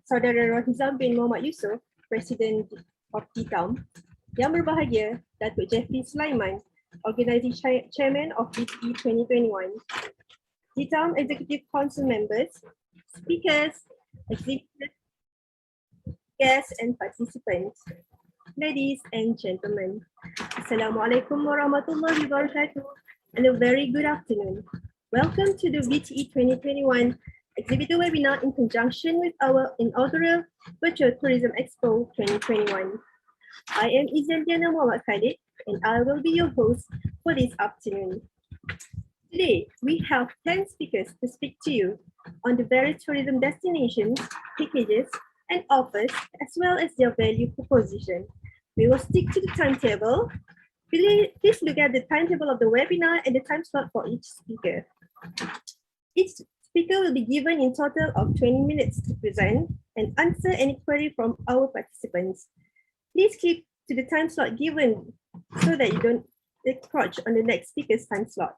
Saudara Rohizam bin Muhammad Yusof, Presiden of DITAM. Yang berbahagia, Datuk Jeffrey Sulaiman, Organising Chairman of DITI 2021. DITAM Executive Council members, speakers, exhibitors, guests and participants. Ladies and gentlemen, Assalamualaikum warahmatullahi wabarakatuh and a very good afternoon. Welcome to the VTE 2021 exhibitor webinar in conjunction with our inaugural Virtual Tourism Expo 2021. I am Izandiana Muhammad Khalid and I will be your host for this afternoon. Today, we have 10 speakers to speak to you on the various tourism destinations, packages, and offers, as well as their value proposition. We will stick to the timetable. Please look at the timetable of the webinar and the time slot for each speaker. Each speaker will be given in total of 20 minutes to present and answer any query from our participants. Please keep to the time slot given so that you don't encroach on the next speaker's time slot.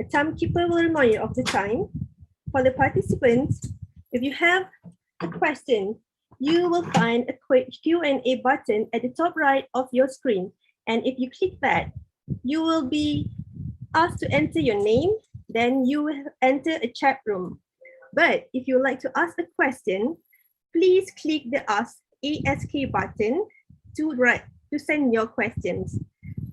A timekeeper will remind you of the time. For the participants, if you have a question, you will find a quick Q&A button at the top right of your screen. And if you click that, you will be asked to enter your name, then you will enter a chat room. But if you would like to ask a question, please click the ASK button to send your questions.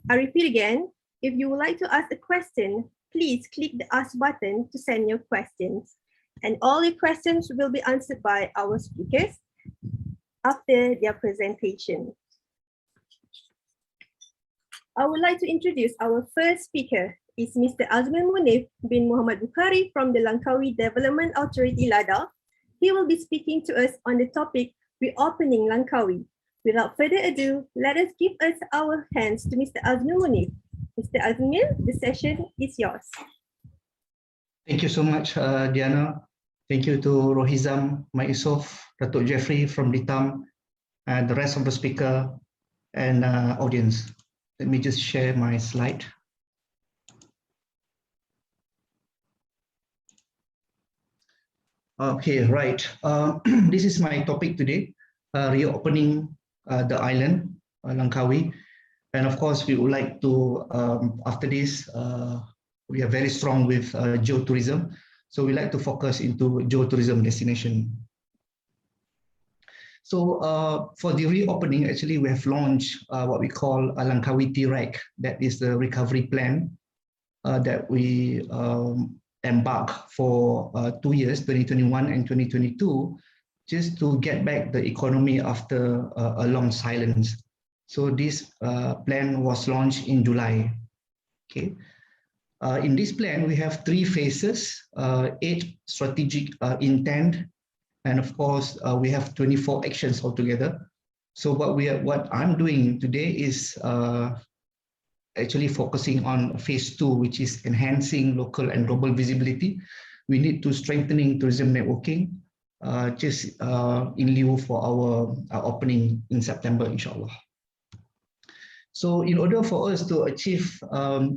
I repeat again, if you would like to ask a question, please click the Ask button to send your questions. And all your questions will be answered by our speakers after their presentation. I would like to introduce our first speaker is Mr. Azman Munif bin Muhammad Bukhari from the Langkawi Development Authority LADA. He will be speaking to us on the topic reopening Langkawi. Without further ado, let us give us our hands to Mr. Azman Munif. Mr. Azman, the session is yours. Thank you so much, Diana. Thank you to Rohizam, Yusof, Datuk Jeffrey from DITAM, and the rest of the speaker and audience. Let me just share my slide. Okay, right. This is my topic today, reopening the island, Langkawi. And of course, we would like to, after this, we are very strong with geotourism. So we like to focus into geotourism destination. So for the reopening, actually, we have launched what we call a Langkawi TREC. That is the recovery plan that we embark for 2 years, 2021 and 2022, just to get back the economy after a long silence. So this plan was launched in July. Okay. In this plan, we have 3 phases, 8 strategic intent, and of course, we have 24 actions altogether. So what I'm doing today is actually focusing on phase 2, which is enhancing local and global visibility. We need to strengthening tourism networking, just in lieu for our opening in September, inshallah. So in order for us to achieve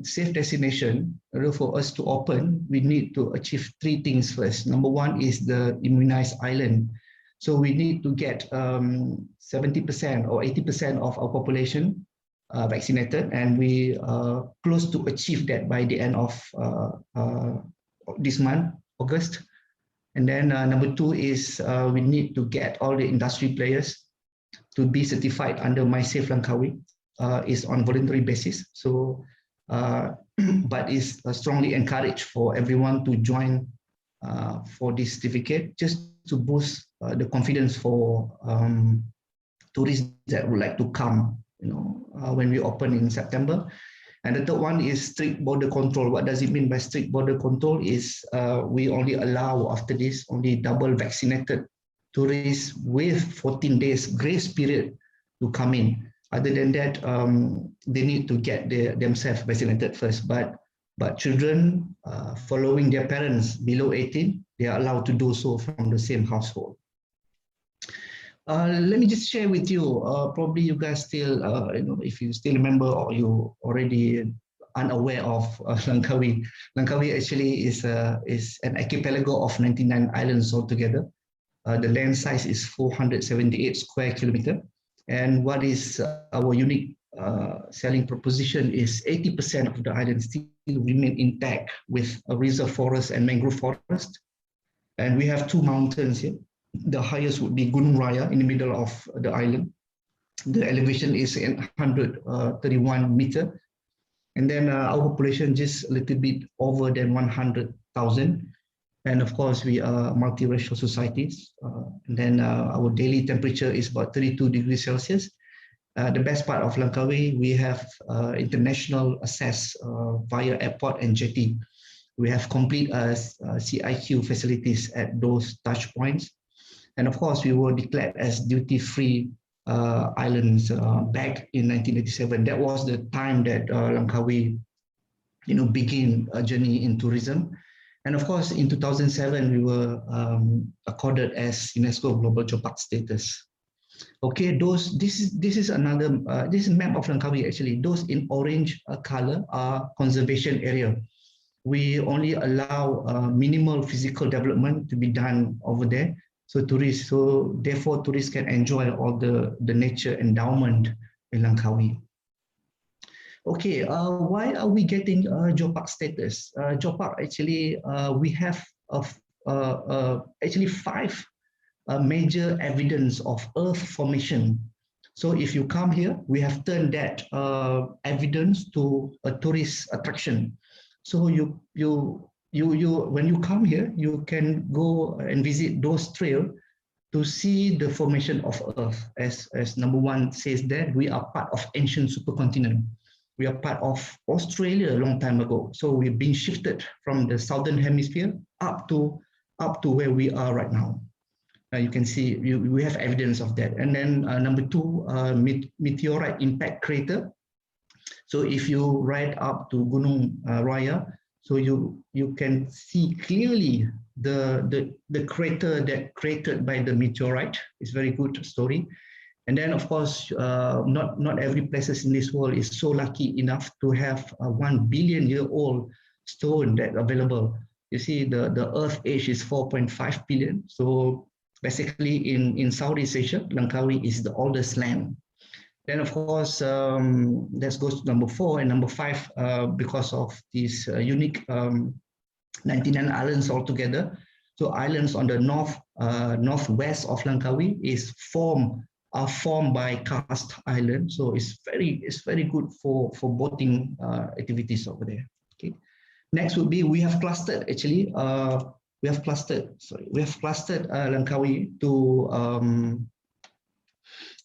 safe destination, in order for us to open, we need to achieve 3 things first. Number 1 is the immunized island. So we need to get 70% or 80% of our population vaccinated, and we are close to achieve that by the end of this month, August. And then number 2 is we need to get all the industry players to be certified under MySafe Langkawi. Is on voluntary basis, so but is strongly encouraged for everyone to join for this certificate, just to boost the confidence for tourists that would like to come, when we open in September. And the third one is strict border control. What does it mean by strict border control? Is we only allow after this only double vaccinated tourists with 14 days grace period to come in. Other than that, they need to get themselves vaccinated first. But children following their parents below 18, they are allowed to do so from the same household. Let me just share with you. Probably you guys still, if you still remember or you already unaware of Langkawi. Langkawi actually is an archipelago of 99 islands altogether. The land size is 478 square kilometer. And what is our unique selling proposition is 80% of the island still remain intact with a reserve forest and mangrove forest. And we have 2 mountains here. The highest would be Gunung Raya in the middle of the island. The elevation is 131 meter. And then our population just a little bit over than 100,000. And of course, we are multiracial societies. And then our daily temperature is about 32 degrees Celsius. The best part of Langkawi, we have international access via airport and jetty. We have complete CIQ facilities at those touch points. And of course, we were declared as duty-free islands back in 1987. That was the time that Langkawi, began a journey in tourism. And of course, in 2007, we were accorded as UNESCO Global Geopark status. Okay, this is another this is map of Langkawi actually. Those in orange color are conservation area. We only allow minimal physical development to be done over there. So therefore tourists can enjoy all the nature endowment in Langkawi. Okay, why are we getting Geopark status? Geopark actually, we have actually 5 major evidence of earth formation. So if you come here, we have turned that evidence to a tourist attraction. So when you come here, you can go and visit those trails to see the formation of Earth. As number 1 says that we are part of ancient supercontinent. We are part of Australia a long time ago. So we've been shifted from the southern hemisphere up to where we are right now. You can see we have evidence of that. And then number 2, meteorite impact crater. So if you ride up to Gunung Raya, so you can see clearly the crater that created by the meteorite. It's very good story. And then of course, not every places in this world is so lucky enough to have a 1 billion year old stone that available. You see the Earth age is 4.5 billion. So basically in Southeast Asia, Langkawi is the oldest land. Then of course, let's go to number 4 and number 5 because of these unique 99 islands altogether. So islands on the northwest of Langkawi are formed by karst island. So it's very good for boating activities over there. Okay. Next would be we have clustered Langkawi to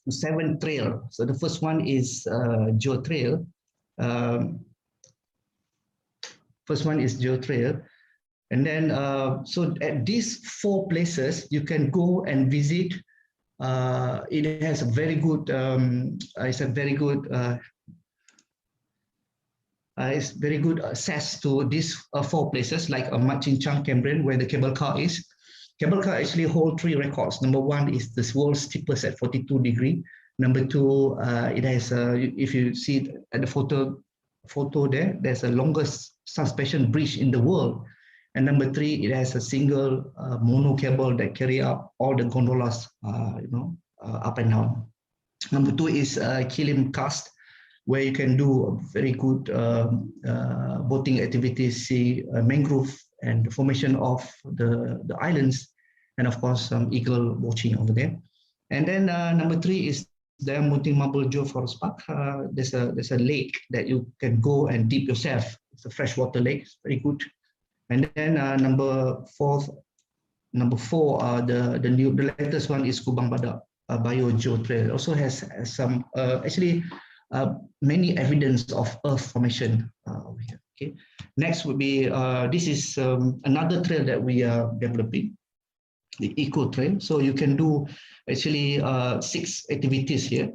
7 trail. So the first one is Geo Trail. And then so at these 4 places you can go and visit. It has a very good it's very good access to these 4 places like Mat Chincang Cambrian where the cable car is. Cable car actually hold 3 records. Number 1 is the world's steepest at 42 degree. Number 2, it has if you see at the photo there, there's the longest suspension bridge in the world. And number 3, it has a single mono cable that carry up all the gondolas, up and down. Number 2 is Kilim Karst, where you can do very good boating activities, see mangrove and the formation of the islands, and of course some eagle watching over there. And then number 3 is the Munting Marble Geoforest Park. There's a lake that you can go and dip yourself. It's a freshwater lake, it's very good. And then number 4, the latest one is Kubang Badak Bio Geo Trail. Also has some many evidence of earth formation over here. Okay. Next would be this is another trail that we are developing, the Eco Trail. So you can do actually 6 activities here.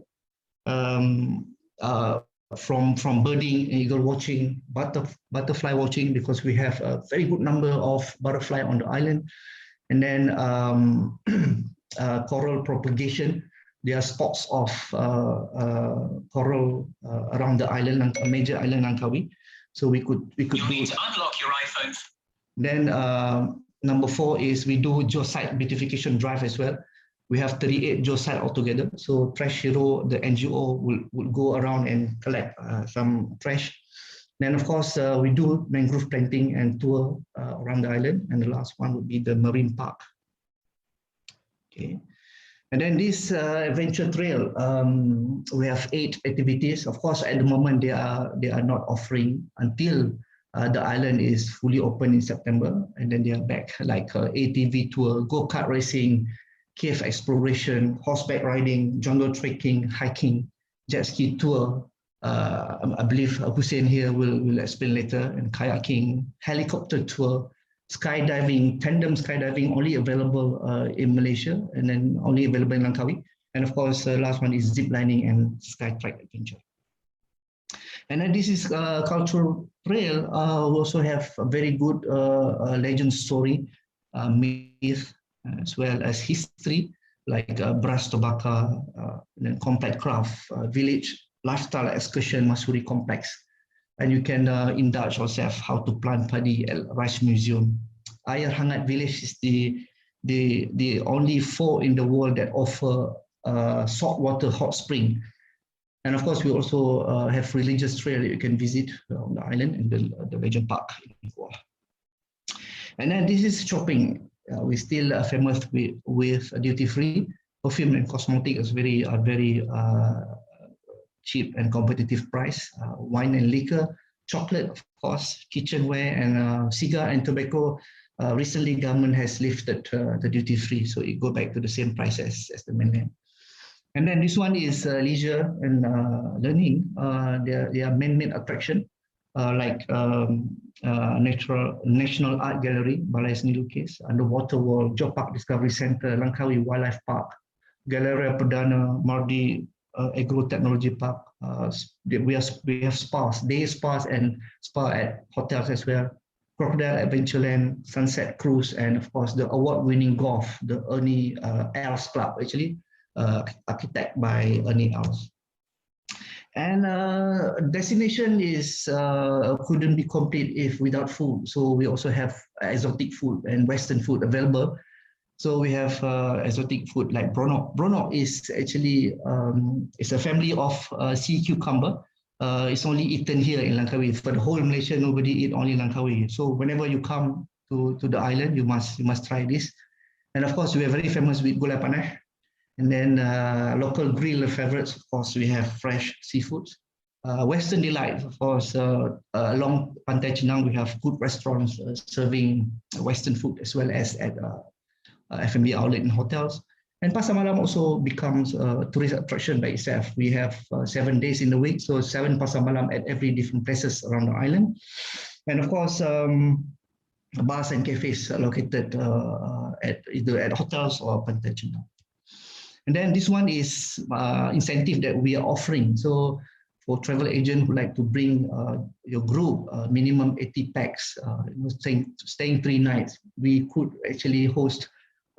From birding, eagle watching, butterfly watching, because we have a very good number of butterfly on the island, and then coral propagation. There are spots of coral around the island, a major island Langkawi. So we could do. Need to unlock your iPhone. Then Number 4 is we do geosite beautification drive as well. We have 38 geosite altogether. So Trash Hero, the NGO, will go around and collect some trash. Then of course, we do mangrove planting and tour around the island. And the last one would be the marine park. Okay. And then this adventure trail, we have 8 activities. Of course, at the moment, they are not offering until the island is fully open in September, and then they are back, like ATV tour, go-kart racing, cave exploration, horseback riding, jungle trekking, hiking, jet ski tour. I believe Hussein here will explain later, and kayaking, helicopter tour, skydiving, tandem skydiving, only available in Malaysia, and then only available in Langkawi. And of course, the last one is zip lining and skytrack adventure. And then this is cultural trail. We also have a very good legend story, myth, as well as history, like Beras Tobaka, then Compact Craft, village lifestyle excursion, Masuri Complex. And you can indulge yourself how to plant paddy at Rice Museum. Air Hangat Village is the only 4 in the world that offer saltwater hot spring. And of course, we also have religious trail that you can visit on the island and the Legend Park in Kuala. And then this is shopping. We're still famous with duty-free. Perfume and cosmetic is very cheap and competitive price. Wine and liquor, chocolate, of course, kitchenware, and cigar and tobacco. Recently, government has lifted the duty-free, so it go back to the same price as the mainland. And then this one is leisure and learning. They are man-made attraction, like National Art Gallery, Balai Seni Lukis, Underwater World, Joe Park Discovery Center, Langkawi Wildlife Park, Galleria Perdana, Mardi Agro Technology Park. We have spas, day spas and spa at hotels as well. Crocodile Adventureland, Sunset Cruise, and of course the award-winning golf, the Ernie Els Club, actually. Architect by Ernie Els. And destination is couldn't be complete if without food. So we also have exotic food and Western food available. So we have exotic food like Bronok. Bronok is actually it's a family of sea cucumber. It's only eaten here in Langkawi. For the whole Malaysia, nobody eat only Langkawi. So whenever you come to the island, you must try this. And of course, we are very famous with gulai panai. And then local grill favorites, of course, we have fresh seafood. Western Delight, of course, along Pantai Chenang, we have good restaurants serving Western food as well as at F&B outlet in hotels. And Pasar Malam also becomes a tourist attraction by itself. We have 7 days in the week, so 7 Pasar Malam at every different places around the island. And of course, bars and cafes are located either at hotels or Pantai Chenang. And then this one is incentive that we are offering. So for travel agent who like to bring your group, minimum 80 packs, staying 3 nights, we could actually host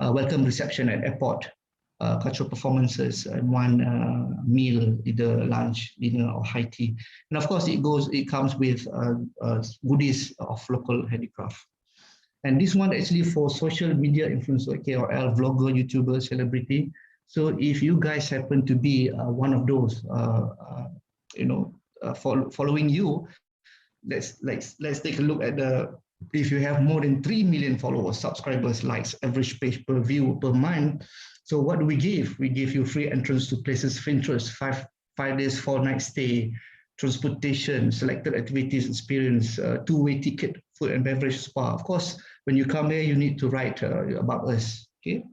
a welcome reception at airport, cultural performances, and 1 meal, either lunch, dinner, or high tea. And of course, it comes with goodies of local handicraft. And this one actually for social media influencer, KOL, vlogger, YouTuber, celebrity. So if you guys happen to be one of those, following you, let's take a look at if you have more than 3 million followers, subscribers, likes, average page per view per month. So what do we give? We give you free entrance to places of interest, 5 days, 4 nights stay, transportation, selected activities, experience, 2-way ticket, food and beverage, spa. Of course, when you come here, you need to write about us. Okay.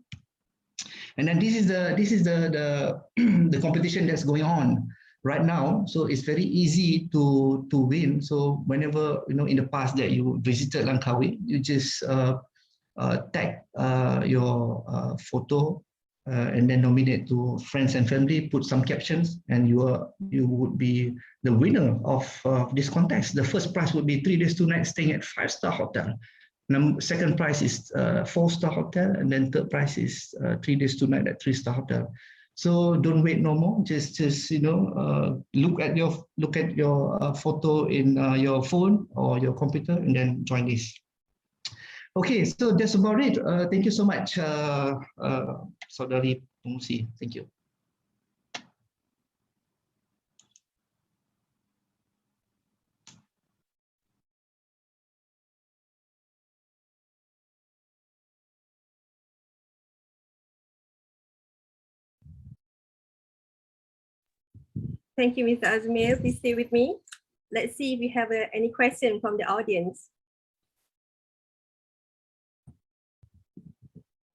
And then this is the competition that's going on right now. So it's very easy to win. So whenever in the past that you visited Langkawi, you just tag your photo and then nominate to friends and family, put some captions, and you would be the winner of this contest. The first prize would be 3 days, 2 nights staying at 5-star hotel. Second prize is 4-star hotel, and then third prize is 3 days, 2 nights at 3-star hotel. So don't wait no more. Just look at your photo in your phone or your computer, and then join this. Okay, so that's about it. Thank you so much, Saudari Pengungsi. Thank you. Thank you, Mr. Azmir. Please stay with me. Let's see if we have any question from the audience.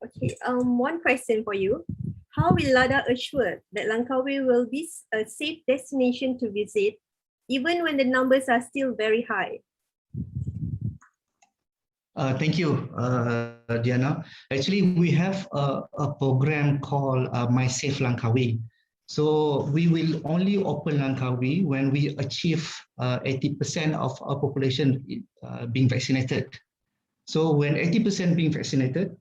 Okay, one question for you. How will LADA assure that Langkawi will be a safe destination to visit, even when the numbers are still very high? Thank you, Diana. Actually, we have a program called My Safe Langkawi. So we will only open Langkawi when we achieve 80% of our population being vaccinated. So when 80% being vaccinated,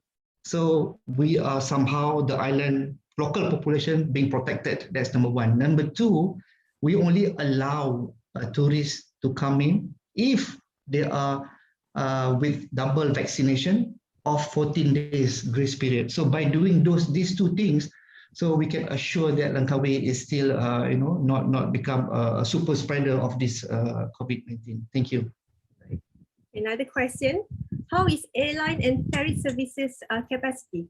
so we are somehow the island local population being protected. That's number one. Number two, we only allow tourists to come in if they are with double vaccination of 14 days grace period. So by doing these two things, so we can assure that Langkawi is still, not become a super spreader of this COVID-19. Thank you. Another question, how is airline and ferry services capacity?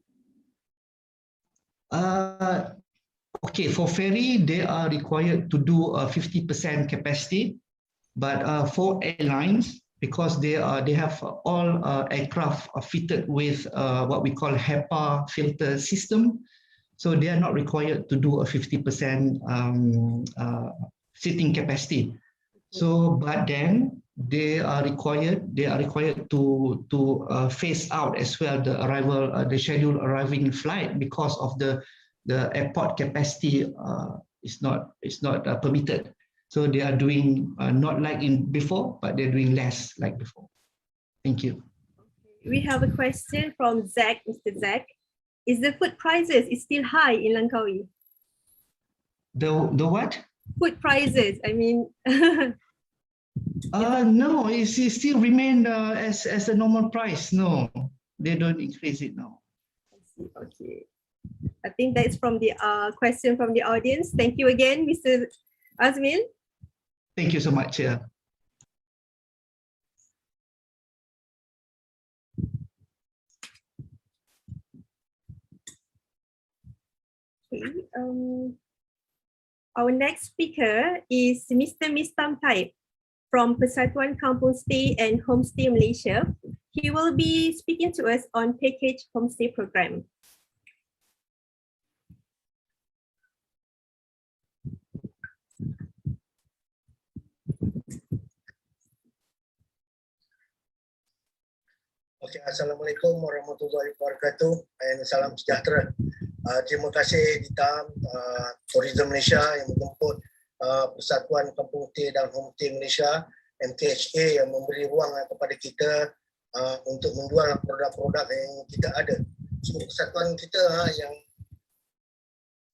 Okay, for ferry, they are required to do a 50% capacity, but for airlines, because they have all aircraft fitted with what we call HEPA filter system, so they are not required to do a 50% seating capacity. So, but then they are required to phase out as well the scheduled arriving flight because of the airport capacity is not permitted. So they are doing not like in before, but they're doing less like before. Thank you. We have a question from Zach, Mr. Zach. Is the food prices still high in Langkawi? The what? Food prices, I mean. No, it still remain as a normal price. No, they don't increase it now. I see. Okay. I think that's from the question from the audience. Thank you again, Mr. Azmil. Thank you so much. Yeah. Okay. Our next speaker is Mr. Mistam Taib from Persatuan Kampung Stay and Homestay Malaysia. He will be speaking to us on package homestay program. Okay, Assalamualaikum warahmatullahi wabarakatuh dan salam sejahtera. Terima kasih Ditam Tourism Malaysia yang menjemput Persatuan Kampung Stay dan Homestay Malaysia MKHA yang memberi ruang kepada kita untuk menjual produk-produk yang kita ada. So, persatuan kita yang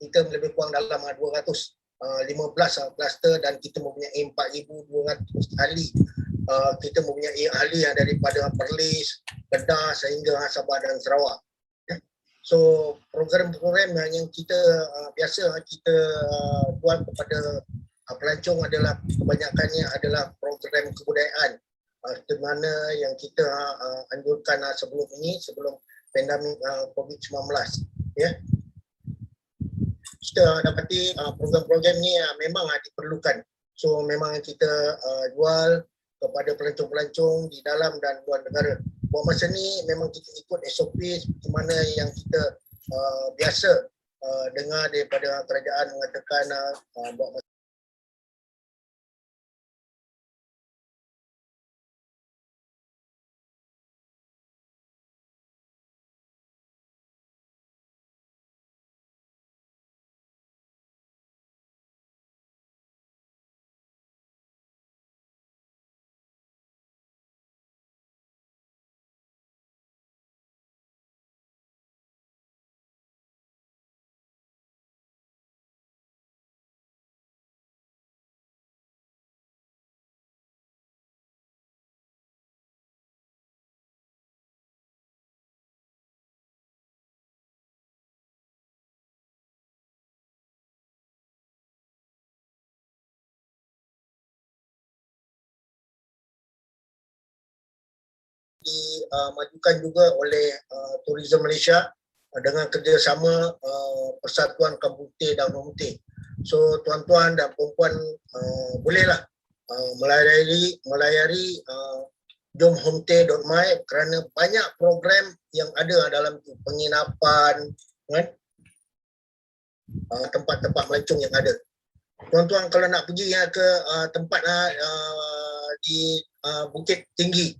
kita lebih kurang dalam 215 kluster dan kita mempunyai 4,200 ahli. Kita mempunyai ahli yang daripada Perlis, Kedah sehingga Sabah dan Sarawak. So program-program yang kita biasa kita buat kepada pelancong adalah kebanyakannya adalah program kebudayaan, di mana yang kita anjurkan sebelum ini, sebelum pandemik COVID-19. Ya. Kita dapati program-program ni memang diperlukan. So memang kita jual kepada pelancong-pelancong di dalam dan luar negara. Buat masa ni memang kita ikut SOP seperti mana yang kita biasa dengar daripada kerajaan mengatakan buat dimajukan juga oleh Tourism Malaysia dengan kerjasama Persatuan Kampung Teh dan Homestay. So tuan-tuan dan puan-puan bolehlah melayari jomhomestay.my kerana banyak program yang ada dalam tu, penginapan, kan? Tempat-tempat melancong yang ada. Tuan-tuan kalau nak pergi ke tempat di Bukit Tinggi,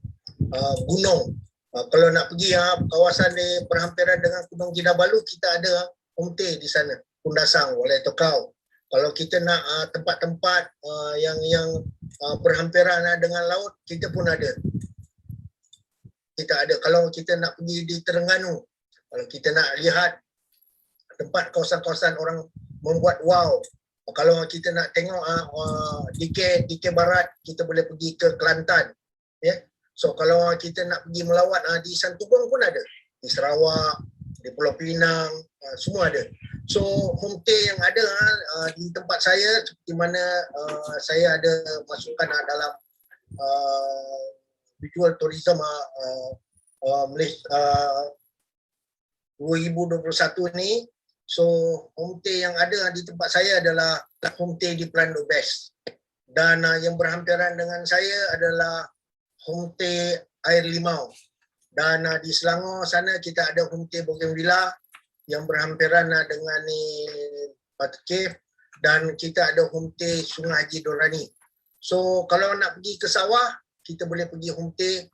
gunung, kalau nak pergi kawasan di berhampiran dengan Gunung Kinabalu, kita ada homestay di sana, Kundasang, Walai Tokau. Kalau kita nak tempat-tempat yang berhampiran dengan laut, kita pun ada. Kita ada. Kalau kita nak pergi di Terengganu, kalau kita nak lihat tempat kawasan-kawasan orang membuat wow. Kalau kita nak tengok DK Barat, kita boleh pergi ke Kelantan. Ya. So kalau kita nak pergi melawat di Santubong pun ada. Di Sarawak, di Pulau Pinang, semua ada. So homestay yang ada di tempat saya, seperti mana saya ada masukkan dalam Visual Tourism Malaysia 2021 ni. So homestay yang ada di tempat saya adalah homestay di Plando Best. Dan yang berhampiran dengan saya adalah homestay Air Limau. Dan di Selangor sana kita ada homestay Bougainvillea yang berhampiran dengan Batu Cave, dan kita ada homestay Sungai Haji Dorani. So kalau nak pergi ke sawah, kita boleh pergi homestay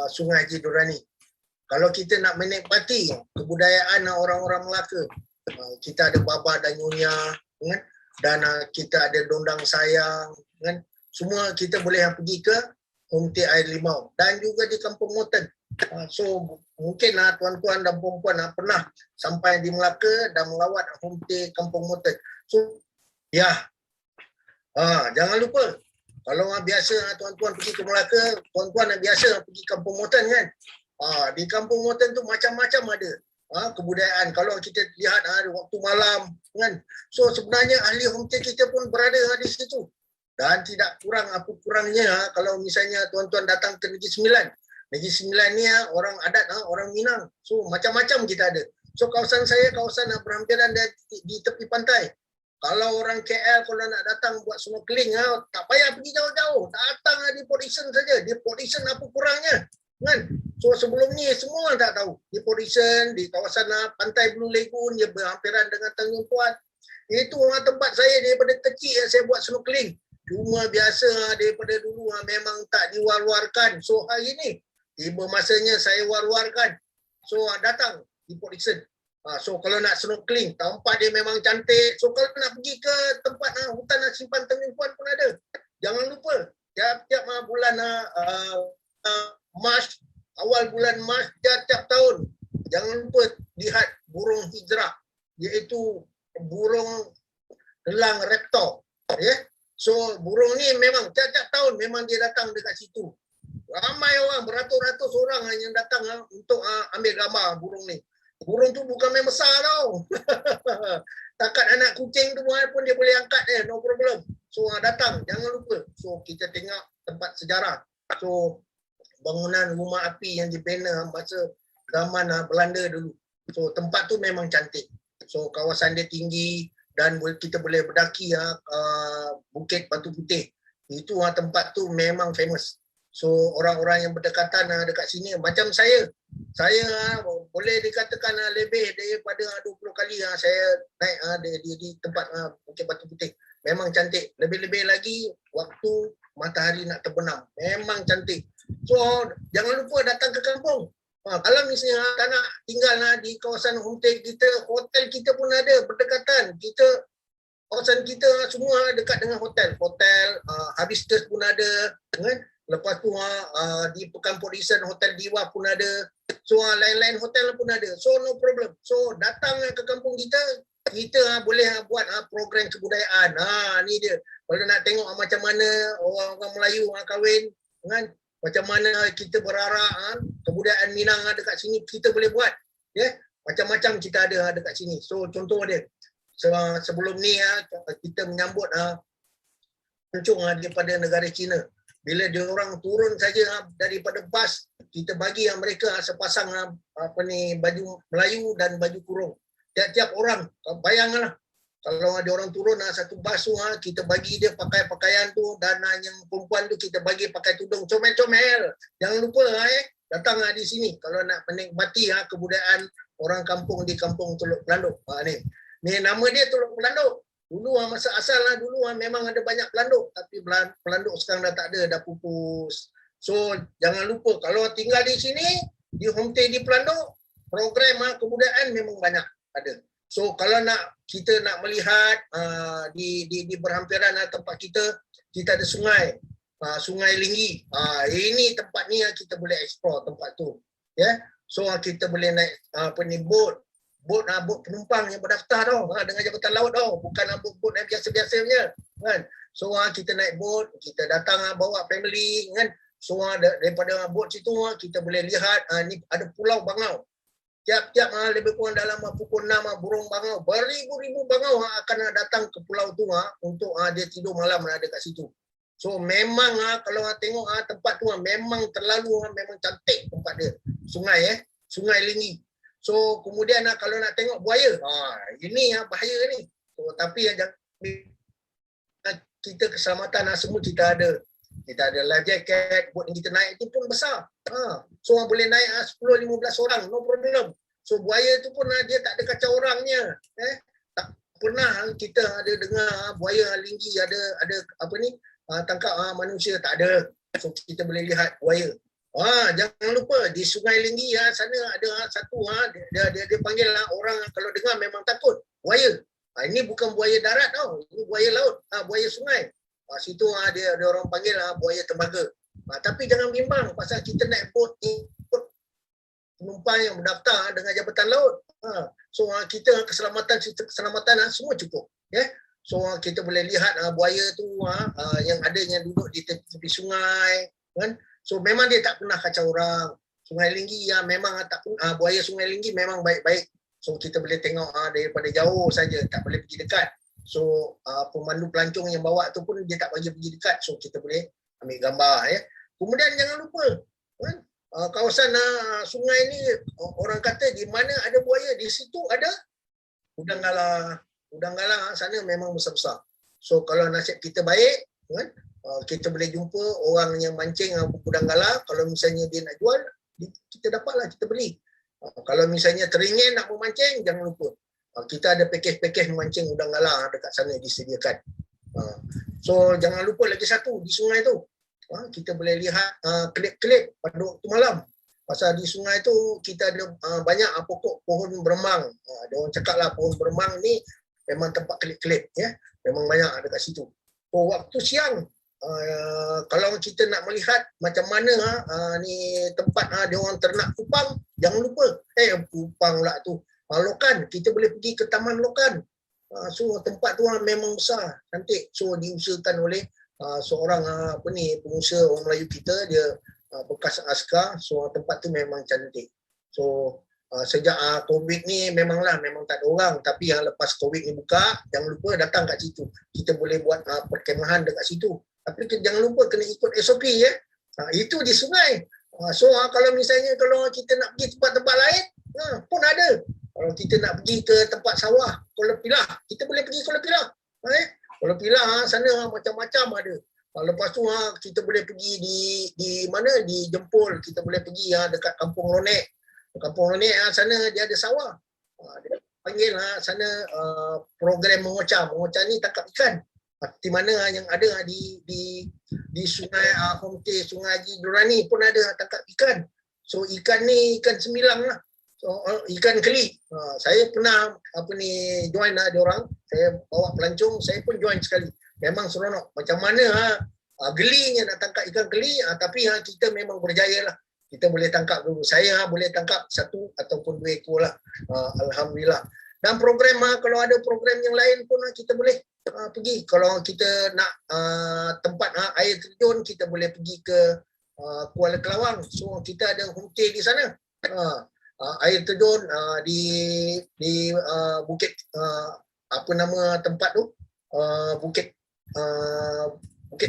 Sungai Haji Dorani. Kalau kita nak menikmati kebudayaan orang-orang Melaka, kita ada Baba dan Nyonya, kan? Dan kita ada Dondang Sayang, kan? Semua kita boleh pergi ke homestay Air Limau, dan juga di Kampung Moten. So mungkin tuan-tuan dan puan-puan pernah sampai di Melaka dan melawat homestay Kampung Moten. So ya, jangan lupa kalau biasa tuan-tuan pergi ke Melaka, tuan-tuan biasa pergi Kampung Moten, kan? Di Kampung Moten tu macam-macam ada kebudayaan. Kalau kita lihat waktu malam, kan? So sebenarnya ahli homestay kita pun berada di situ. Dan tidak kurang apa kurangnya kalau misalnya tuan-tuan datang ke Negeri Sembilan. Negeri Sembilan ni orang adat, orang Minang. So macam-macam kita ada. So kawasan saya kawasan berhampiran di tepi pantai. Kalau orang KL kalau nak datang buat snorkeling, tak payah pergi jauh-jauh. Datang di Port Dickson saja. Di Port Dickson apa kurangnya, kan? So sebelum ni semua orang tak tahu. Di Port Dickson, di kawasan pantai Blue Lagoon, dia berhampiran dengan Tanjung Puat. Itu tempat saya daripada kecil saya buat snorkeling. Cuma biasa daripada dulu memang tak diwar-warkan. So hari ni tiba masanya saya war-warkan. So datang di Port Dickson. So kalau nak snorkeling, tempat dia memang cantik. So kalau nak pergi ke tempat hutan simpan Tanjung Puat pun ada. Jangan lupa tiap-tiap bulan Mac, awal bulan Mac tiap-tiap tahun, jangan lupa lihat burung hijrah, iaitu burung elang raptor. Ya. So burung ni memang tiap-tiap tahun memang dia datang dekat situ. Ramai orang, beratus-ratus orang yang datang untuk ambil gambar burung ni. Burung tu bukan main besar tau. Takat anak kucing tu pun dia boleh angkat, no problem. So datang, jangan lupa. So kita tengok tempat sejarah. So bangunan rumah api yang dibina masa zaman Belanda dulu. So tempat tu memang cantik. So kawasan dia tinggi dan kita boleh berdaki Bukit Batu Putih. Itu tempat tu memang famous. So orang-orang yang berdekatan dekat sini macam saya boleh dikatakan lebih daripada 20 kali saya naik di tempat Bukit Batu Putih. Memang cantik. Lebih-lebih lagi waktu matahari nak terbenam. Memang cantik. So jangan lupa datang ke kampung. Kalau misalnya tak nak tinggal di kawasan homestay kita, hotel kita pun ada berdekatan. Kawasan kita semua dekat dengan hotel. Hotel Hibiscus pun ada, kan? Lepas tu di Pekan Port Dickson Hotel Diwa pun ada. So lain-lain hotel pun ada. So no problem. So datang ke kampung kita boleh buat program kebudayaan. Ni dia. Kalau nak tengok macam mana orang Melayu kahwin, kan? Macam mana kita berarak, kebudayaan Minang dekat sini kita boleh buat. Ya, macam-macam kita ada dekat sini. So contoh dia. Sebelum ni kita menyambut pencung daripada negara China. bila dia orang turun saja daripada bas, kita bagi mereka sepasang baju Melayu dan baju kurung. Tiap-tiap orang, bayangkanlah kalau ada orang turun satu bas tu, kita bagi dia pakai pakaian tu, dan yang perempuan tu kita bagi pakai tudung comel-comel. Jangan lupa datang di sini kalau nak menikmati kebudayaan orang kampung di kampung Teluk Pelanduk. Ni nama dia Teluk Pelanduk. Dulu masa asal dulu memang ada banyak pelanduk, tapi pelanduk sekarang dah tak ada, dah pupus. So jangan lupa kalau tinggal di sini, di homestay di Pelanduk, program kebudayaan memang banyak ada. So kalau kita nak melihat di berhampiran tempat kita ada sungai, Sungai Linggi. Ini tempat ni kita boleh explore tempat tu. Ya. So kita boleh naik boat penumpang yang berdaftar dengan Jabatan Laut bukan boat yang biasa-biasa punya kan. So kita naik boat, kita datang bawa family kan. So daripada boat situ kita boleh lihat ni ada Pulau Bangau. Tiap-tiap lebih kurang dalam pukul 6 burung bangau, beribu-ribu bangau akan datang ke pulau tu untuk dia tidur malam ada kat situ. So memang kalau tengok tempat tu memang memang cantik tempat dia. Sungai Linggi. So kemudian kalau nak tengok buaya, ini bahaya ni. So tapi kita keselamatan semua kita ada. Kita ada life jacket, boat yang kita naik itu pun besar. So boleh naik 10-15 orang, no problem. So buaya tu pun dia tak ada kacau orangnya. Tak pernah kita ada dengar buaya Linggi ada tangkap manusia, tak ada. So kita boleh lihat buaya. Jangan lupa di Sungai Linggi sana ada satu dia panggil orang kalau dengar memang takut. Buaya. Ini bukan buaya darat ini buaya laut, buaya sungai. Situ dia orang panggil buaya tembaga. Tapi jangan bimbang pasal kita naik boat penumpang yang berdaftar dengan Jabatan Laut. So kita keselamatan semua cukup. So kita boleh lihat buaya tu yang duduk di tepi sungai kan. So memang dia tak pernah kacau orang. Sungai Linggi memang tak buaya Sungai Linggi memang baik-baik. So kita boleh tengok daripada jauh saja, tak boleh pergi dekat. So pemandu pelancong yang bawa tu pun dia tak bagi pergi dekat. So kita boleh ambil gambar Kemudian jangan lupa kan, kawasan sungai ni orang kata di mana ada buaya di situ ada udang galah. Udang galah sana memang besar-besar. So kalau nasib kita baik kan, kita boleh jumpa orang yang mancing udang galah. Kalau misalnya dia nak jual, kita dapatlah, kita beli. Kalau misalnya teringin nak memancing, jangan lupa. Kita ada package memancing udang galah dekat sana disediakan. So jangan lupa lagi satu di sungai tu. Kita boleh lihat kelip-kelip pada waktu malam. Pasal di sungai tu kita ada banyak pokok pohon beremang. Ada orang cakap lah pohon beremang ni memang tempat kelip-kelip Memang banyak dekat situ. So waktu siang kalau kita nak melihat macam mana ni tempat dia orang ternak kupang, jangan lupa kupang lah tu. Lokan, kita boleh pergi ke Taman Lokan. So tempat tu memang besar, cantik. So diusahakan oleh seorang pengusaha orang Melayu kita, dia bekas askar. So tempat tu memang cantik. So sejak COVID ni memang tak ada orang, tapi lepas COVID ni buka, jangan lupa datang kat situ. Kita boleh buat perkemahan dekat situ. Tapi jangan lupa kena ikut SOP itu di sungai. So kalau misalnya kalau kita nak pergi tempat-tempat lain pun ada. Kalau kita nak pergi ke tempat sawah, Kuala Pilah, kita boleh pergi Kuala Pilah. Kuala Pilah sana macam-macam ada. Lepas tu kita boleh pergi di mana, di Jempol, kita boleh pergi dekat Kampung Ronek. Kampung Ronek sana dia ada sawah. Dia panggil sana program mengocar. Mengocar ni tangkap ikan. Di mana yang ada di sungai homestay Sungai Haji Durrani pun ada tangkap ikan. So ikan ni ikan semilang lah. So ikan keli. Saya pernah join dia orang. Saya bawa pelancong, saya pun join sekali. Memang seronok. Macam mana gelinya nak tangkap ikan keli, tapi kita memang berjaya lah. Kita boleh tangkap dulu. Saya boleh tangkap 1 ataupun 2 ekor lah. Alhamdulillah. Dan program kalau ada program yang lain pun kita boleh pergi. Kalau kita nak tempat air terjun, kita boleh pergi ke Kuala Kelawang. So kita ada homestay di sana. Air terjun di bukit apa nama tempat tu? Bukit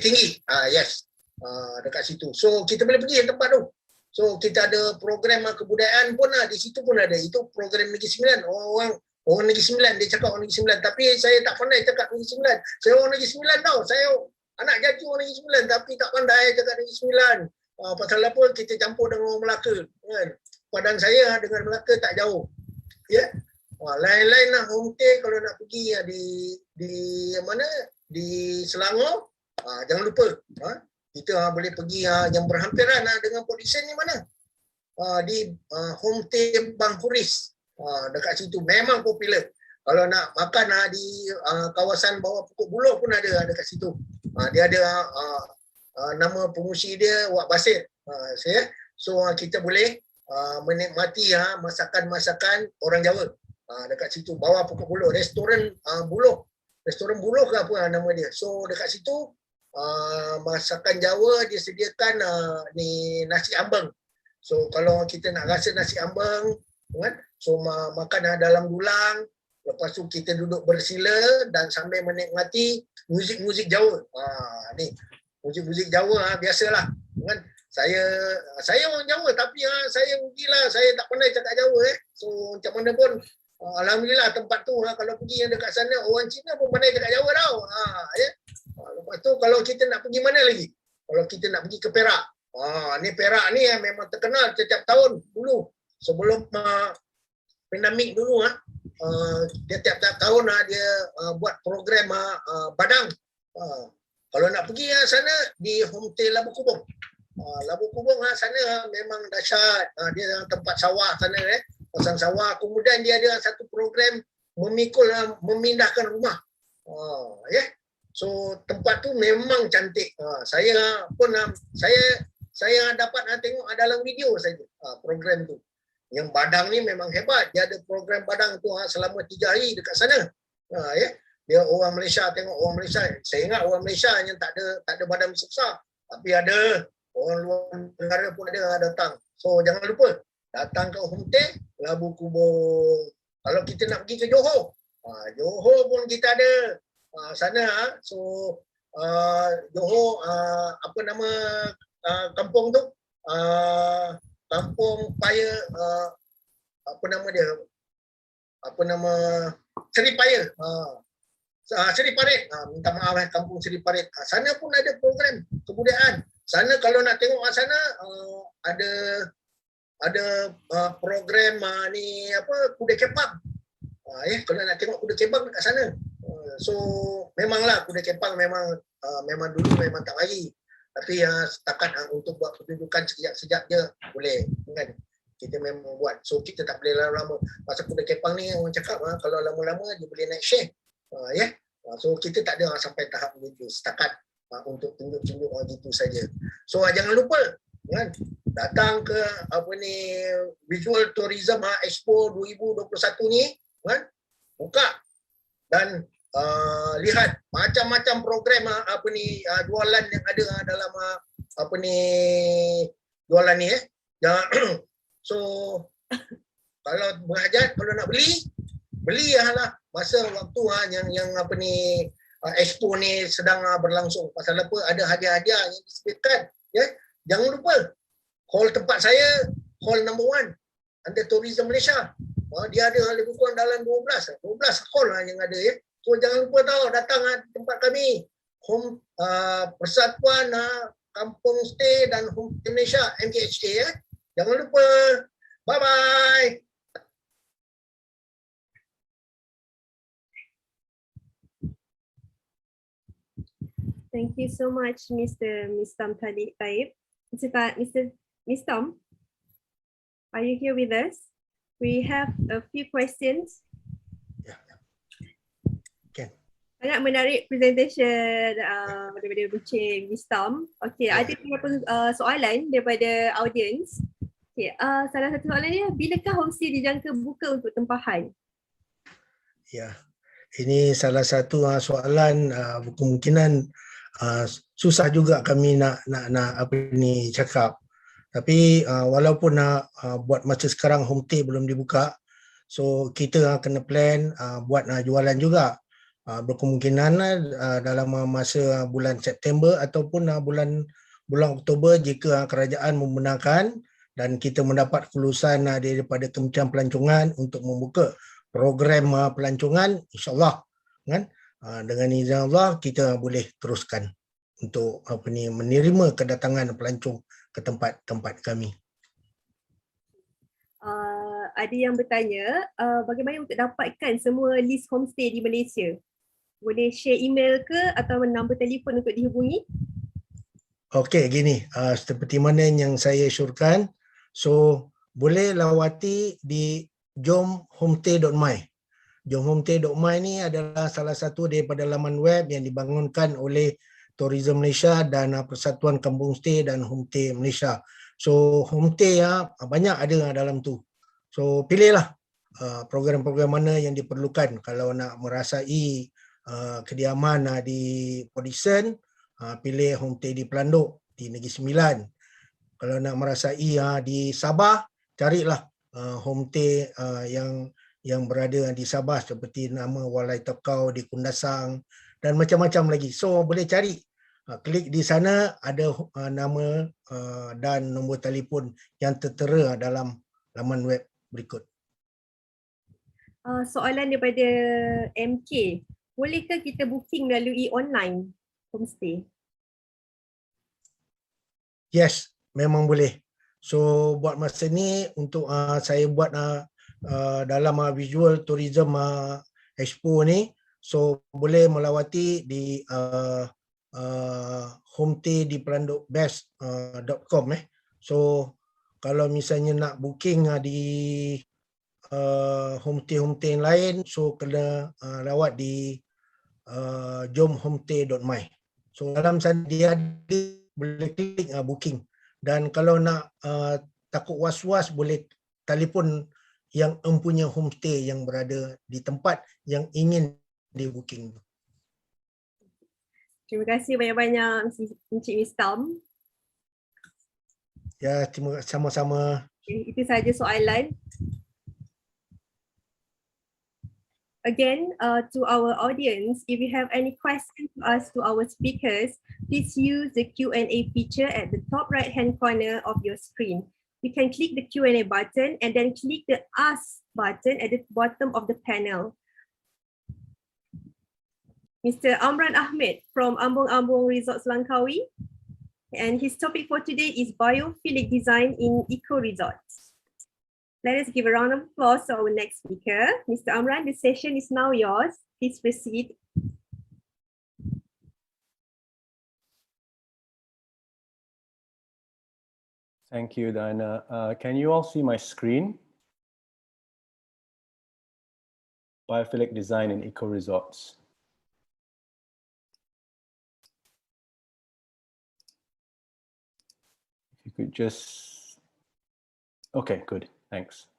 Tinggi. Yes. dekat situ. So kita boleh pergi tempat tu. So kita ada program kebudayaan pun di situ pun ada. Itu program Negeri Sembilan. Orang Negeri Sembilan, dia cakap orang Negeri Sembilan. Tapi saya tak pandai cakap Negeri Sembilan. Saya orang Negeri Sembilan tau. Saya anak jati orang Negeri Sembilan tapi tak pandai cakap Negeri Sembilan. Pasal apa? Kita campur dengan orang Melaka. Kan? Padan saya dengan Melaka tak jauh. Ya. Lain-lain lah homestay kalau nak pergi di mana? Di Selangor. Jangan lupa. Kita boleh pergi yang berhampiran dengan Port Dickson ni mana? Di homestay Bang Kuris. Dekat situ memang popular. Kalau nak makan di kawasan bawah Pokok Buloh pun ada dekat situ. Dia ada nama pengusi dia Wak Basir. So kita boleh menikmati masakan-masakan orang Jawa dekat situ bawah Pokok Buloh. Restoran Buloh. Restoran Buloh ke apa nama dia. So dekat situ masakan Jawa dia sediakan ni nasi ambeng. So kalau kita nak rasa nasi ambeng kan, so makan dalam dulang, lepas tu kita duduk bersila dan sambil menikmati muzik-muzik Jawa. Ni muzik-muzik Jawa biasalah kan. Saya orang Jawa tapi saya rugilah saya tak pandai cakap Jawa So macam mana pun alhamdulillah tempat tu kalau pergi yang dekat sana orang Cina pun pandai cakap Jawa tau. Lepas tu kalau kita nak pergi mana lagi? Kalau kita nak pergi ke Perak. Ni Perak ni memang terkenal setiap tahun dulu. Sebelum pandemik dulu dia tiap-tiap tahun dia buat program badang. Kalau nak pergi sana di homestay Labu Kubung. Labu Kubung sana memang dahsyat. Dia tempat sawah sana pasang sawah. Kemudian dia ada satu program memindahkan rumah. So tempat tu memang cantik. Saya pun saya dapat tengok dalam video saja program tu. Yang badang ni memang hebat. Dia ada program badang tu selama 3 hari dekat sana. Dia orang Malaysia tengok orang Malaysia. Saya ingat orang Malaysia yang tak ada badan besar. Tapi ada orang luar negara pun ada datang. So jangan lupa datang ke homestay Labu Kubung. Kalau kita nak pergi ke Johor. Johor pun kita ada sana. So Johor apa nama kampung tu? Kampung Paya apa nama dia? Apa nama? Seri Paya. Seri Parit. Minta maaf kampung Seri Parit. Sana pun ada program kebudayaan. Sana kalau nak tengok sana ada program ni apa kuda kepang. Kalau nak tengok kuda kepang dekat sana. So memanglah kuda kepang memang dulu memang tak lagi. Tapi setakat untuk buat pendudukan sekejap-sekejap je boleh kan. Kita memang buat. So kita tak boleh lama-lama. Pasal kuda kepang ni orang cakap kalau lama-lama dia boleh naik share. So kita tak ada sampai tahap begitu. Setakat untuk tunjuk-tunjuk gitu saja. So jangan lupa kan datang ke Visual Tourism Expo 2021 ni kan. Buka dan lihat macam-macam program jualan yang ada dalam jualan ni So kalau berhajat kalau nak beli lah masa waktu yang expo ni sedang berlangsung. Pasal apa ada hadiah-hadiah yang disediakan jangan lupa hall tempat saya hall number 1 under Tourism Malaysia. Dia ada lebih kurang dalam 12 hall yang ada So jangan lupa datang tempat kami Persatuan Kampung Stay dan Homestay Malaysia MKHA Jangan lupa. Bye bye. Thank you so much, Mr. Mistam Taib. Mr. Tom, are you here with us? We have a few questions. Sangat menarik presentation daripada Bucin Mistam. Okay, ada beberapa soalan daripada audience. Okay, salah satu soalan ni, bilakah homestay dijangka buka untuk tempahan? Ya, ini salah satu soalan kemungkinan susah juga kami nak cakap. Tapi walaupun buat masa sekarang homestay belum dibuka, so kita kena plan buat jualan juga. Berkemungkinan dalam masa bulan September ataupun bulan bulan Oktober jika kerajaan membenarkan dan kita mendapat kelulusan daripada Kementerian Pelancongan untuk membuka program pelancongan, insyaAllah kan, dengan izin Allah kita boleh teruskan untuk menerima kedatangan pelancong ke tempat-tempat kami. Ada yang bertanya bagaimana untuk dapatkan semua list homestay di Malaysia? Boleh share email ke atau nombor telefon untuk dihubungi? Okey, gini, seperti mana yang saya syorkan, so boleh lawati di jomhomestay.my. Jomhomestay.my ni adalah salah satu daripada laman web yang dibangunkan oleh Tourism Malaysia dan Persatuan Kampung Stay dan Homestay Malaysia. So homestay banyak ada dalam tu. So pilihlah program-program mana yang diperlukan. Kalau nak merasai kediaman di Port Dickson, pilih homestay di Pelanduk, di Negeri Sembilan. Kalau nak merasai di Sabah, carilah homestay yang berada di Sabah seperti nama Walai Tekau di Kundasang dan macam-macam lagi. So boleh cari, klik di sana, ada nama dan nombor telefon yang tertera dalam laman web berikut. Soalan daripada MK, bolehkah kita booking melalui online homestay? Yes, memang boleh. So buat masa ni untuk saya buat dalam Visual Tourism Expo ni, so boleh melawati di homestay di pelandukbest.com. So kalau misalnya nak booking di homestay-homestay yang lain, so kena lawat di jomhomestay.my. So dalam sana dia ada, boleh klik booking. Dan kalau nak takut was-was, boleh telefon yang empunya homestay yang berada di tempat yang ingin di booking. Terima kasih banyak-banyak Encik Mistam. Ya, terima kasih, sama-sama. Itu sahaja soalan. Again, to our audience, if you have any questions to ask to our speakers, please use the Q&A feature at the top right-hand corner of your screen. You can click the Q&A button and then click the Ask button at the bottom of the panel. Mr. Amran Ahmed from Ambong Ambong Resorts Langkawi, and his topic for today is biophilic design in eco resorts. Let us give a round of applause to our next speaker. Mr. Amran, the session is now yours. Please proceed. Thank you, Diana. Can you all see my screen? Biophilic design in eco resorts. If you could just, okay, good, thanks.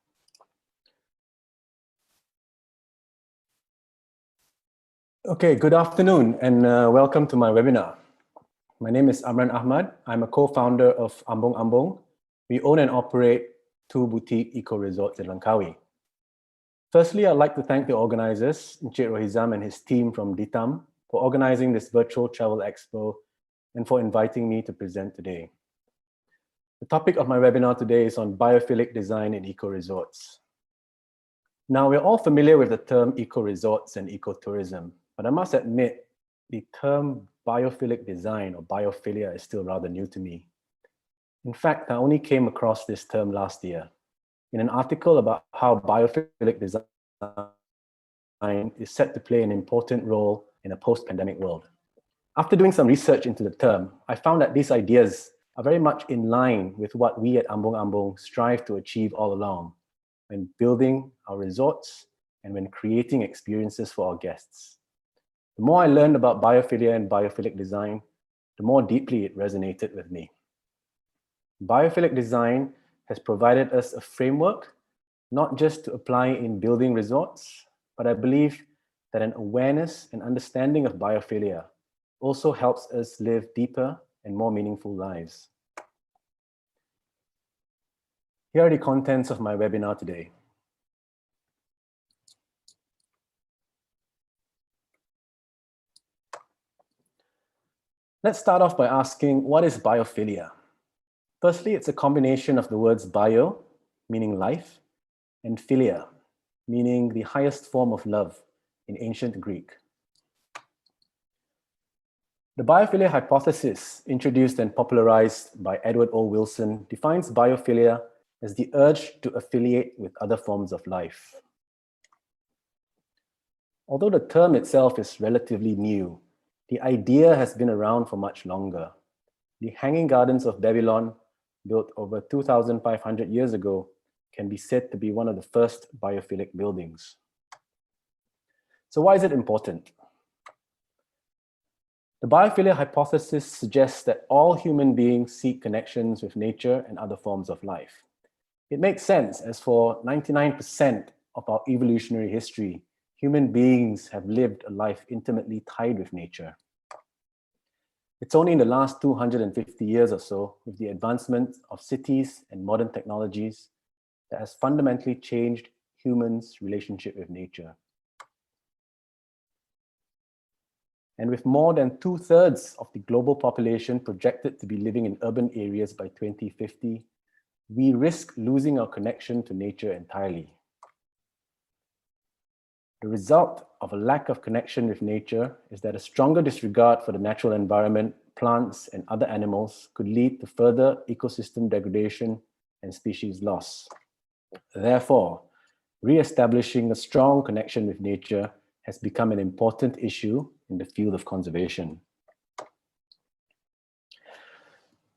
Okay, good afternoon and welcome to my webinar. My name is Amran Ahmad. I'm a co-founder of Ambong Ambong. We own and operate 2 boutique eco resorts in Langkawi. Firstly, I'd like to thank the organizers, Encik Rohizam and his team from DITAM, for organizing this virtual travel expo and for inviting me to present today. The topic of my webinar today is on biophilic design in eco resorts. Now, we're all familiar with the term eco resorts and ecotourism, but I must admit, the term biophilic design or biophilia is still rather new to me. In fact, I only came across this term last year in an article about how biophilic design is set to play an important role in a post-pandemic world. After doing some research into the term, I found that these ideas are very much in line with what we at Ambong Ambong strive to achieve all along when building our resorts and when creating experiences for our guests. The more I learned about biophilia and biophilic design, the more deeply it resonated with me. Biophilic design has provided us a framework, not just to apply in building resorts, but I believe that an awareness and understanding of biophilia also helps us live deeper and more meaningful lives. Here are the contents of my webinar today. Let's start off by asking, what is biophilia? Firstly, it's a combination of the words bio, meaning life, and philia, meaning the highest form of love in ancient Greek. The biophilia hypothesis, introduced and popularized by Edward O. Wilson, defines biophilia as the urge to affiliate with other forms of life. Although the term itself is relatively new, the idea has been around for much longer. The Hanging Gardens of Babylon, built over 2,500 years ago, can be said to be one of the first biophilic buildings. So why is it important? The biophilia hypothesis suggests that all human beings seek connections with nature and other forms of life. It makes sense, as for 99% of our evolutionary history, human beings have lived a life intimately tied with nature. It's only in the last 250 years or so, with the advancement of cities and modern technologies, that has fundamentally changed humans' relationship with nature. And with more than 2/3 of the global population projected to be living in urban areas by 2050, we risk losing our connection to nature entirely. The result of a lack of connection with nature is that a stronger disregard for the natural environment, plants, and other animals could lead to further ecosystem degradation and species loss. Therefore, re-establishing a strong connection with nature has become an important issue in the field of conservation.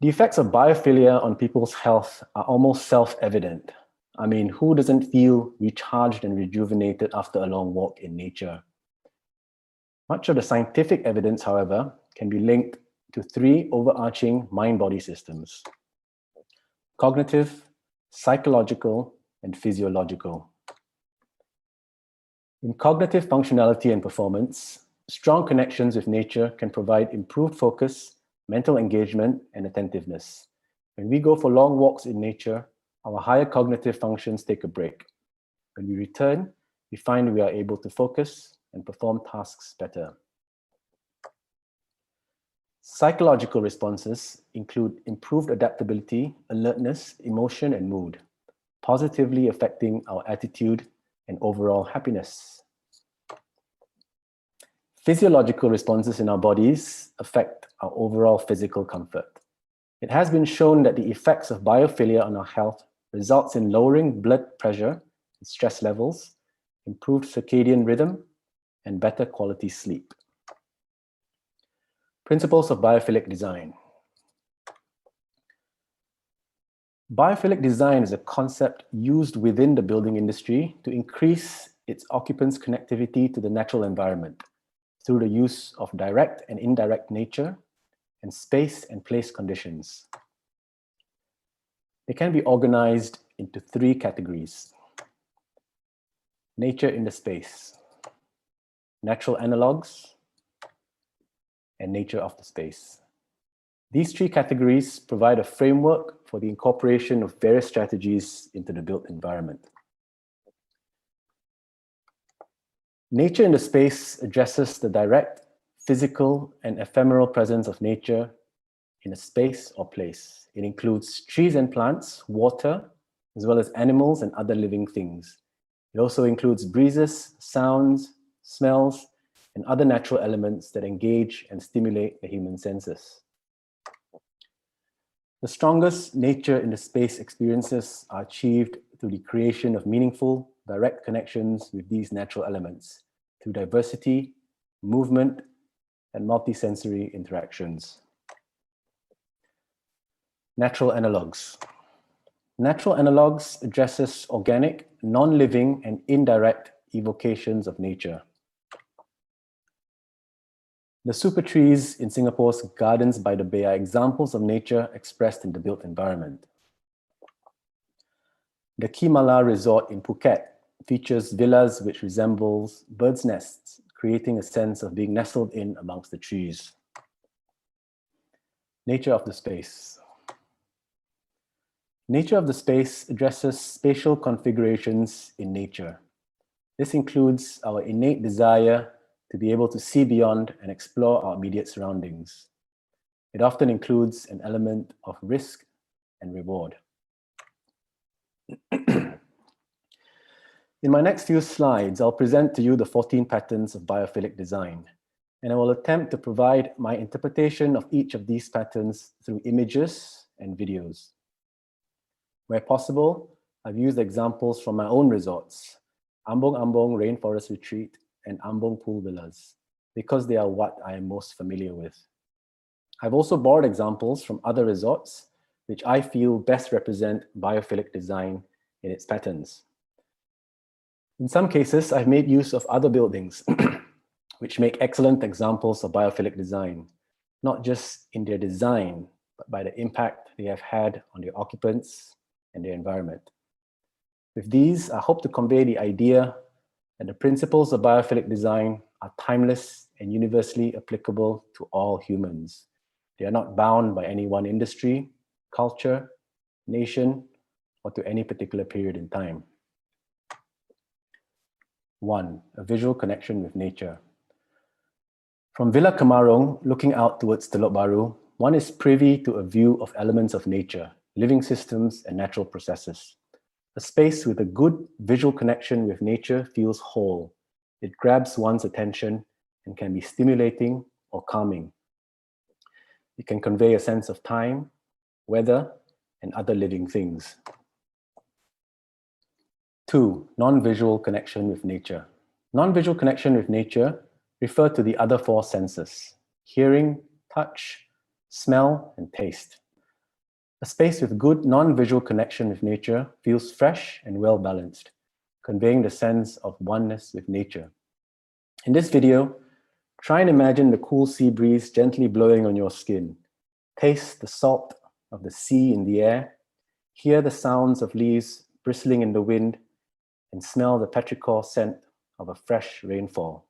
The effects of biophilia on people's health are almost self-evident. I mean, who doesn't feel recharged and rejuvenated after a long walk in nature? Much of the scientific evidence, however, can be linked to three overarching mind-body systems: cognitive, psychological, and physiological. In cognitive functionality and performance, strong connections with nature can provide improved focus, mental engagement, and attentiveness. When we go for long walks in nature, our higher cognitive functions take a break. When we return, we find we are able to focus and perform tasks better. Psychological responses include improved adaptability, alertness, emotion, and mood, positively affecting our attitude and overall happiness. Physiological responses in our bodies affect our overall physical comfort. It has been shown that the effects of biophilia on our health results in lowering blood pressure and stress levels, improved circadian rhythm, and better quality sleep. Principles of biophilic design. Biophilic design is a concept used within the building industry to increase its occupants' connectivity to the natural environment through the use of direct and indirect nature and space and place conditions. They can be organized into three categories: nature in the space, natural analogs, and nature of the space. These three categories provide a framework for the incorporation of various strategies into the built environment. Nature in the space addresses the direct, physical, and ephemeral presence of nature in a space or place. It includes trees and plants, water, as well as animals and other living things. It also includes breezes, sounds, smells, and other natural elements that engage and stimulate the human senses. The strongest nature in the space experiences are achieved through the creation of meaningful, direct connections with these natural elements through diversity, movement, and multisensory interactions. Natural analogs. Natural analogs addresses organic, non-living, and indirect evocations of nature. The super trees in Singapore's Gardens by the Bay are examples of nature expressed in the built environment. The Kimala Resort in Phuket features villas which resembles birds' nests, creating a sense of being nestled in amongst the trees. Nature of the space. Nature of the space addresses spatial configurations in nature. This includes our innate desire to be able to see beyond and explore our immediate surroundings. It often includes an element of risk and reward. In my next few slides, I'll present to you the 14 patterns of biophilic design, and I will attempt to provide my interpretation of each of these patterns through images and videos. Where possible, I've used examples from my own resorts, Ambong Ambong Rainforest Retreat and Ambong Pool Villas, because they are what I am most familiar with. I've also borrowed examples from other resorts, which I feel best represent biophilic design in its patterns. In some cases, I've made use of other buildings, which make excellent examples of biophilic design, not just in their design, but by the impact they have had on their occupants and their environment. With these, I hope to convey the idea that the principles of biophilic design are timeless and universally applicable to all humans. They are not bound by any one industry, culture, nation, or to any particular period in time. 1. A visual connection with nature. From Villa Kemarong, looking out towards Telok Baru, one is privy to a view of elements of nature, living systems, and natural processes. A space with a good visual connection with nature feels whole. It grabs one's attention and can be stimulating or calming. It can convey a sense of time, weather, and other living things. 2. Non-visual connection with nature. Non-visual connection with nature refer to the other 4 senses: hearing, touch, smell, and taste. A space with good non-visual connection with nature feels fresh and well-balanced, conveying the sense of oneness with nature. In this video, try and imagine the cool sea breeze gently blowing on your skin. Taste the salt of the sea in the air, hear the sounds of leaves bristling in the wind, and smell the petrichor scent of a fresh rainfall.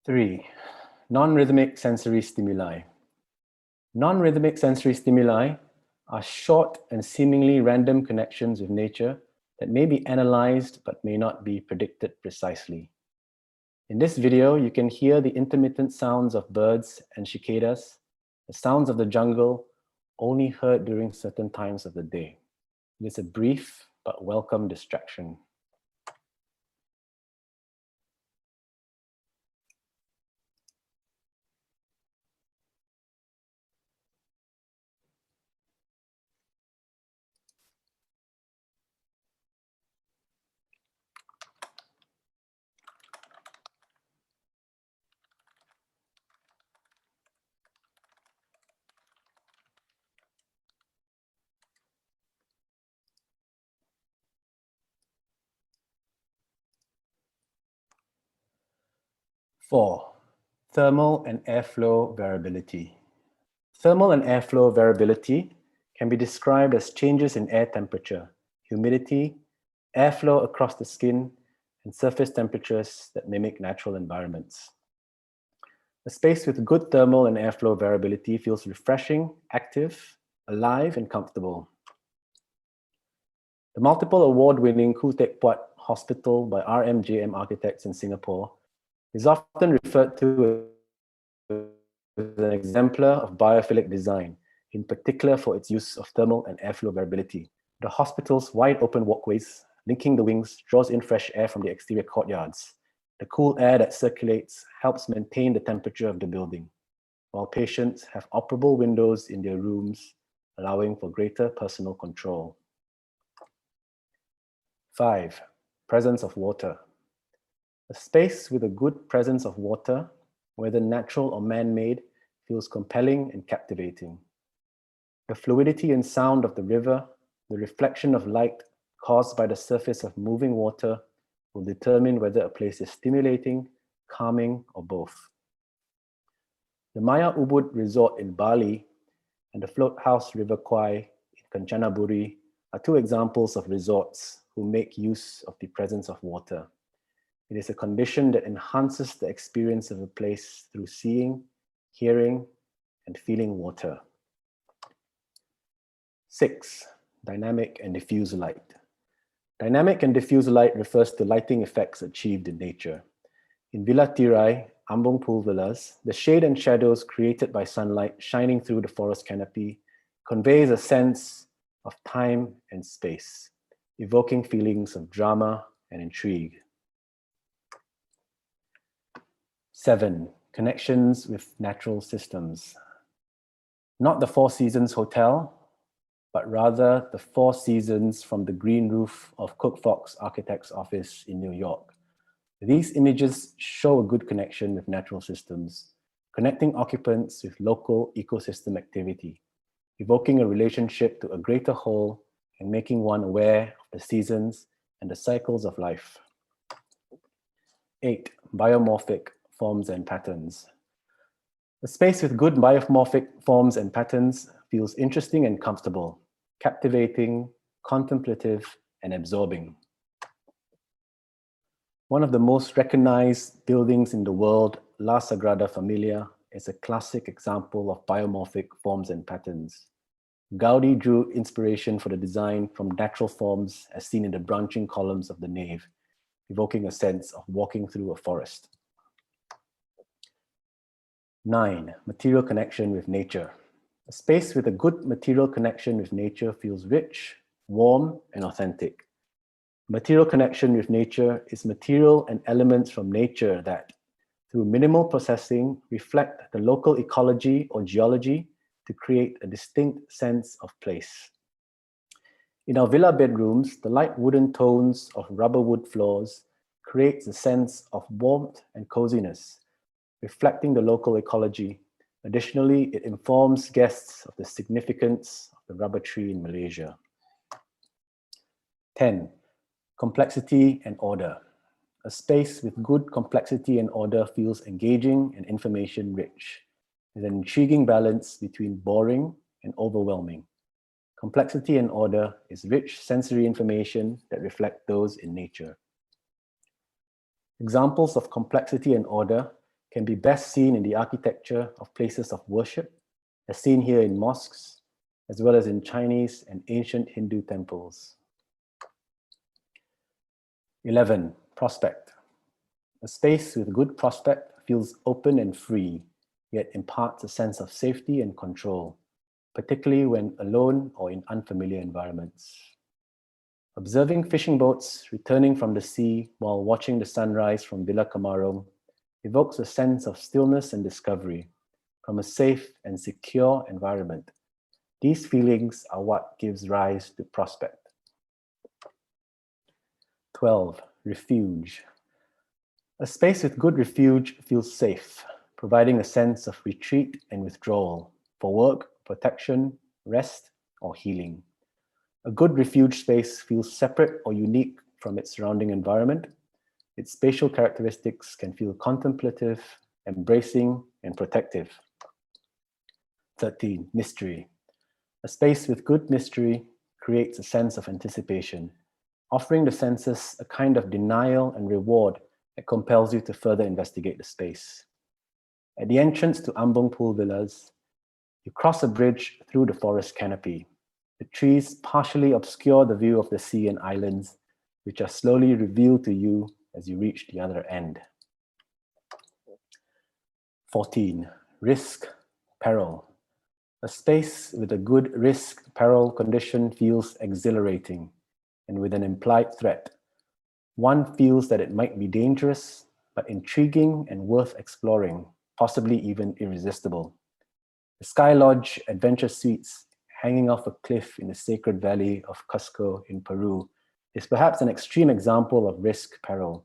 Three, non-rhythmic sensory stimuli. Non-rhythmic sensory stimuli are short and seemingly random connections with nature that may be analyzed but may not be predicted precisely. In this video, you can hear the intermittent sounds of birds and cicadas, the sounds of the jungle only heard during certain times of the day. It is a brief but welcome distraction. Four, thermal and airflow variability. Thermal and airflow variability can be described as changes in air temperature, humidity, airflow across the skin, and surface temperatures that mimic natural environments. A space with good thermal and airflow variability feels refreshing, active, alive, and comfortable. The multiple award-winning Khoo Teck Puat Hospital by RMJM Architects in Singapore is often referred to as an exemplar of biophilic design, in particular for its use of thermal and airflow variability. The hospital's wide open walkways linking the wings draws in fresh air from the exterior courtyards. The cool air that circulates helps maintain the temperature of the building, while patients have operable windows in their rooms, allowing for greater personal control. 5. Presence of water. A space with a good presence of water, whether natural or man-made, feels compelling and captivating. The fluidity and sound of the river, the reflection of light caused by the surface of moving water will determine whether a place is stimulating, calming, or both. The Maya Ubud Resort in Bali and the Float House River Kwai in Kanchanaburi are two examples of resorts who make use of the presence of water. It is a condition that enhances the experience of a place through seeing, hearing, and feeling water. 6. Dynamic and diffuse light. Dynamic and diffuse light refers to lighting effects achieved in nature. In Villa Tirai, Ambong Pool Villas, the shade and shadows created by sunlight shining through the forest canopy conveys a sense of time and space, evoking feelings of drama and intrigue. 7. Connections with natural systems. Not the Four Seasons Hotel, but rather the Four Seasons from the green roof of Cook Fox Architects Office in New York. These images show a good connection with natural systems, connecting occupants with local ecosystem activity, evoking a relationship to a greater whole and making one aware of the seasons and the cycles of life. 8. Biomorphic forms and patterns. A space with good biomorphic forms and patterns feels interesting and comfortable, captivating, contemplative, and absorbing. One of the most recognized buildings in the world, La Sagrada Familia, is a classic example of biomorphic forms and patterns. Gaudi drew inspiration for the design from natural forms as seen in the branching columns of the nave, evoking a sense of walking through a forest. 9. Material connection with nature. A space with a good material connection with nature feels rich, warm, and authentic. Material connection with nature is material and elements from nature that, through minimal processing, reflect the local ecology or geology to create a distinct sense of place. In our villa bedrooms, the light wooden tones of rubber wood floors creates a sense of warmth and coziness, reflecting the local ecology. Additionally, it informs guests of the significance of the rubber tree in Malaysia. 10. Complexity and order. A space with good complexity and order feels engaging and information rich, with an intriguing balance between boring and overwhelming. Complexity and order is rich sensory information that reflect those in nature. Examples of complexity and order can be best seen in the architecture of places of worship, as seen here in mosques, as well as in Chinese and ancient Hindu temples. 11. Prospect. A space with good prospect feels open and free, yet imparts a sense of safety and control, particularly when alone or in unfamiliar environments. Observing fishing boats returning from the sea while watching the sunrise from Villa Kamarong evokes a sense of stillness and discovery from a safe and secure environment. These feelings are what gives rise to prospect. 12. Refuge. A space with good refuge feels safe, providing a sense of retreat and withdrawal for work, protection, rest, or healing. A good refuge space feels separate or unique from its surrounding environment. Its spatial characteristics can feel contemplative, embracing, and protective. 13. Mystery. A space with good mystery creates a sense of anticipation, offering the senses a kind of denial and reward that compels you to further investigate the space. At the entrance to Ambong Pool Villas, you cross a bridge through the forest canopy. The trees partially obscure the view of the sea and islands, which are slowly revealed to you as you reach the other end. 14. Risk, peril. A space with a good risk-peril condition feels exhilarating and with an implied threat. One feels that it might be dangerous, but intriguing and worth exploring, possibly even irresistible. The Sky Lodge Adventure Suites, hanging off a cliff in the sacred valley of Cusco in Peru, is perhaps an extreme example of risk-peril.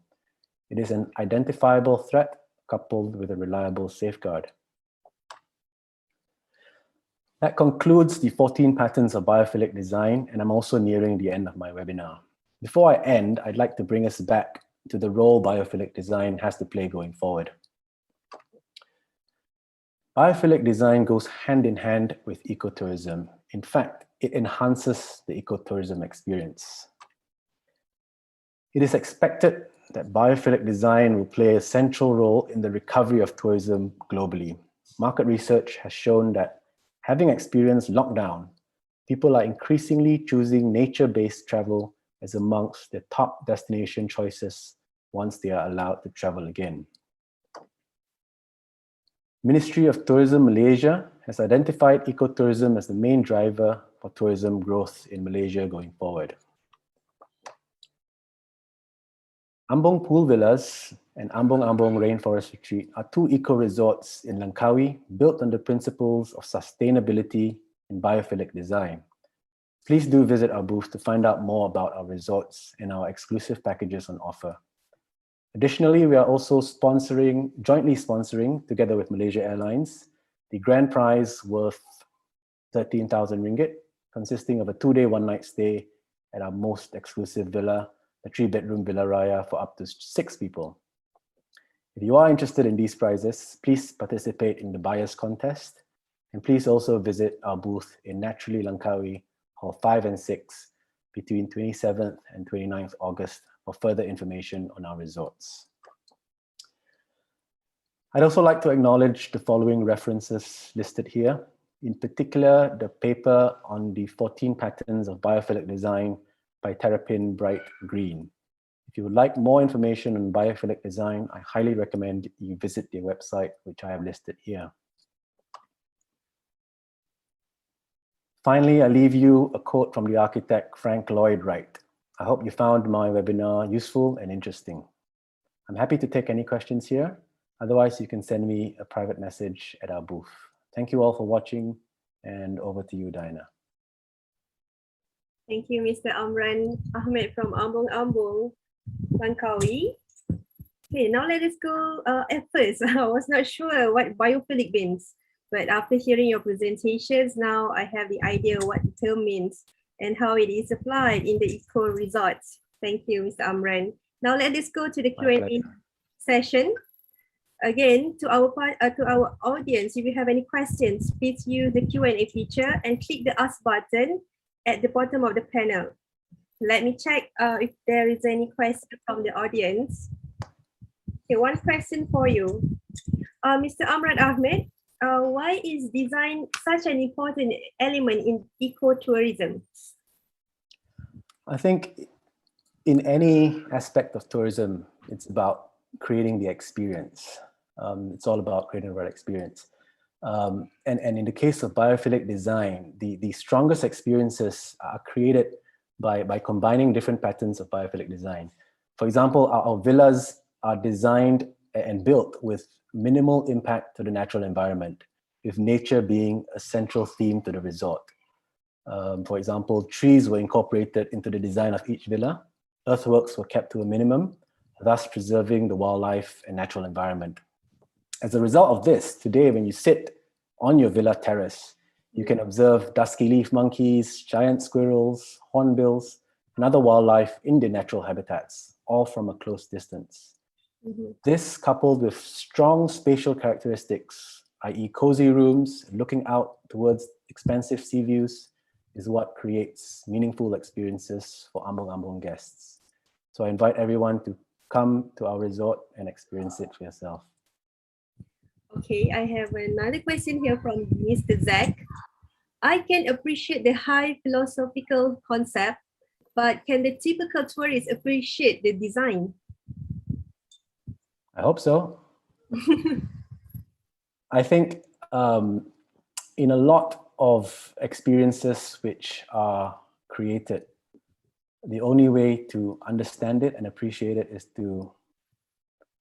It is an identifiable threat coupled with a reliable safeguard. That concludes the 14 patterns of biophilic design, and I'm also nearing the end of my webinar. Before I end, I'd like to bring us back to the role biophilic design has to play going forward. Biophilic design goes hand in hand with ecotourism. In fact, it enhances the ecotourism experience. It is expected that biophilic design will play a central role in the recovery of tourism globally. Market research has shown that having experienced lockdown, people are increasingly choosing nature-based travel as amongst their top destination choices once they are allowed to travel again. Ministry of Tourism Malaysia has identified ecotourism as the main driver for tourism growth in Malaysia going forward. Ambong Pool Villas and Ambong Ambong Rainforest Retreat are two eco-resorts in Langkawi built on the principles of sustainability and biophilic design. Please do visit our booth to find out more about our resorts and our exclusive packages on offer. Additionally, we are also jointly sponsoring, together with Malaysia Airlines, the grand prize worth 13,000 ringgit, consisting of a 2-day, 1-night stay at our most exclusive villa, a 3-bedroom Villa Raya for up to 6 people. If you are interested in these prizes, please participate in the buyer's contest, and please also visit our booth in Naturally Langkawi, Hall 5 and 6, between 27th and 29th August for further information on our resorts. I'd also like to acknowledge the following references listed here, in particular the paper on the 14 patterns of biophilic design by Terrapin Bright Green. If you would like more information on biophilic design, I highly recommend you visit their website, which I have listed here. Finally, I leave you a quote from the architect Frank Lloyd Wright. I hope you found my webinar useful and interesting. I'm happy to take any questions here. Otherwise, you can send me a private message at our booth. Thank you all for watching, and over to you, Diana. Thank you, Mr. Amran Ahmed from Ambong Ambong, Langkawi. Okay, now let us go. At first, I was not sure what biophilic means, but after hearing your presentations, now I have the idea what the term means and how it is applied in the eco resorts. Thank you, Mr. Amran. Now let us go to the Q&A session. Again, to our audience, if you have any questions, please use the Q&A feature and click the Ask button at the bottom of the panel. Let me check if there is any question from the audience. Okay, one question for you. Mr. Amran Ahmed, why is design such an important element in ecotourism? I think in any aspect of tourism, it's about creating the experience. It's all about creating the right experience. And in the case of biophilic design, the strongest experiences are created by combining different patterns of biophilic design. For example, our villas are designed and built with minimal impact to the natural environment, with nature being a central theme to the resort. For example, trees were incorporated into the design of each villa. Earthworks were kept to a minimum, thus preserving the wildlife and natural environment. As a result of this, today when you sit on your villa terrace, you can observe dusky leaf monkeys, giant squirrels, hornbills, and other wildlife in their natural habitats, all from a close distance. This, coupled with strong spatial characteristics, i.e. cozy rooms, looking out towards expansive sea views, is what creates meaningful experiences for Ambong Ambong guests. So I invite everyone to come to our resort and experience it for yourself. Okay, I have another question here from Mr. Zach. I can appreciate the high philosophical concept, but can the typical tourist appreciate the design? I hope so. I think in a lot of experiences which are created, the only way to understand it and appreciate it is to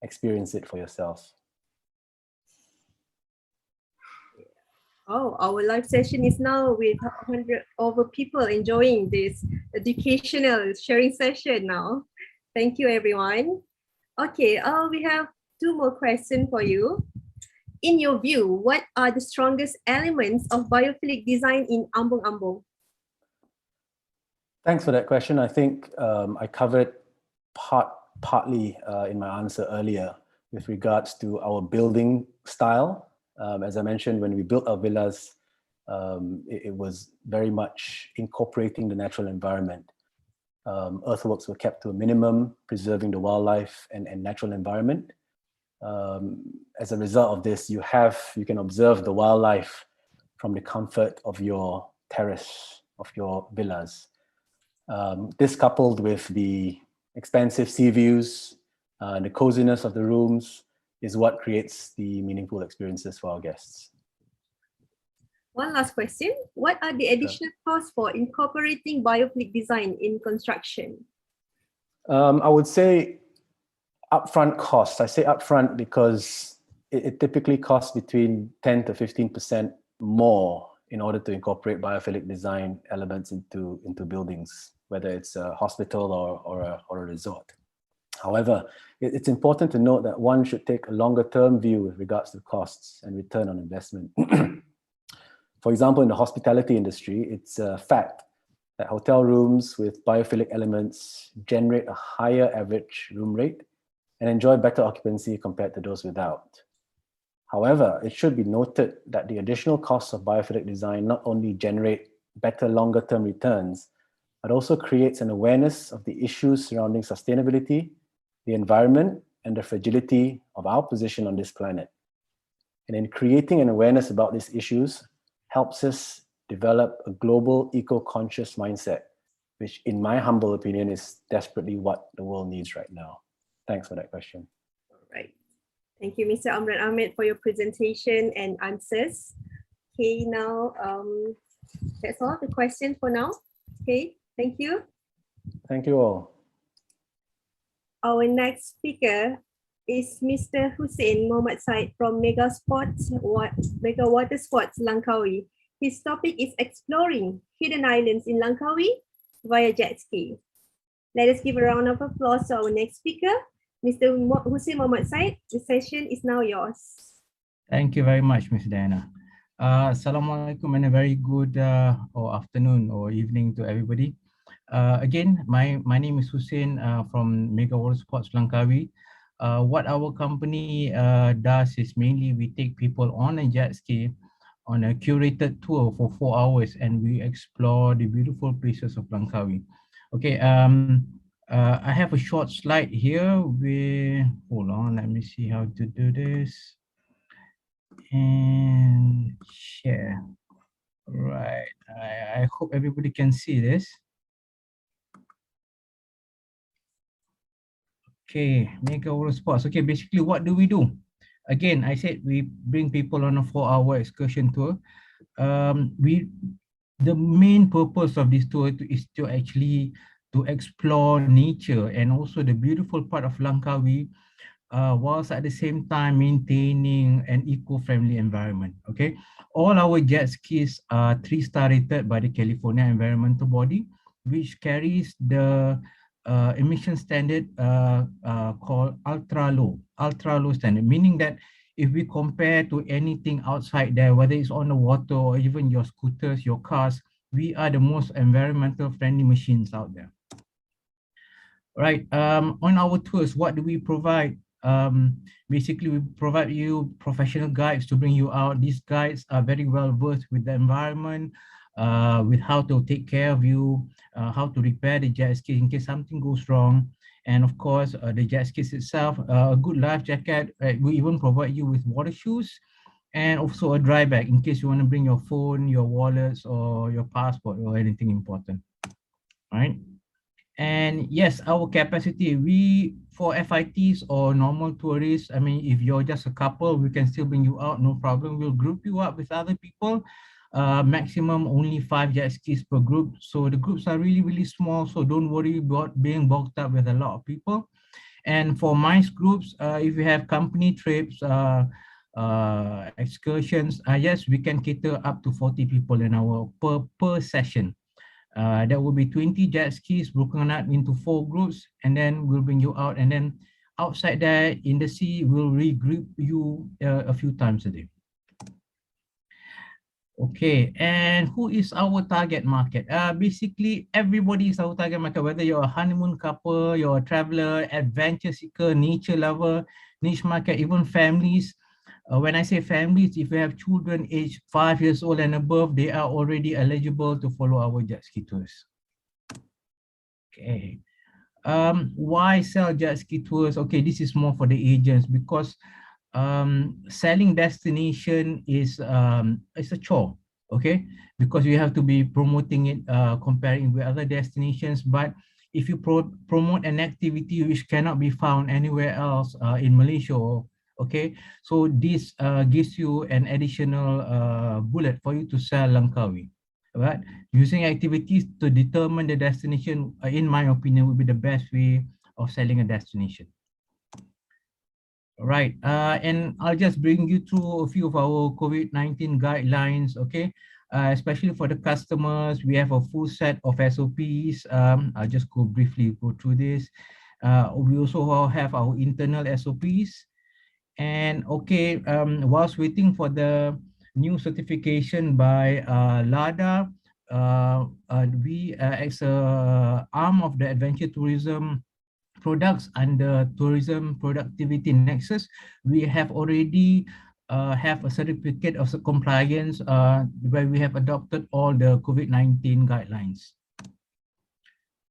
experience it for yourself. Oh, our live session is now with 100 over people enjoying this educational sharing session now. Thank you, everyone. Okay, we have 2 more questions for you. In your view, what are the strongest elements of biophilic design in Ambong Ambong? Thanks for that question. I think I covered partly in my answer earlier with regards to our building style As I mentioned, when we built our villas, it was very much incorporating the natural environment. Earthworks were kept to a minimum, preserving the wildlife and natural environment. As a result of this, you can observe the wildlife from the comfort of your terrace, of your villas. This coupled with the expansive sea views, the coziness of the rooms is what creates the meaningful experiences for our guests. One last question. What are the additional costs for incorporating biophilic design in construction? I would say upfront costs. I say upfront because it typically costs between 10 to 15% more in order to incorporate biophilic design elements into buildings, whether it's a hospital or a resort. However, it's important to note that one should take a longer term view with regards to costs and return on investment. For example, in the hospitality industry, it's a fact that hotel rooms with biophilic elements generate a higher average room rate and enjoy better occupancy compared to those without. However, it should be noted that the additional costs of biophilic design not only generate better longer-term returns, but also creates an awareness of the issues surrounding sustainability, the environment, and the fragility of our position on this planet. And in creating an awareness about these issues helps us develop a global eco-conscious mindset, which in my humble opinion is desperately what the world needs right now. Thanks for that question. All right. Thank you, Mr. Amran Ahmed, for your presentation and answers. Okay, now that's all the questions for now. Okay, thank you. Thank you all. Our next speaker is Mr. Hussein Mohammad Said from Mega Water Sports, Langkawi. His topic is exploring hidden islands in Langkawi via jet ski. Let us give a round of applause to our next speaker, Mr. Hussein Mohammad Said. The session is now yours. Thank you very much, Ms. Diana. Assalamualaikum and a very good or afternoon or evening to everybody. Again, my name is Hussein from Mega Water Sports Langkawi. What our company does is mainly we take people on a jet ski on a curated tour for 4 hours and we explore the beautiful places of Langkawi. Okay, I have a short slide here. Hold on, let me see how to do this. And share. Right, I hope everybody can see this. Okay, Mega Water Sports. Okay, basically what do we do? Again, I said we bring people on a 4-hour excursion tour. The main purpose of this tour is to actually to explore nature and also the beautiful part of Langkawi, whilst at the same time maintaining an eco-friendly environment. Okay, all our jet skis are 3-star rated by the California Environmental Body, which carries the emission standard called ultra low standard, meaning that if we compare to anything outside there, whether it's on the water or even your scooters, your cars, we are the most environmental friendly machines out there. Right, on our tours, what do we provide? Basically, we provide you professional guides to bring you out. These guides are very well versed with the environment, with how to take care of you, how to repair the jet ski in case something goes wrong. And of course, the jet skis itself, a good life jacket. We even provide you with water shoes and also a dry bag in case you want to bring your phone, your wallets, or your passport or anything important. All right. And yes, our capacity, for FITs or normal tourists, I mean, if you're just a couple, we can still bring you out, no problem. We'll group you up with other people. Maximum only 5 jet skis per group. So the groups are really, really small. So don't worry about being bogged up with a lot of people. And for MICE groups, if you have company trips, excursions, yes, we can cater up to 40 people in our per session. That will be 20 jet skis broken up into 4 groups, and then we'll bring you out. And then outside there in the sea, we'll regroup you a few times a day. Okay, and who is our target market? Basically, everybody is our target market, whether you're a honeymoon couple, you're a traveler, adventure seeker, nature lover, niche market, even families. When I say families, if you have children aged 5 years old and above, they are already eligible to follow our jet ski tours. Okay. Why sell jet ski tours? Okay, this is more for the agents, because selling destination is it's a chore, okay? Because you have to be promoting it, comparing with other destinations. But if you promote an activity which cannot be found anywhere else in Malaysia, okay, so this gives you an additional bullet for you to sell Langkawi. Right? Using activities to determine the destination, in my opinion, would be the best way of selling a destination. Right, and I'll just bring you through a few of our COVID-19 guidelines, okay? Especially for the customers, we have a full set of SOPs. I'll just briefly go through this. We also have our internal SOPs. And okay, whilst waiting for the new certification by LADA, we as a arm of the adventure tourism products under Tourism Productivity Nexus, we have already have a certificate of compliance where we have adopted all the COVID-19 guidelines.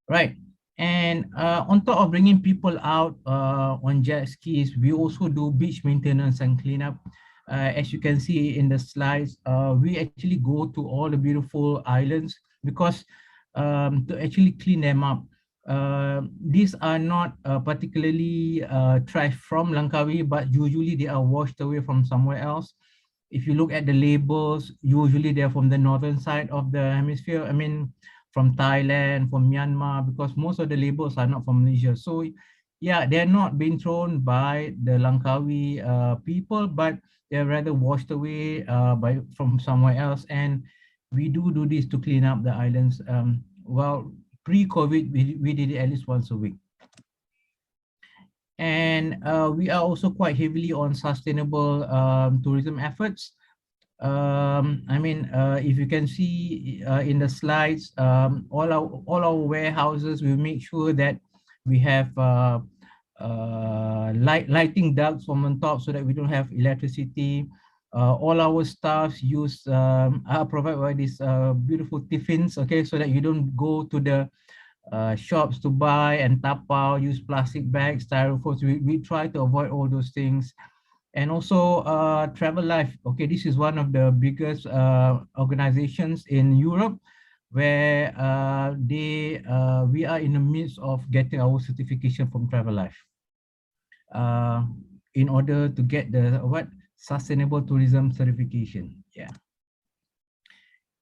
Right. And on top of bringing people out on jet skis, we also do beach maintenance and cleanup. As you can see in the slides, we actually go to all the beautiful islands because to actually clean them up. These are not particularly trash from Langkawi, but usually they are washed away from somewhere else. If you look at the labels, usually they're from the northern side of the hemisphere. I mean, from Thailand, from Myanmar, because most of the labels are not from Malaysia. So yeah, they're not being thrown by the Langkawi people, but they're rather washed away from somewhere else. And we do this to clean up the islands. Well, pre-COVID, we did it at least once a week. And we are also quite heavily on sustainable tourism efforts. I mean, if you can see in the slides, all our warehouses, we make sure that we have lighting ducts from on top so that we don't have electricity. All our staffs use are provided by these beautiful tiffins, okay, so that you don't go to the shops to buy and tapao, use plastic bags, styrofoams. We try to avoid all those things. And also Travel Life, okay, this is one of the biggest organizations in Europe where we are in the midst of getting our certification from Travel Life in order to get the Sustainable Tourism certification. Yeah.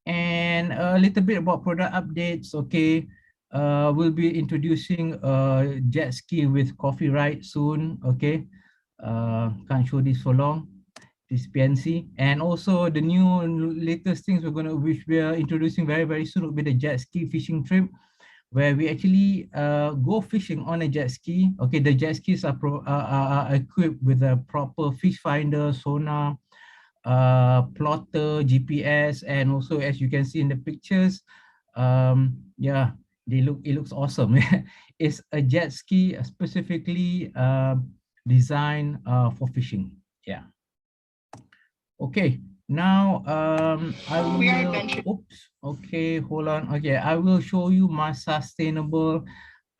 And a little bit about product updates, okay. We'll be introducing a jet ski with coffee ride soon, okay. Can't show this for long, this PNC. And also the latest things which we are introducing very soon will be the jet ski fishing trip, where we actually go fishing on a jet ski. Okay, the jet skis are equipped with a proper fish finder, sonar, plotter, GPS, and also as you can see in the pictures, yeah, it looks awesome. It's a jet ski specifically designed for fishing. Yeah. Okay. Now I will. Oops. Okay. Hold on. Okay. I will show you my sustainable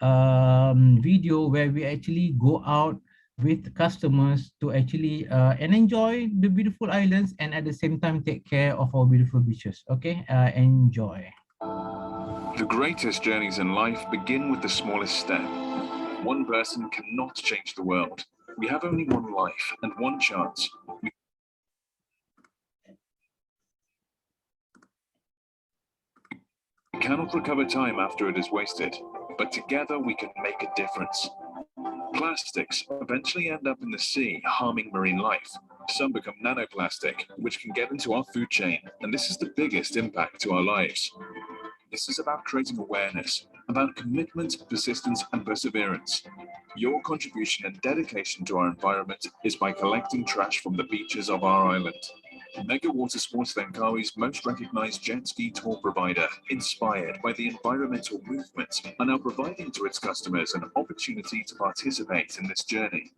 video where we actually go out with customers to actually and enjoy the beautiful islands and at the same time take care of our beautiful beaches. Okay. Enjoy. The greatest journeys in life begin with the smallest step. One person cannot change the world. We have only one life and one chance. We cannot recover time after it is wasted, but together we can make a difference. Plastics eventually end up in the sea, harming marine life. Some become nanoplastic, which can get into our food chain, and this is the biggest impact to our lives. This is about creating awareness, about commitment, persistence, and perseverance. Your contribution and dedication to our environment is by collecting trash from the beaches of our island. Mega Watersports Langkawi's most recognized jet ski tour provider, inspired by the environmental movement, are now providing to its customers an opportunity to participate in this journey.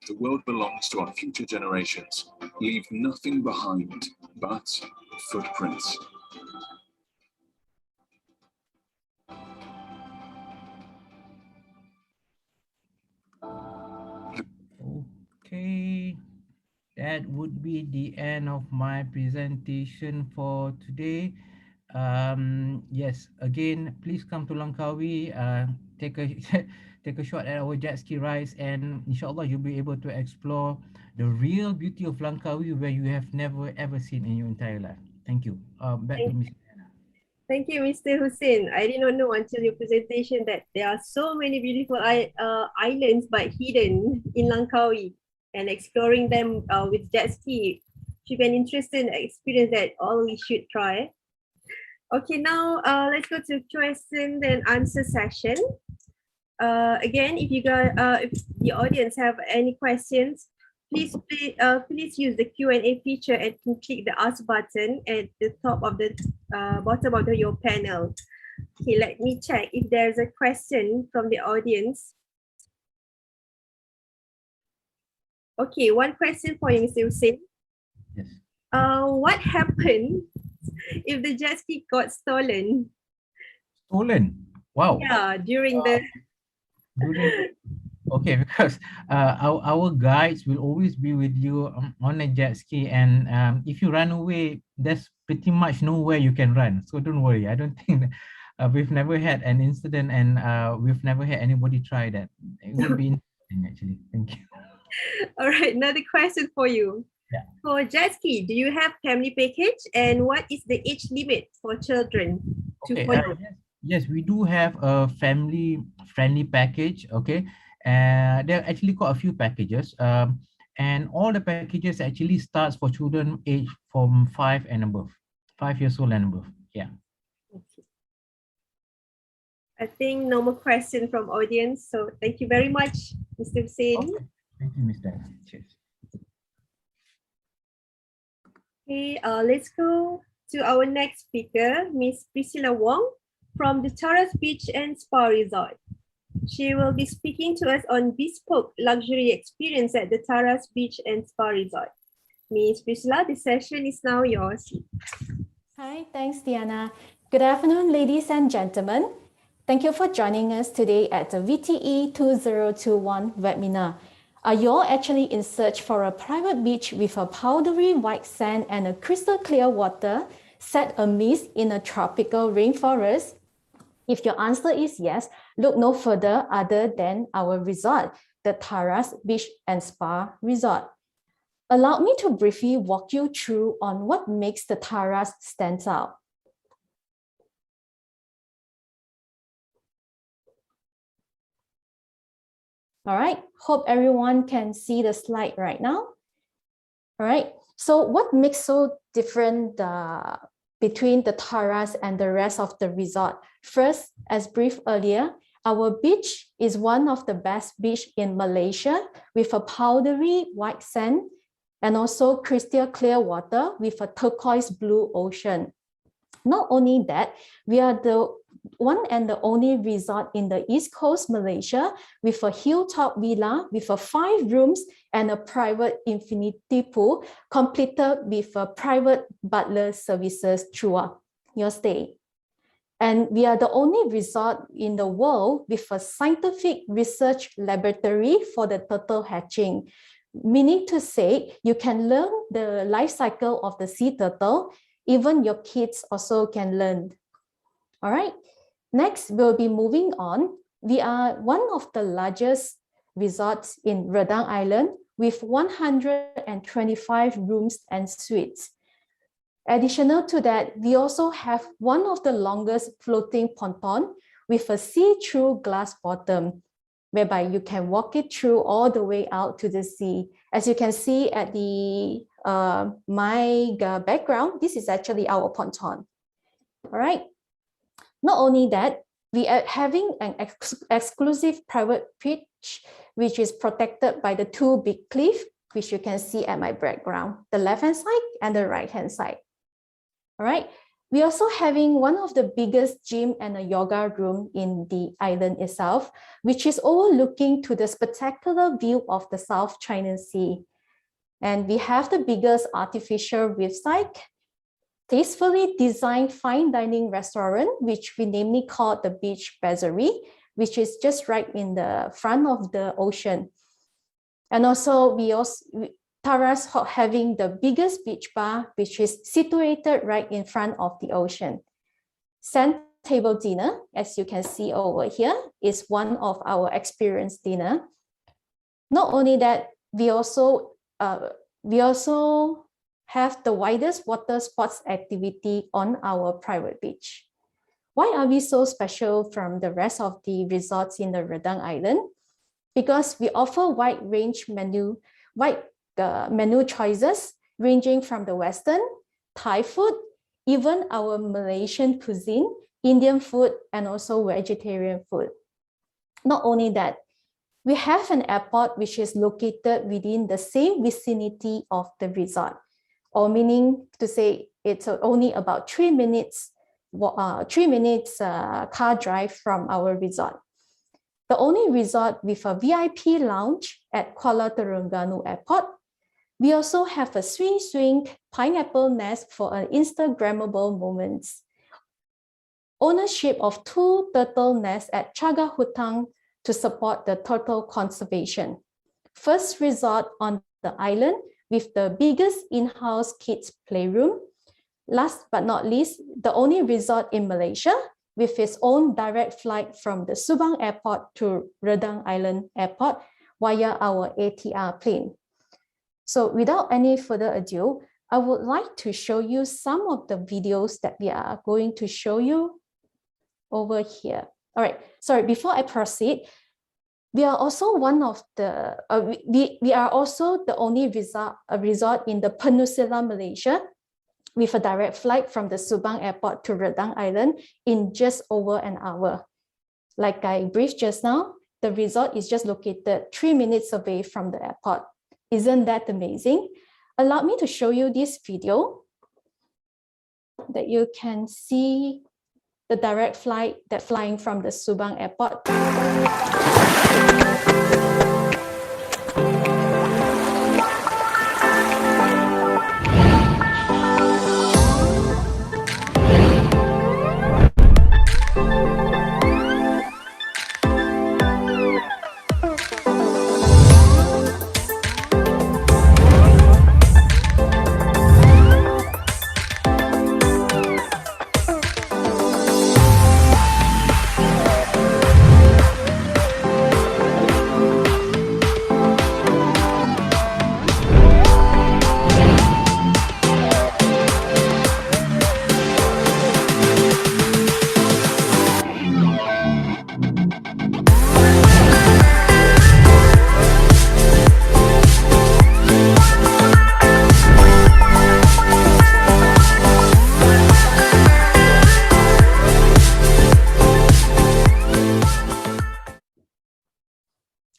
The world belongs to our future generations. Leave nothing behind but footprints. Okay, that would be the end of my presentation for today. Yes, again, please come to Langkawi, take a take a shot at our jet ski rides, and inshallah you'll be able to explore the real beauty of Langkawi where you have never ever seen in your entire life. Thank you. Back to Ms. Thank you, Mr. Hussein. I did not know until your presentation that there are so many beautiful islands but hidden in Langkawi, and exploring them with jet ski should be an interesting experience that all we should try. Okay, now let's go to question and answer session. Again, if you guys, if the audience have any questions, please use the Q&A feature and click the ask button at the top of the bottom of your panel. Okay, let me check if there's a question from the audience. Okay, one question for you, Mr. Hussein. Yes. What happened if the jet ski got stolen? Stolen? Wow. Yeah, during the Okay, because our guides will always be with you on a jet ski, and if you run away, there's pretty much nowhere you can run. So don't worry. I don't think that, we've never had an incident, and we've never had anybody try that. It would be interesting, actually. Thank you. All right, another question for you. Yeah. For jet ski, do you have family package, and what is the age limit for children? Okay, yes, we do have a family-friendly package. Okay, there are actually quite a few packages, and all the packages actually starts for children aged from 5 and above, 5 years old and above. Yeah. Okay. I think no more question from audience. So thank you very much, Mr. Hussein. Okay. Thank you, Mr. Cheers. Okay, let's go to our next speaker, Miss Priscilla Wong from the Taras Beach and Spa Resort. She will be speaking to us on bespoke luxury experience at the Taras Beach and Spa Resort. Miss Priscilla, the session is now yours. Hi, thanks, Diana. Good afternoon, ladies and gentlemen. Thank you for joining us today at the VTE 2021 webinar. Are you all actually in search for a private beach with a powdery white sand and a crystal clear water set amidst in a tropical rainforest? If your answer is yes, look no further other than our resort, the Taras Beach and Spa Resort. Allow me to briefly walk you through on what makes the Taras stand out. All right, hope everyone can see the slide right now. All right, so what makes so different between the Taras and the rest of the resort? First, as briefed earlier, our beach is one of the best beach in Malaysia with a powdery white sand and also crystal clear water with a turquoise blue ocean. Not only that, we are the one and the only resort in the East Coast, Malaysia, with a hilltop villa with a 5 rooms and a private infinity pool, completed with a private butler services throughout your stay. And we are the only resort in the world with a scientific research laboratory for the turtle hatching, meaning to say you can learn the life cycle of the sea turtle. Even your kids also can learn. All right, next we'll be moving on. We are one of the largest resorts in Redang Island with 125 rooms and suites. Additional to that, we also have one of the longest floating ponton with a see-through glass bottom, whereby you can walk it through all the way out to the sea. As you can see at the my background, this is actually our ponton. All right. Not only that, we are having an exclusive private beach, which is protected by the 2 big cliffs, which you can see at my background, the left-hand side and the right-hand side. All right. We're also having one of the biggest gym and a yoga room in the island itself, which is overlooking to the spectacular view of the South China Sea. And we have the biggest artificial reefside, tastefully designed fine dining restaurant, which we namely call the Beach Brasserie, which is just right in the front of the ocean. And also, Taras having the biggest beach bar, which is situated right in front of the ocean. Sand table dinner, as you can see over here, is one of our experience dinner. Not only that, we also have the widest water sports activity on our private beach. Why are we so special from the rest of the resorts in the Redang Island? Because we offer wide menu choices ranging from the Western, Thai food, even our Malaysian cuisine, Indian food, and also vegetarian food. Not only that, we have an airport which is located within the same vicinity of the resort, or meaning to say it's only about 3 minutes car drive from our resort. The only resort with a VIP lounge at Kuala Terengganu Airport. We also have a swing pineapple nest for an Instagrammable moments. Ownership of 2 turtle nests at Chaga Hutang to support the turtle conservation. First resort on the island with the biggest in-house kids playroom. Last but not least, the only resort in Malaysia with its own direct flight from the Subang Airport to Redang Island Airport via our ATR plane. So without any further ado, I would like to show you some of the videos that we are going to show you over here. All right, sorry, before I proceed, we are also one of the, we are also the only resort in the Peninsula Malaysia with a direct flight from the Subang Airport to Redang Island in just over an hour. Like I briefed just now, the resort is just located 3 minutes away from the airport. Isn't that amazing? Allow me to show you this video that you can see the direct flight that flying from the Subang Airport.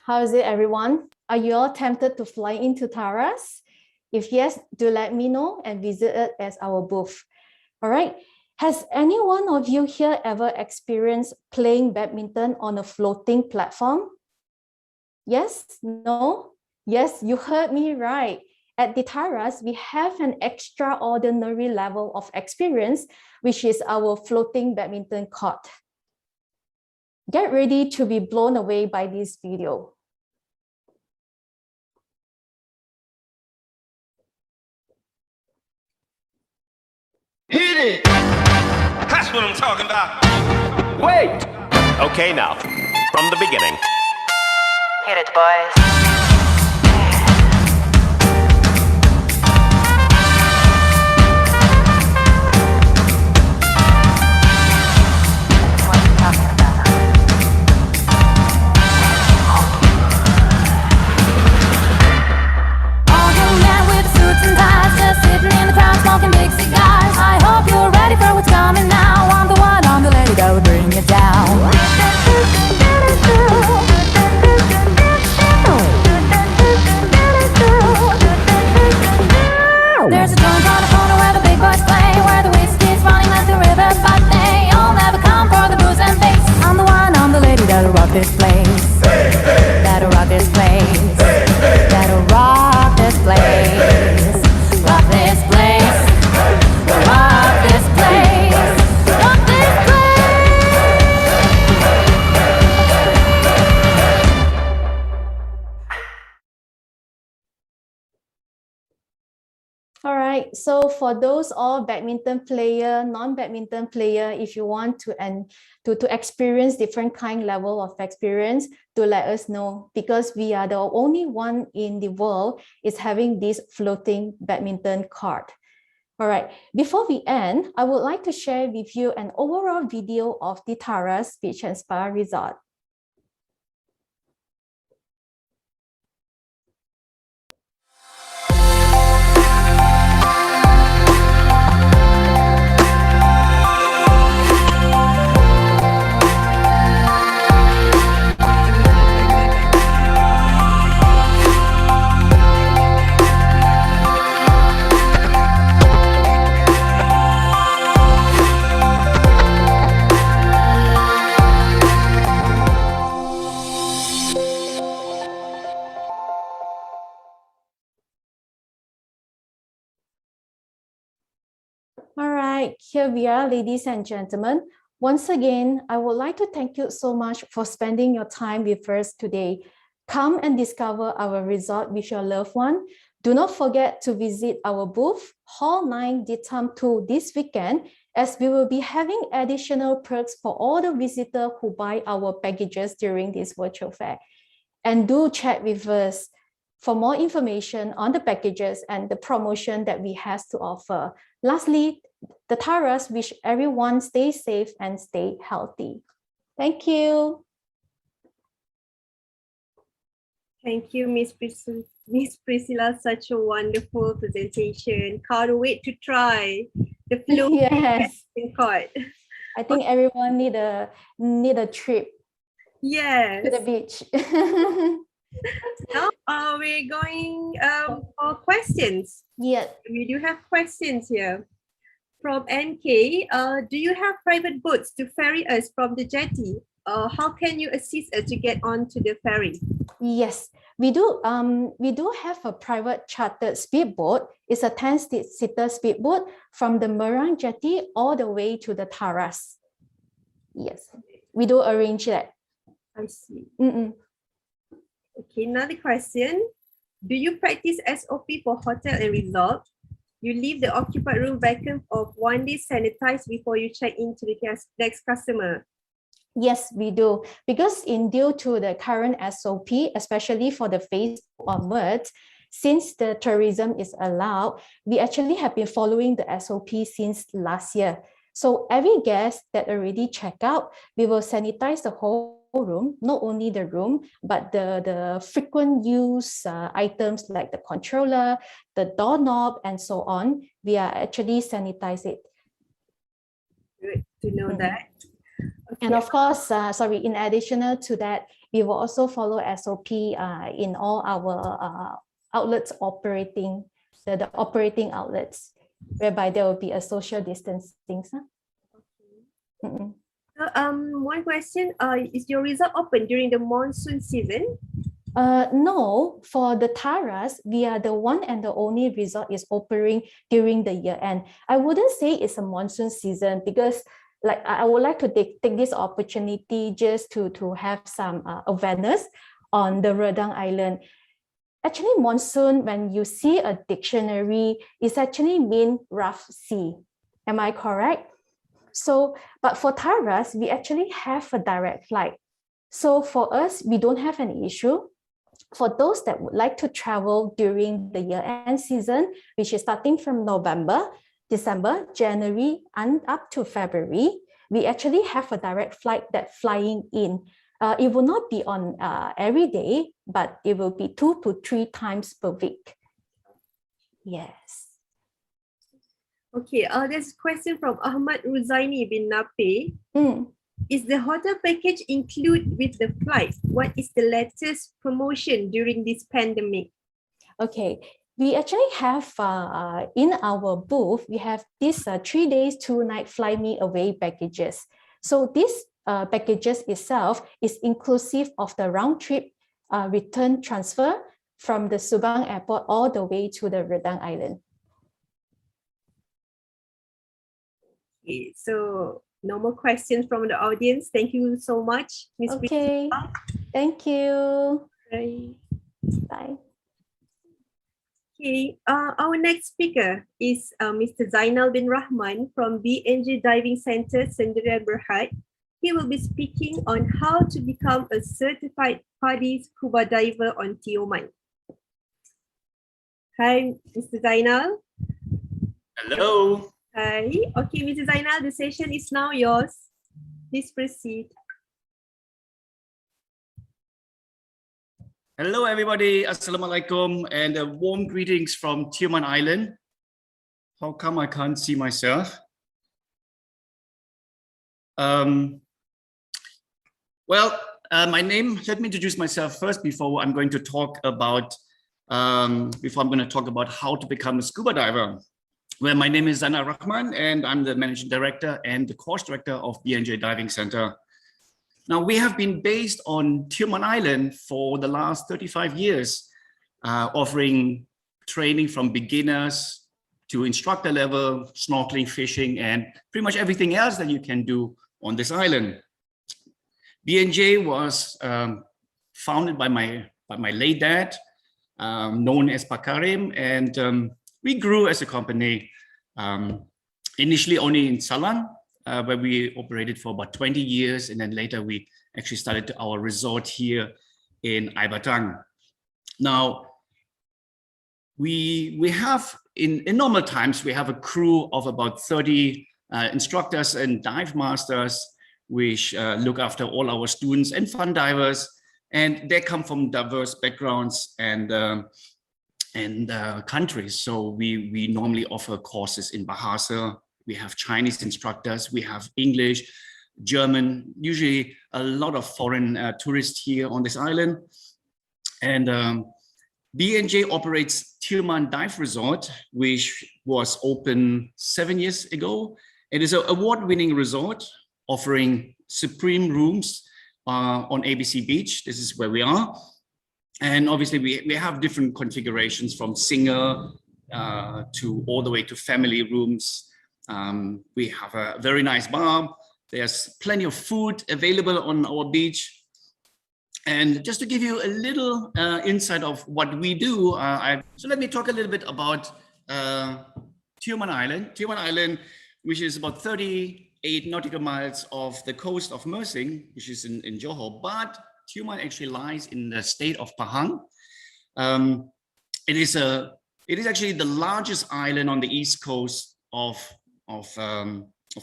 How is it, everyone? Are you all tempted to fly into Taras? If yes, do let me know and visit it as our booth. All right. Has any one of you here ever experienced playing badminton on a floating platform? Yes? No? Yes, you heard me right. At the Taras, we have an extraordinary level of experience, which is our floating badminton court. Get ready to be blown away by this video. Hit it! That's what I'm talking about. Wait! Okay, now, from the beginning. Hit it, boys. Smoking big cigars. I hope you're ready for what's coming now. I'm the one, I'm the lady that would bring it down. Corner where the big boys play, where the whiskey's running like the river, but they all never come for the booze and bass. I'm the one, I'm the lady that'll rock this place. That'll rock this place. That'll rock this place. Rock this place. Rock this place. Rock this place. All right, so for those all badminton player, non-badminton player, if you want to to experience different kind level of experience, to let us know, because we are the only one in the world is having this floating badminton court. All right, before we end, I would like to share with you an overall video of the Taras Beach and Spa Resort. All right, here we are, ladies and gentlemen. Once again, I would like to thank you so much for spending your time with us today. Come and discover our resort with your loved one. Do not forget to visit our booth, Hall 9, DITAM 2 this weekend, as we will be having additional perks for all the visitors who buy our packages during this virtual fair. And do chat with us for more information on the packages and the promotion that we have to offer. Lastly, the Taras wish everyone stay safe and stay healthy. Thank you. Thank you, Miss Priscilla. Such a wonderful presentation. Can't wait to try the floating Yes, badminton court. I think everyone need a trip Yes. to the beach. Now we're going for questions. Yeah. We do have questions here. From NK, do you have private boats to ferry us from the jetty? How can you assist us to get onto the ferry? Yes, we do. We do have a private chartered speedboat. It's a 10-seater speedboat from the Merang Jetty all the way to the Taras. Yes, we do arrange that. I see. Mm-mm. Okay, another question. Do you practice SOP for hotel and resort? You leave the occupied room vacant of 1 day sanitized before you check into the next customer. Yes, we do. Because in due to the current SOP, especially for the phase onwards, since the tourism is allowed, we actually have been following the SOP since last year. So every guest that already checked out, we will sanitize the whole room, not only the room, but the frequent use items like the controller, the doorknob, and so on. We are actually sanitize it. Good to know that. Okay. And of course, in addition to that, we will also follow SOP in all our outlets operating, the operating outlets, whereby there will be a social distancing. So, one question, is your resort open during the monsoon season? No, for the Taras, we are the one and the only resort is operating during the year end. I wouldn't say it's a monsoon season because I would like to take this opportunity just to have some awareness on the Redang Island. Actually, monsoon, when you see a dictionary, it's actually mean rough sea. Am I correct? So, but for Taras, we actually have a direct flight. So for us, we don't have any issue. For those that would like to travel during the year-end season, which is starting from November, December, January, and up to February, we actually have a direct flight that flying in. It will not be on every day, but it will be 2 to 3 times per week. Yes. Okay, there's a question from Ahmad Ruzaini bin Nape. Is the hotel package include with the flight? What is the latest promotion during this pandemic? Okay, we actually have in our booth, we have this 3 days, 2 night fly me away packages. So this packages itself is inclusive of the round trip return transfer from the Subang Airport all the way to the Redang Island. Okay, so no more questions from the audience. Thank you so much, Ms. Okay, thank you. Bye. Bye. Okay, our next speaker is Mr. Zainal bin Rahman from BNJ Diving Center, Sendirian Berhad. He will be speaking on how to become a certified PADI scuba diver on Tioman. Hi, Mr. Zainal. Hello. Hi. Okay, Mr. Zainal, the session is now yours. Please proceed. Hello, everybody. Assalamualaikum and warm greetings from Tioman Island. How come I can't see myself? My name, let me introduce myself first before I'm going to talk about how to become a scuba diver. Well, my name is Zainal Rahman and I'm the Managing Director and the Course Director of BNJ Diving Center. Now, we have been based on Tioman Island for the last 35 years, offering training from beginners to instructor level, snorkeling, fishing, and pretty much everything else that you can do on this island. BNJ was founded by my late dad, known as Pak Karim, and we grew as a company, initially only in Salang, where we operated for about 20 years. And then later we actually started our resort here in Aibatang. Now, we have, in normal times, we have a crew of about 30 instructors and dive masters, which look after all our students and fun divers. And they come from diverse backgrounds and countries. So we normally offer courses in Bahasa. We have Chinese instructors, we have English, German, usually a lot of foreign tourists here on this island. And BNJ operates Tioman Dive Resort, which was opened 7 years ago. It is an award-winning resort offering supreme rooms on ABC Beach. This is where we are. And obviously we have different configurations from single to all the way to family rooms. We have a very nice bar. There's plenty of food available on our beach. And just to give you a little insight of what we do, so let me talk a little bit about Tioman Island. Tioman Island, which is about 38 nautical miles off the coast of Mersing, which is in Johor, but Tioman actually lies in the state of Pahang. It is actually the largest island on the east coast of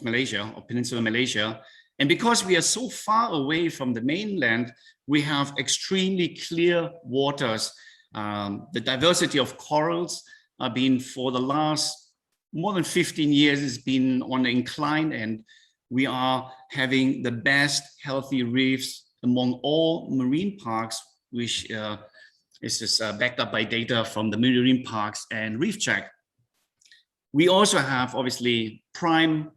Malaysia, or Peninsula Malaysia. And because we are so far away from the mainland, we have extremely clear waters. The diversity of corals have been, for the last more than 15 years, has been on the incline, and we are having the best healthy reefs among all marine parks, which is just backed up by data from the Marine Parks and Reef Check. We also have, obviously, prime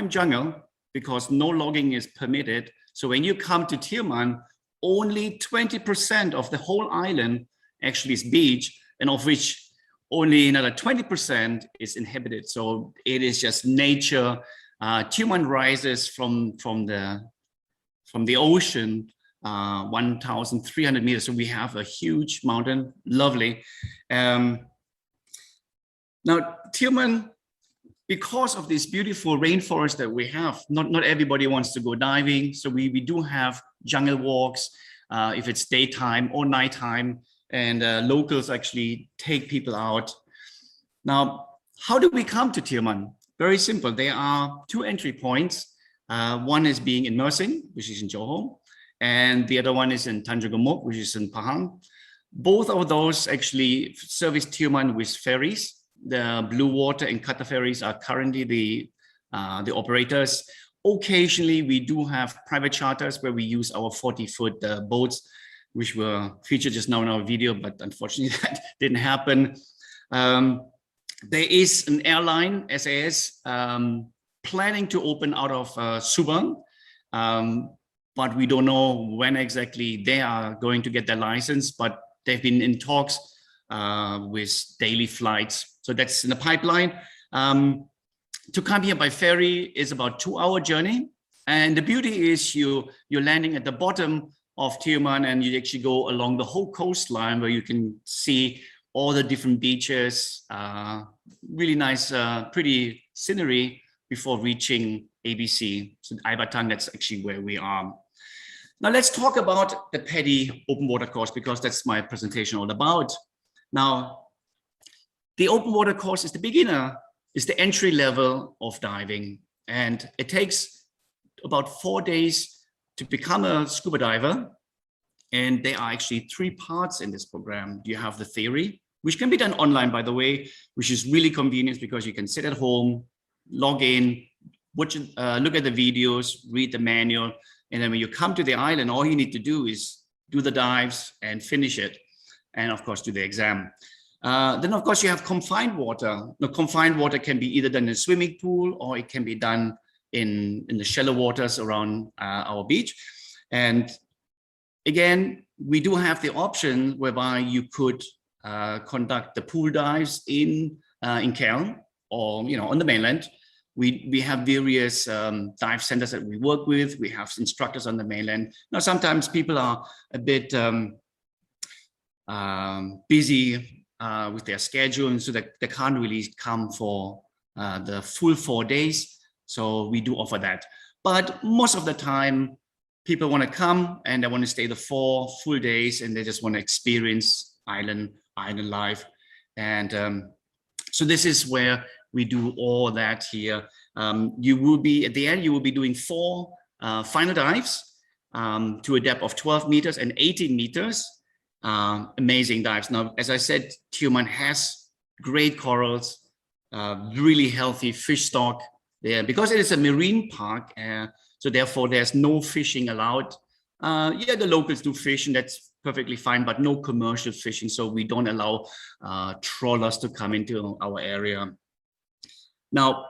jungle, because no logging is permitted. So when you come to Tioman, only 20% of the whole island actually is beach, and of which only another 20% is inhabited. So it is just nature. Tioman rises from the ocean 1,300 meters. So we have a huge mountain, lovely. Now, Tioman, because of this beautiful rainforest that we have, not everybody wants to go diving. So we do have jungle walks if it's daytime or nighttime, and locals actually take people out. Now, how do we come to Tioman? Very simple. There are 2 entry points. One is being in Mersing, which is in Johor, and the other one is in Tanjung Gemuk, which is in Pahang. Both of those actually service Tioman with ferries. The Blue Water and Qatar ferries are currently the operators. Occasionally, we do have private charters where we use our 40-foot boats, which were featured just now in our video, but unfortunately that didn't happen. There is an airline, SAS, planning to open out of Subang, but we don't know when exactly they are going to get their license, but they've been in talks with daily flights. So that's in the pipeline. To come here by ferry is about 2-hour journey. And the beauty is you're landing at the bottom of Tioman and you actually go along the whole coastline where you can see all the different beaches, really nice, pretty scenery before reaching ABC. So Air Batang, that's actually where we are. Now let's talk about the PADI open water course, because that's my presentation all about. Now, the open water course is the beginner, is the entry level of diving. And it takes about 4 days to become a scuba diver. And there are actually 3 parts in this program. You have the theory, which can be done online, by the way, which is really convenient because you can sit at home, log in, watch, look at the videos, read the manual. And then when you come to the island, all you need to do is do the dives and finish it. And of course, do the exam. Then of course you have confined water. The confined water can be either done in a swimming pool or it can be done in the shallow waters around our beach. And again, we do have the option whereby you could conduct the pool dives in KL or on the mainland. We have various dive centers that we work with. We have instructors on the mainland. Now, sometimes people are a bit busy with their schedule, and so that they can't really come for the full 4 days. So we do offer that. But most of the time, people want to come and they want to stay the 4 full days and they just want to experience island life. And so this is where we do all that here. You will be, at the end, you will be doing 4 final dives to a depth of 12 meters and 18 meters. Amazing dives. Now, as I said, Tioman has great corals, really healthy fish stock there because it is a marine park. So therefore, there's no fishing allowed. Yeah, the locals do fish and that's perfectly fine, but no commercial fishing. So we don't allow trawlers to come into our area. Now,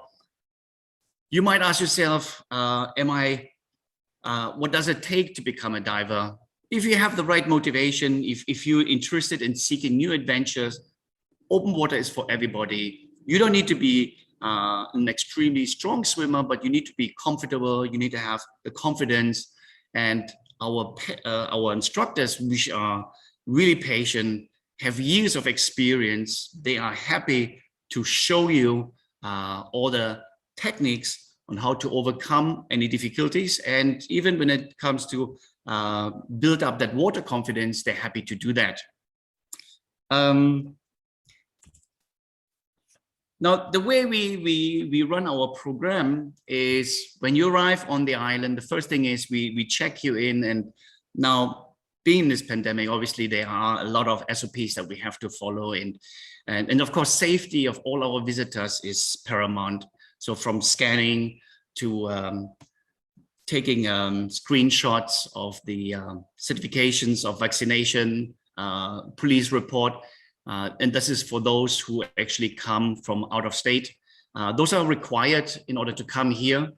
you might ask yourself, what does it take to become a diver? If you have the right motivation, if you're interested in seeking new adventures, open water is for everybody. You don't need to be an extremely strong swimmer, but you need to be comfortable. You need to have the confidence. And our instructors, which are really patient, have years of experience. They are happy to show you all the techniques on how to overcome any difficulties. And even when it comes to build up that water confidence, they're happy to do that. Now, the way we run our program is when you arrive on the island, the first thing is we check you in. And now, being this pandemic, obviously there are a lot of SOPs that we have to follow. And of course, safety of all our visitors is paramount. So from scanning to taking screenshots of the certifications of vaccination, police report. And this is for those who actually come from out of state. Those are required in order to come here.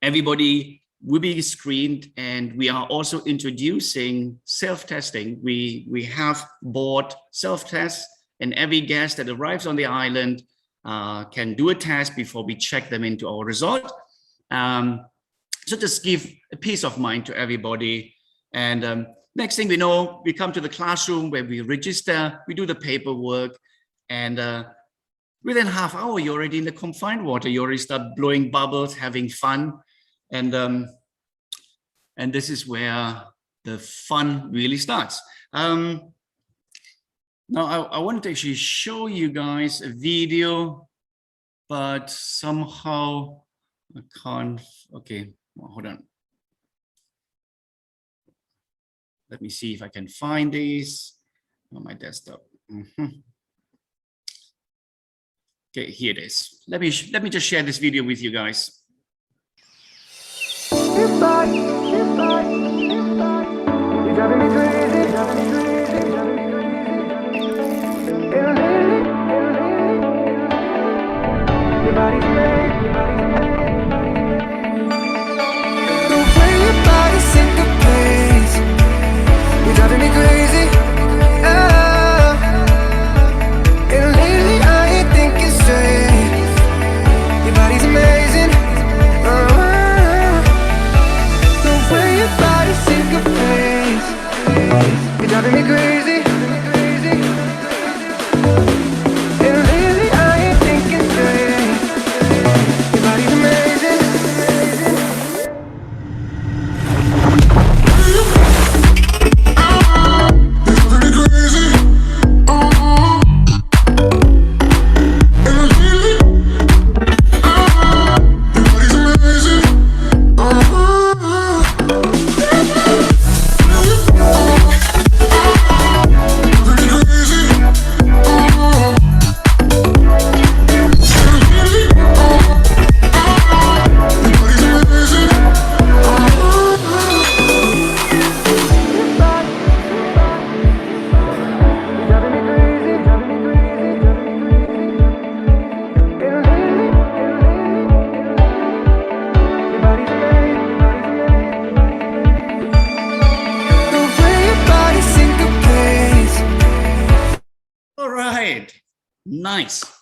Everybody will be screened, and we are also introducing self-testing. We have board self-tests, and every guest that arrives on the island can do a test before we check them into our resort. So just give a peace of mind to everybody. And next thing we know, we come to the classroom where we register, we do the paperwork, and within half hour, you're already in the confined water. You already start blowing bubbles, having fun. And this is where the fun really starts. Now, I wanted to actually show you guys a video, but somehow I can't. Okay, well, hold on. Let me see if I can find these on my desktop. Okay, here it is. Let me just share this video with you guys. If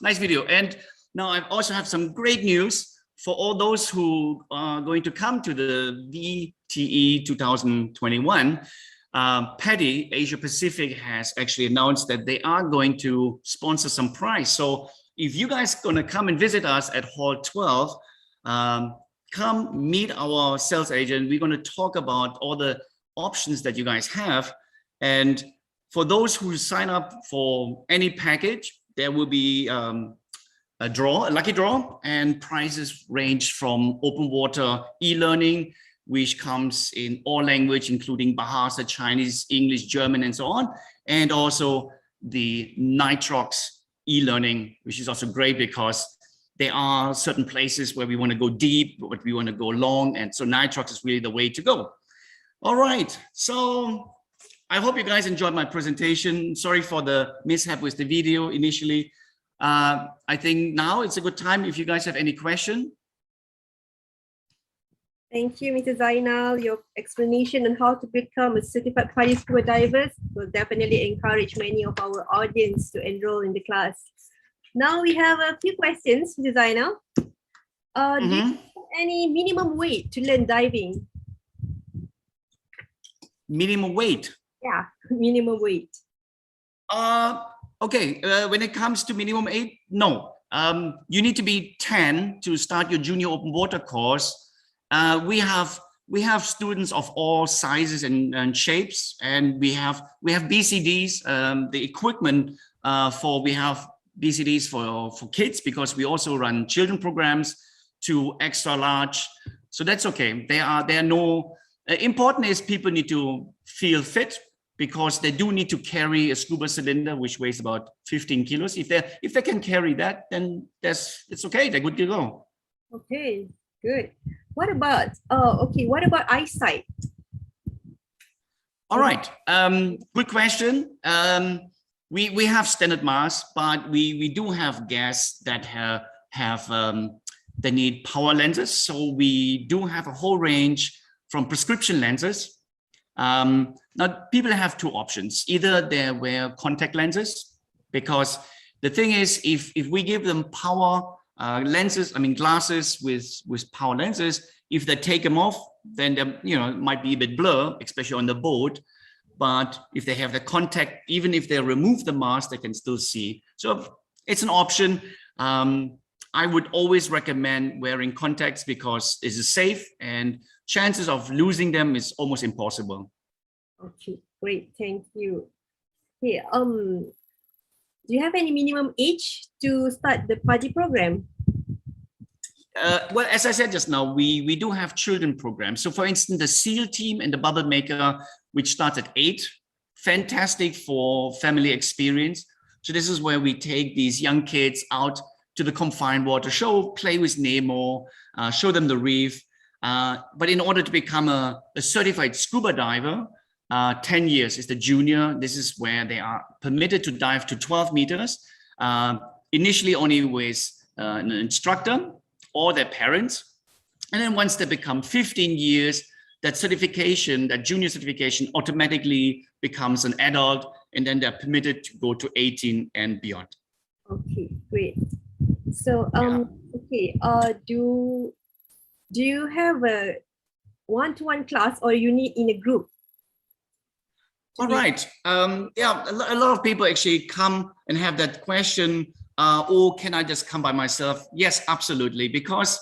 Nice video. And now I also have some great news for all those who are going to come to the VTE 2021. PADI Asia Pacific has actually announced that they are going to sponsor some prize. So if you guys gonna come and visit us at Hall 12, come meet our sales agent. We're gonna talk about all the options that you guys have. And for those who sign up for any package, there will be a lucky draw, and prizes range from open water e-learning, which comes in all language, including Bahasa, Chinese, English, German, and so on. And also the Nitrox e-learning, which is also great because there are certain places where we want to go deep, but we want to go long. And so Nitrox is really the way to go. All right, so I hope you guys enjoyed my presentation. Sorry for the mishap with the video initially. I think now it's a good time if you guys have any question. Thank you, Mr. Zainal. Your explanation on how to become a certified PADI scuba diver will definitely encourage many of our audience to enroll in the class. Now we have a few questions, Mr. Zainal. Do you have any minimum weight to learn diving? Minimum weight? Yeah, minimum weight. Okay, when it comes to minimum weight, no. You need to be 10 to start your junior open water course. We have students of all sizes and shapes, and we have BCDs. The equipment we have BCDs for kids, because we also run children programs to extra large. So that's okay. There are no important is people need to feel fit, because they do need to carry a scuba cylinder which weighs about 15 kilos. If they can carry that, then it's okay. They're good to go. Okay, good. What about what about eyesight? All right, good question. We have standard masks, but we do have guests that they need power lenses. So we do have a whole range from prescription lenses. Now people have two options. Either they wear contact lenses, because the thing is, if we give them power lenses, glasses with power lenses, if they take them off, then they, it might be a bit blur, especially on the boat. But if they have the contact, even if they remove the mask, they can still see. So it's an option. I would always recommend wearing contacts because it is safe, and chances of losing them is almost impossible. Okay, great, thank you. Okay, do you have any minimum age to start the PADI program? Well, as I said just now, we do have children programs. So for instance, the SEAL team and the Bubble Maker, which starts at 8, fantastic for family experience. So this is where we take these young kids out to the confined water, play with Nemo, show them the reef. But in order to become a certified scuba diver, 10 years is the junior. This is where they are permitted to dive to 12 meters, initially only with an instructor or their parents. And then once they become 15 years, that certification, that junior certification automatically becomes an adult, and then they're permitted to go to 18 and beyond. Okay, great. So, okay, do you have a one-to-one class or you need in a group? All right. Yeah, a lot of people actually come and have that question, or can I just come by myself? Yes, absolutely, because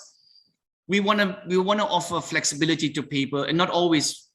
we want to offer flexibility to people, and not always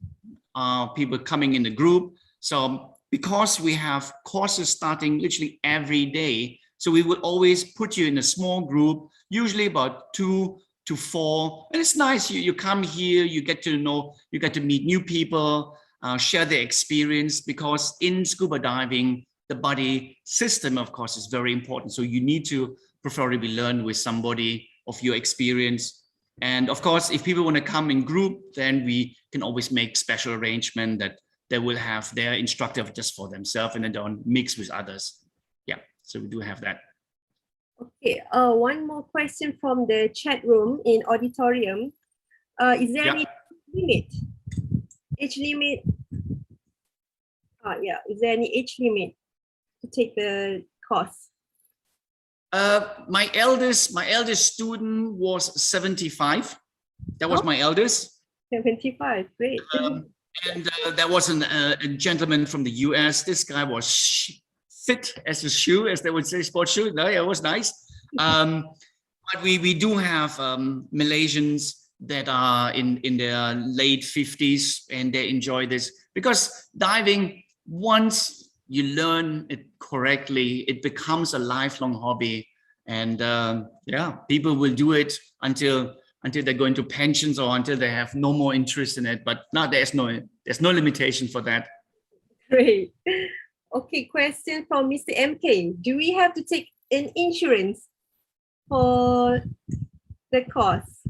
people coming in the group. So because we have courses starting literally every day, so we would always put you in a small group, usually about 2 to 4, and it's nice. You come here, you get to know, you get to meet new people, share their experience, because in scuba diving, the buddy system, of course, is very important. So you need to preferably learn with somebody of your experience. And of course, if people want to come in group, then we can always make special arrangement that they will have their instructor just for themselves and then don't mix with others. Yeah, so we do have that. Okay, one more question from the chat room in auditorium. Is there any limit? Age limit? Yeah, is there any age limit to take the course? My eldest student was 75. That was my eldest. 75, great. And there was a gentleman from the US. This guy was fit as a shoe, as they would say, sports shoe. No, it was nice. But we do have Malaysians that are in their late 50s, and they enjoy this, because diving, once you learn it correctly, it becomes a lifelong hobby. And yeah, people will do it until they go into pensions or until they have no more interest in it. But now there's no limitation for that. Great. Okay, question from Mr. MK. Do we have to take an insurance for the course?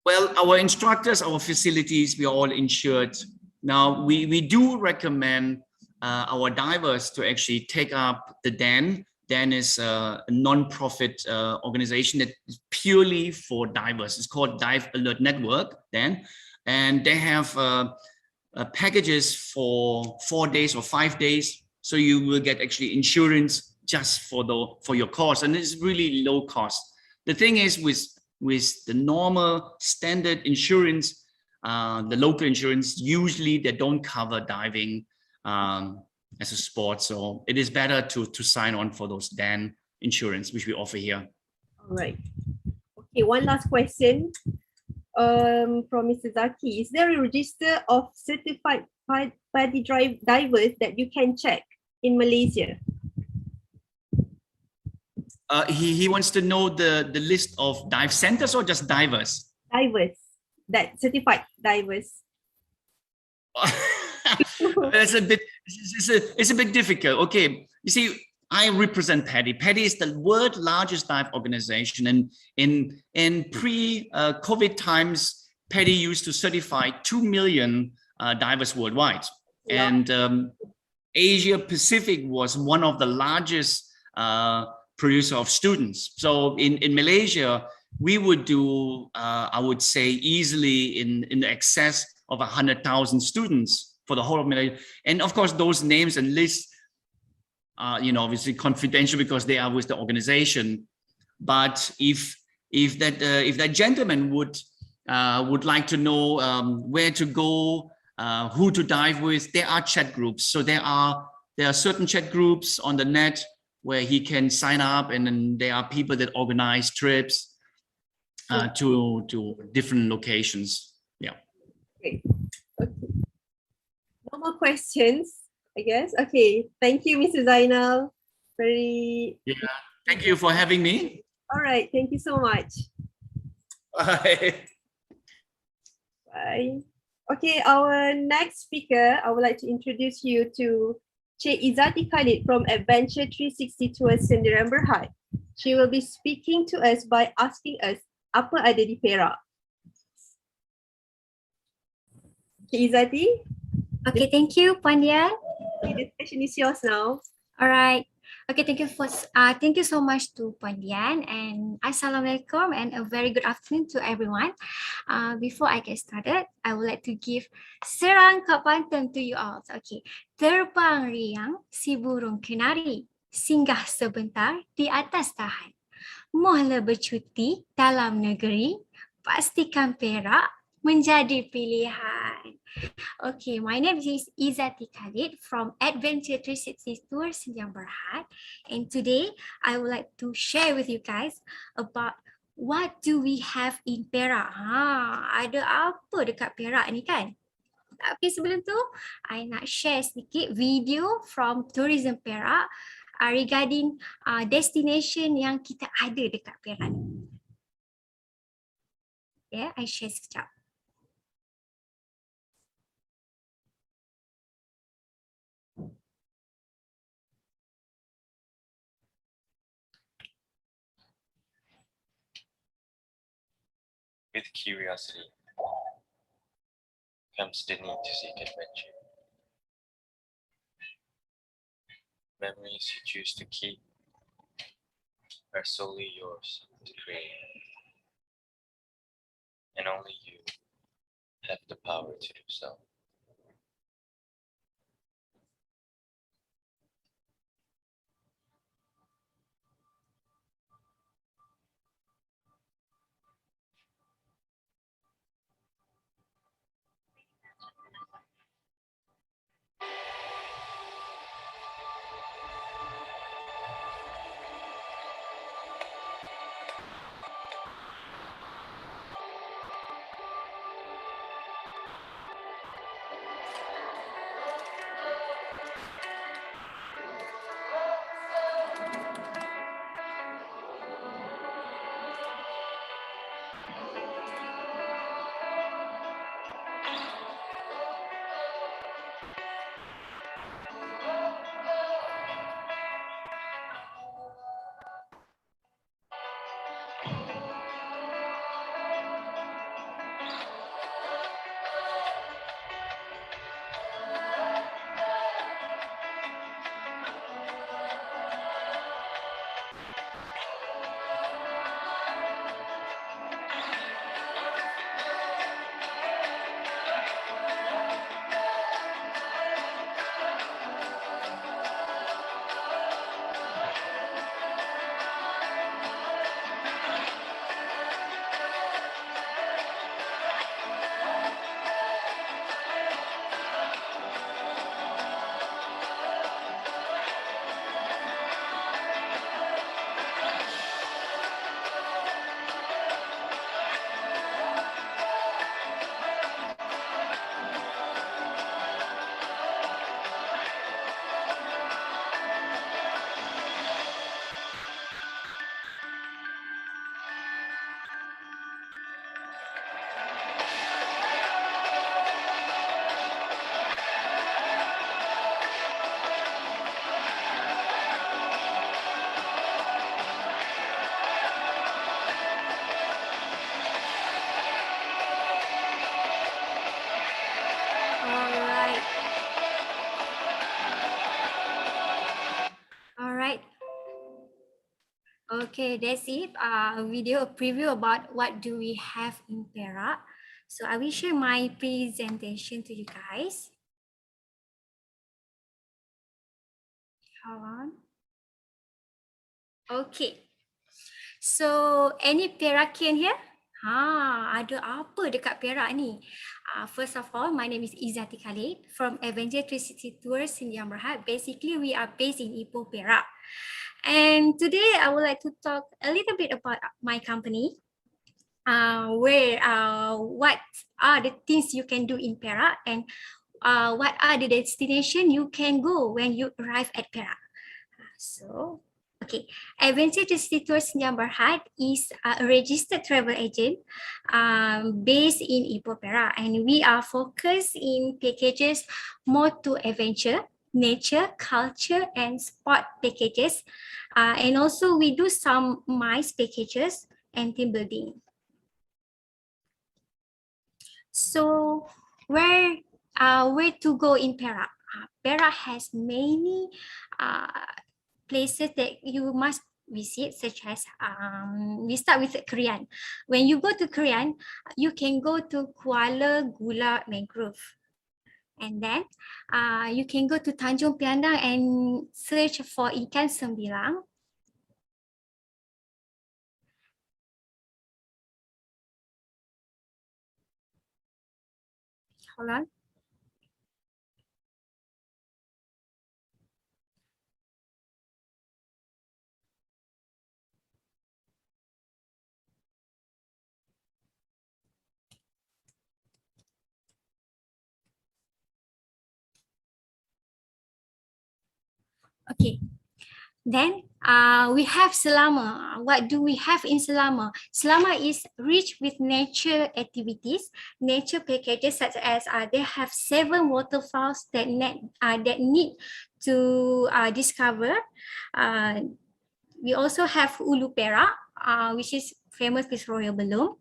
Well, our instructors, our facilities, we are all insured. Now, we do recommend our divers to actually take up the DAN. DAN is a non-profit organization that is purely for divers. It's called Dive Alert Network, DAN. And they have packages for 4 days or 5 days. So you will get actually insurance just for your course. And it's really low cost. The thing is with the normal standard insurance, the local insurance, usually they don't cover diving as a sport. So it is better to sign on for those DAN insurance, which we offer here. All right. Okay, one last question from Mr. Zaki. Is there a register of certified PADI divers that you can check in Malaysia? He wants to know the list of dive centers or just divers? Divers, that certified divers. It's a bit difficult. Okay, you see, I represent PADI. PADI is the world's largest dive organization, and in pre-COVID times, PADI used to certify 2 million divers worldwide. Yeah. And Asia Pacific was one of the largest producer of students. So in Malaysia, we would do, I would say, easily in excess of 100,000 students for the whole of Malaysia. And of course, those names and lists are, obviously confidential because they are with the organization. But if that gentleman would like to know where to go, who to dive with, there are chat groups. So there are certain chat groups on the net where he can sign up, and then there are people that organize trips to different locations. Yeah. Okay. No more questions, I guess. Okay. Thank you, Mr. Zainal. Yeah. Thank you for having me. All right. Thank you so much. Bye. Bye. Okay. Our next speaker, I would like to introduce you to Cik Izzati Khalid from Adventure 360 Tours Sdn Bhd. She will be speaking to us by asking us, apa ada di Perak? Cik Izzati? Okay, thank you, Puan Dian. The session is yours now. All right. Okay, thank you so much to Puan Dian, and Assalamualaikum and a very good afternoon to everyone. Before I get started, I would like to give serangkap pantun to you all. Okay. Terbang riang si burung kenari, singgah sebentar di atas dahan. Mohonlah bercuti dalam negeri, pastikan Perak menjadi pilihan. Okay, my name is Izzati Khalid from Adventure 360 Tour Sdn Bhd, and today I would like to share with you guys about what do we have in Perak. Ada apa dekat Perak ni kan? Tapi sebelum tu, I nak share sedikit video from Tourism Perak regarding destination yang kita ada dekat Perak ni. Yeah, I share sekejap. With curiosity comes the need to seek adventure. Memories you choose to keep are solely yours to create, and only you have the power to do so. Okay, that's it. Video preview about what do we have in Perak. So I will share my presentation to you guys. Hold on. Okay. So any Perakian here? Ada apa dekat Perak ni? First of all, my name is Izzati Khalid from Adventure 360 Tours Sdn Bhd. Basically, we are based in Ipoh, Perak. And today I would like to talk a little bit about my company, what are the things you can do in Perak, and what are the destination you can go when you arrive at Perak. So, okay, Adventure 360 Tours Sdn Bhd is a registered travel agent based in Ipoh, Perak, and we are focused in packages more to adventure, nature, culture, and sport packages. And also we do some MICE packages and team building. So where where to go in Perak. Perak has many places that you must visit, such as we start with Krian. When you go to Krian, you can go to Kuala Gula Mangrove. And then you can go to Tanjung Piandang and search for ikan sembilang. Hold on. Okay. Then we have Selama. What do we have in Selama? Selama is rich with nature activities, nature packages, such as they have 7 waterfalls that need to discover. We also have Ulu Perak, which is famous with Royal Belum.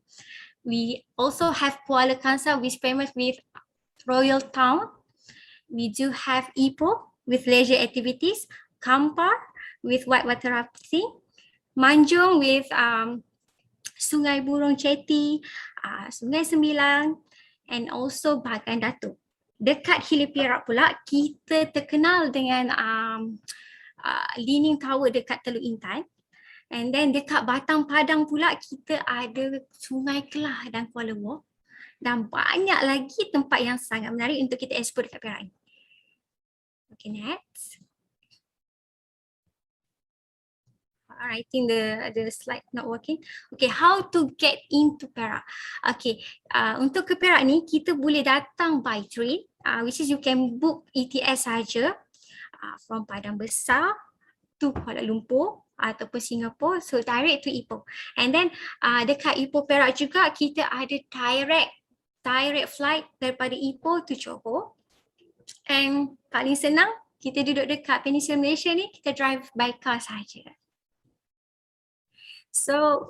We also have Kuala Kangsar, which is famous with Royal Town. We do have Ipoh with leisure activities, Kampar with whitewater rafting, Manjung with Sungai Burung Chetty, Sungai Sembilang, and also Bagan Datuk. Dekat Hilir Perak pula, kita terkenal dengan Leaning Tower dekat Teluk Intan. And then dekat Batang Padang pula, kita ada Sungai Kelah dan Kuala Lumpur. Dan banyak lagi tempat yang sangat menarik untuk kita explore dekat Perak ni. Okay, next. I think the slide not working. Okay, how to get into Perak? Okay, untuk ke Perak ni kita boleh datang by train, which is you can book ETS saja from Padang Besar to Kuala Lumpur ataupun Singapore, so direct to Ipoh. And then dekat Ipoh Perak juga kita ada direct flight daripada Ipoh to Johor. And paling senang, kita duduk dekat Peninsula Malaysia ni, kita drive by car saja. So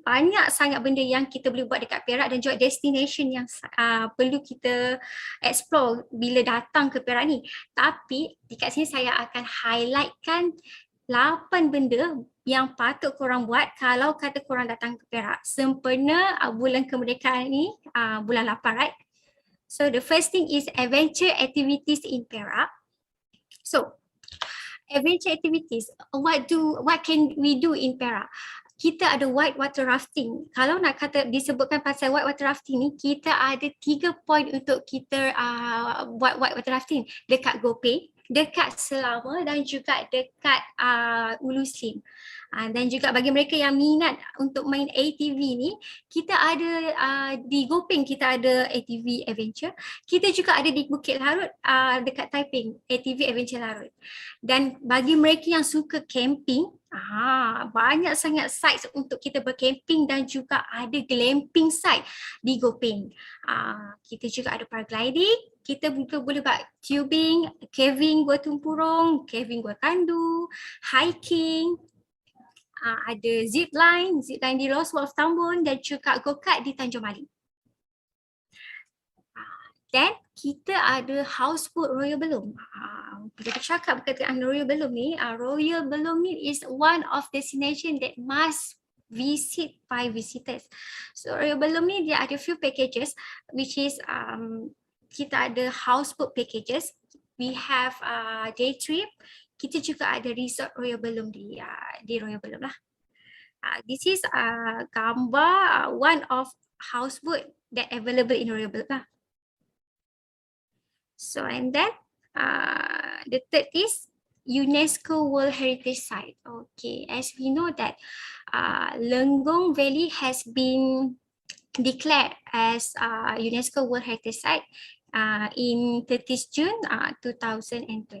banyak sangat benda yang kita boleh buat dekat Perak dan juga destination yang perlu kita explore bila datang ke Perak ni. Tapi dekat sini saya akan highlightkan 8 benda yang patut korang buat kalau kata korang datang ke Perak sempena bulan kemerdekaan ni, bulan 8, right? So the first thing is adventure activities in Perak. So adventure activities, what can we do in Perak? Kita ada whitewater rafting. Kalau nak kata disebutkan pasal whitewater rafting ni, kita ada 3 point untuk kita buat whitewater rafting. Dekat Gopeng, dekat Selama dan juga dekat Ulu Slim. Dan juga bagi mereka yang minat untuk main ATV ni, kita ada di Gopeng kita ada ATV adventure. Kita juga ada di Bukit Larut dekat Taiping, ATV adventure Larut. Dan bagi mereka yang suka camping, banyak sangat sites untuk kita bercamping dan juga ada glamping site di Gopeng. Kita juga ada paragliding, kita juga boleh buat tubing, caving Gua Tumpurong, caving Gua Kandu, hiking, ada zipline di Lost World of Tambun dan juga go-kart di Tanjung Maling. Dan kita ada houseboat Royal Belum. Kita cakap berkaitan Royal Belum ni, Royal Belum ni is one of destination that must visit by visitors. So Royal Belum ni dia ada few packages, which is kita ada houseboat packages, we have day trip, kita juga ada resort Royal Belum di Royal Belum lah. This is gambar one of houseboat that available in Royal Belum lah. So and then the third is UNESCO World Heritage Site. Okay, as we know that Lenggong Valley has been declared as UNESCO World Heritage Site in 30th June 2012.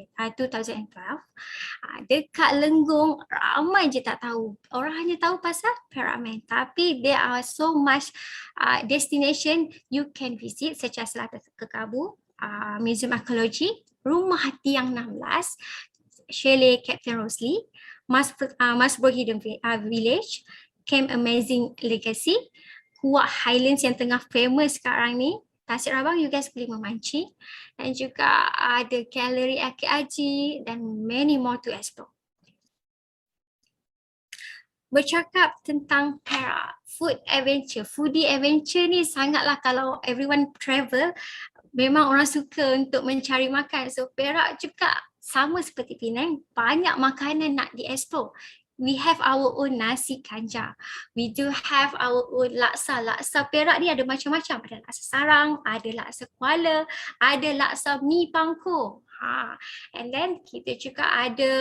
Dekat Lenggong ramai je tak tahu. Orang hanya tahu pasal Perak Man. Tapi there are so much destination you can visit, such as Selatan Kekabu, Museum Archaeology, Rumah Tiang 16, Chalet Captain Rosalie, Masbro Hidden Village, Camp Amazing Legacy, Kuak Highlands yang tengah famous sekarang ni, Tasik Rabang you guys boleh memancing, dan juga ada galeri Akik Haji dan many more to explore. Bercakap tentang Perak, foodie adventure ni sangatlah, kalau everyone travel, memang orang suka untuk mencari makan. So Perak juga sama seperti Penang, banyak makanan nak dieksplor. We have our own nasi kanja. We do have our own laksa. Laksa Perak ni ada macam-macam. Ada laksa sarang, ada laksa Kuala, ada laksa mi pangko. And then kita juga ada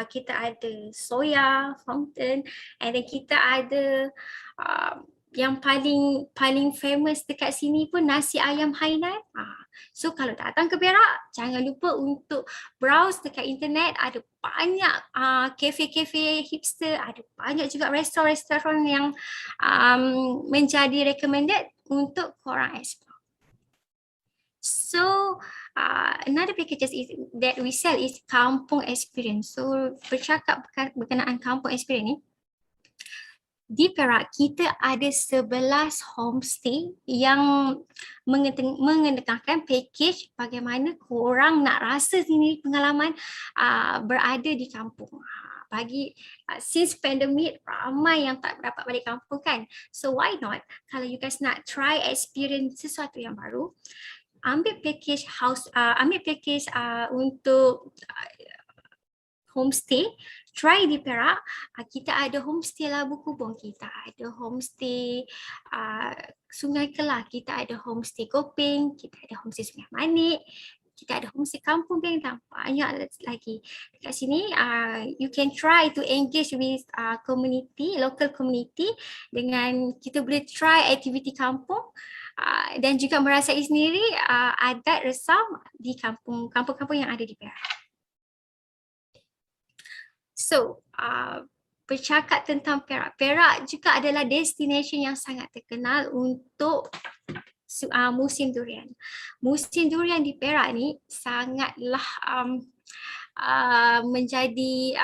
kita ada soya fountain, and then kita ada yang paling famous dekat sini pun nasi ayam Hainan. So kalau datang ke Perak, jangan lupa untuk browse dekat internet, ada banyak kafe-kafe hipster, ada banyak juga restoran-restoran yang menjadi recommended untuk korang explore. So another packages that we sell is kampung experience. So bercakap berkenaan kampung experience ni, di Perak kita ada 11 homestay yang mengenakan package bagaimana korang nak rasa sendiri pengalaman berada di kampung. Since pandemic, ramai yang tak dapat balik kampung kan. So why not, kalau you guys nak try experience sesuatu yang baru, ambil package untuk homestay. Try di Perak, kita ada homestay Labu Kubong, kita ada homestay Sungai Kelah, kita ada homestay Kopeng, kita ada homestay Sungai Manik, kita ada homestay Kampung Bentang, banyak lagi. Dekat sini you can try to engage with local community, dengan kita boleh try aktiviti kampung dan juga merasai sendiri adat resam di kampung-kampung yang ada di Perak. So, bercakap tentang Perak. Perak juga adalah destination yang sangat terkenal untuk musim durian. Musim durian di Perak ni sangatlah menjadi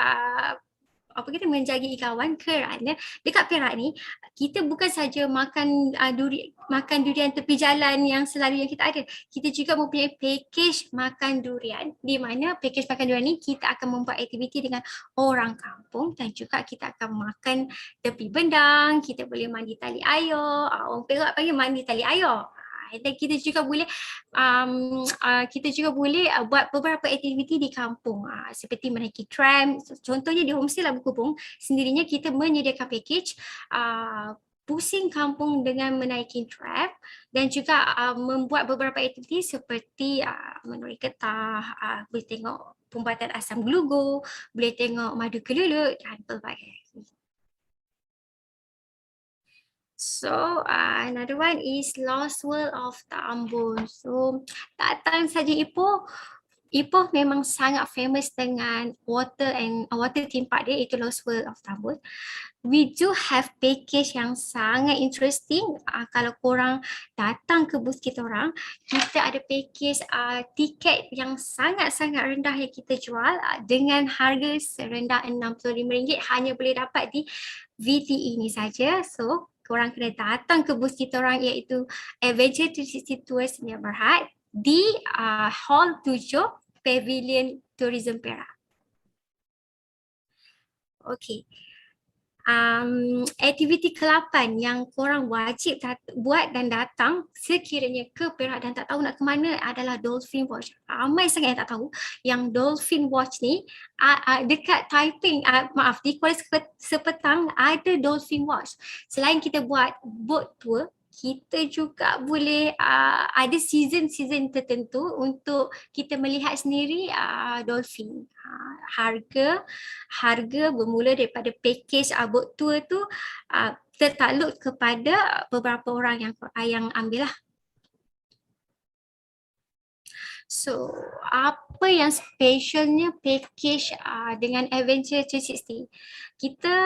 menjadi ikawan, kerana dekat Perak ni kita bukan saja makan durian tepi jalan yang selalu yang kita ada. Kita juga mempunyai package makan durian, di mana package makan durian ni kita akan membuat aktiviti dengan orang kampung, dan juga kita akan makan tepi bendang, kita boleh mandi tali air, orang Perak panggil mandi tali air. Dan kita juga boleh buat beberapa aktiviti di kampung, seperti menaiki tram. Contohnya di homestay Labu Kubong sendirinya kita menyediakan package pusing kampung dengan menaiki tram, dan juga membuat beberapa aktiviti seperti menuri getah, boleh tengok pembuatan asam gelugur, boleh tengok madu kelulut dan pelbagai. So another one is Lost World of Tambun. So datang saja Ipoh memang sangat famous dengan water theme park dia, itu Lost World of Tambun. We do have package yang sangat interesting. Kalau korang datang ke booth kita orang, kita ada package tiket yang sangat-sangat rendah yang kita jual dengan harga serendah RM65, hanya boleh dapat di VTE ni saja. So korang kena datang ke booth kita orang, iaitu Adventure 360 Tours Sdn Bhd di Hall 7 Pavilion Tourism Perak. Okay. Aktiviti ke-8 yang korang wajib buat dan datang sekiranya ke Perak dan tak tahu nak ke mana adalah Dolphin Watch. Ramai sangat yang tak tahu yang Dolphin Watch ni dekat Taiping, di Kuala Sepetang ada Dolphin Watch. Selain kita buat boat tour, kita juga boleh ada season tertentu untuk kita melihat sendiri dolphin. Harga bermula daripada package boat tour tu tertakluk kepada beberapa orang yang ambil lah. So, apa yang specialnya package dengan Adventure 360? Kita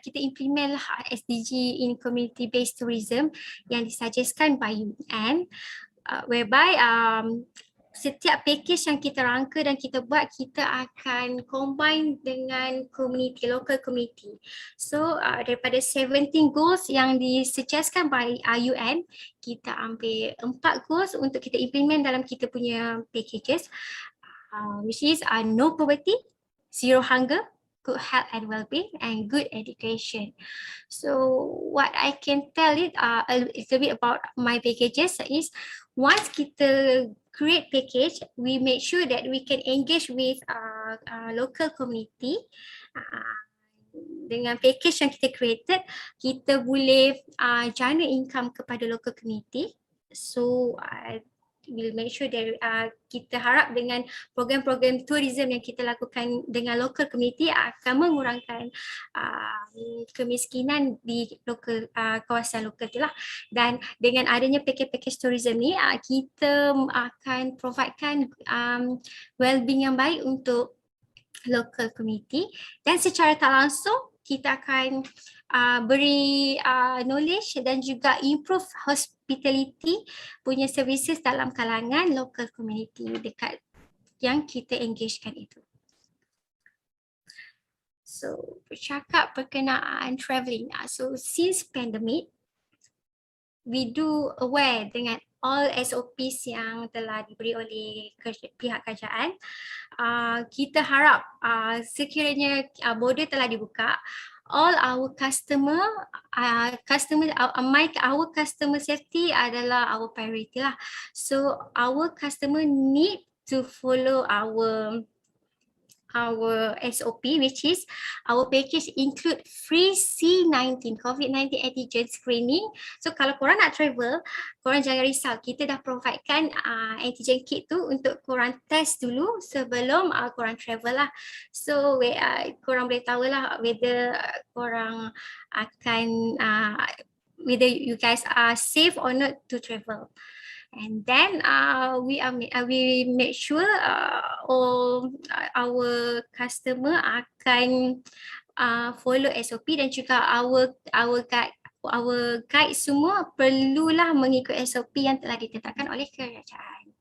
kita implement SDG in community based tourism yang disuggestkan by UN, whereby setiap package yang kita rangka dan kita buat, kita akan combine dengan community, local community. So daripada 17 goals yang disuggestkan by UN, kita ambil 4 goals untuk kita implement dalam kita punya packages, which is no poverty, zero hunger, good health and well-being, and good education. So what I can tell it a little bit about my packages is, once kita create package, we make sure that we can engage with local community. Dengan package yang kita created, kita boleh jana income kepada local community. So we'll make sure that kita harap dengan program-program tourism yang kita lakukan dengan local community akan mengurangkan kemiskinan di lokal, kawasan lokal tu lah. Dan dengan adanya package tourism ni, kita akan providekan well-being yang baik untuk local community, dan secara tak langsung kita akan beri knowledge dan juga improve hospitality punya services dalam kalangan local community dekat yang kita engagekan itu. So bercakap berkenaan travelling, so since pandemic, we do aware dengan all SOPs yang telah diberi oleh pihak kerajaan. Kita harap sekiranya border telah dibuka, all our our customer safety adalah our priority lah. So our customer need to follow our SOP, which is our package include free C19 COVID-19 antigen screening. So kalau korang nak travel, korang jangan risau, kita dah providekan antigen kit tu untuk korang test dulu sebelum korang travel lah. So korang boleh tahu lah whether korang akan whether you guys are safe or not to travel. And then we make sure all our customer akan follow SOP, dan juga our guide semua perlulah mengikut SOP yang telah ditetapkan oleh kerajaan.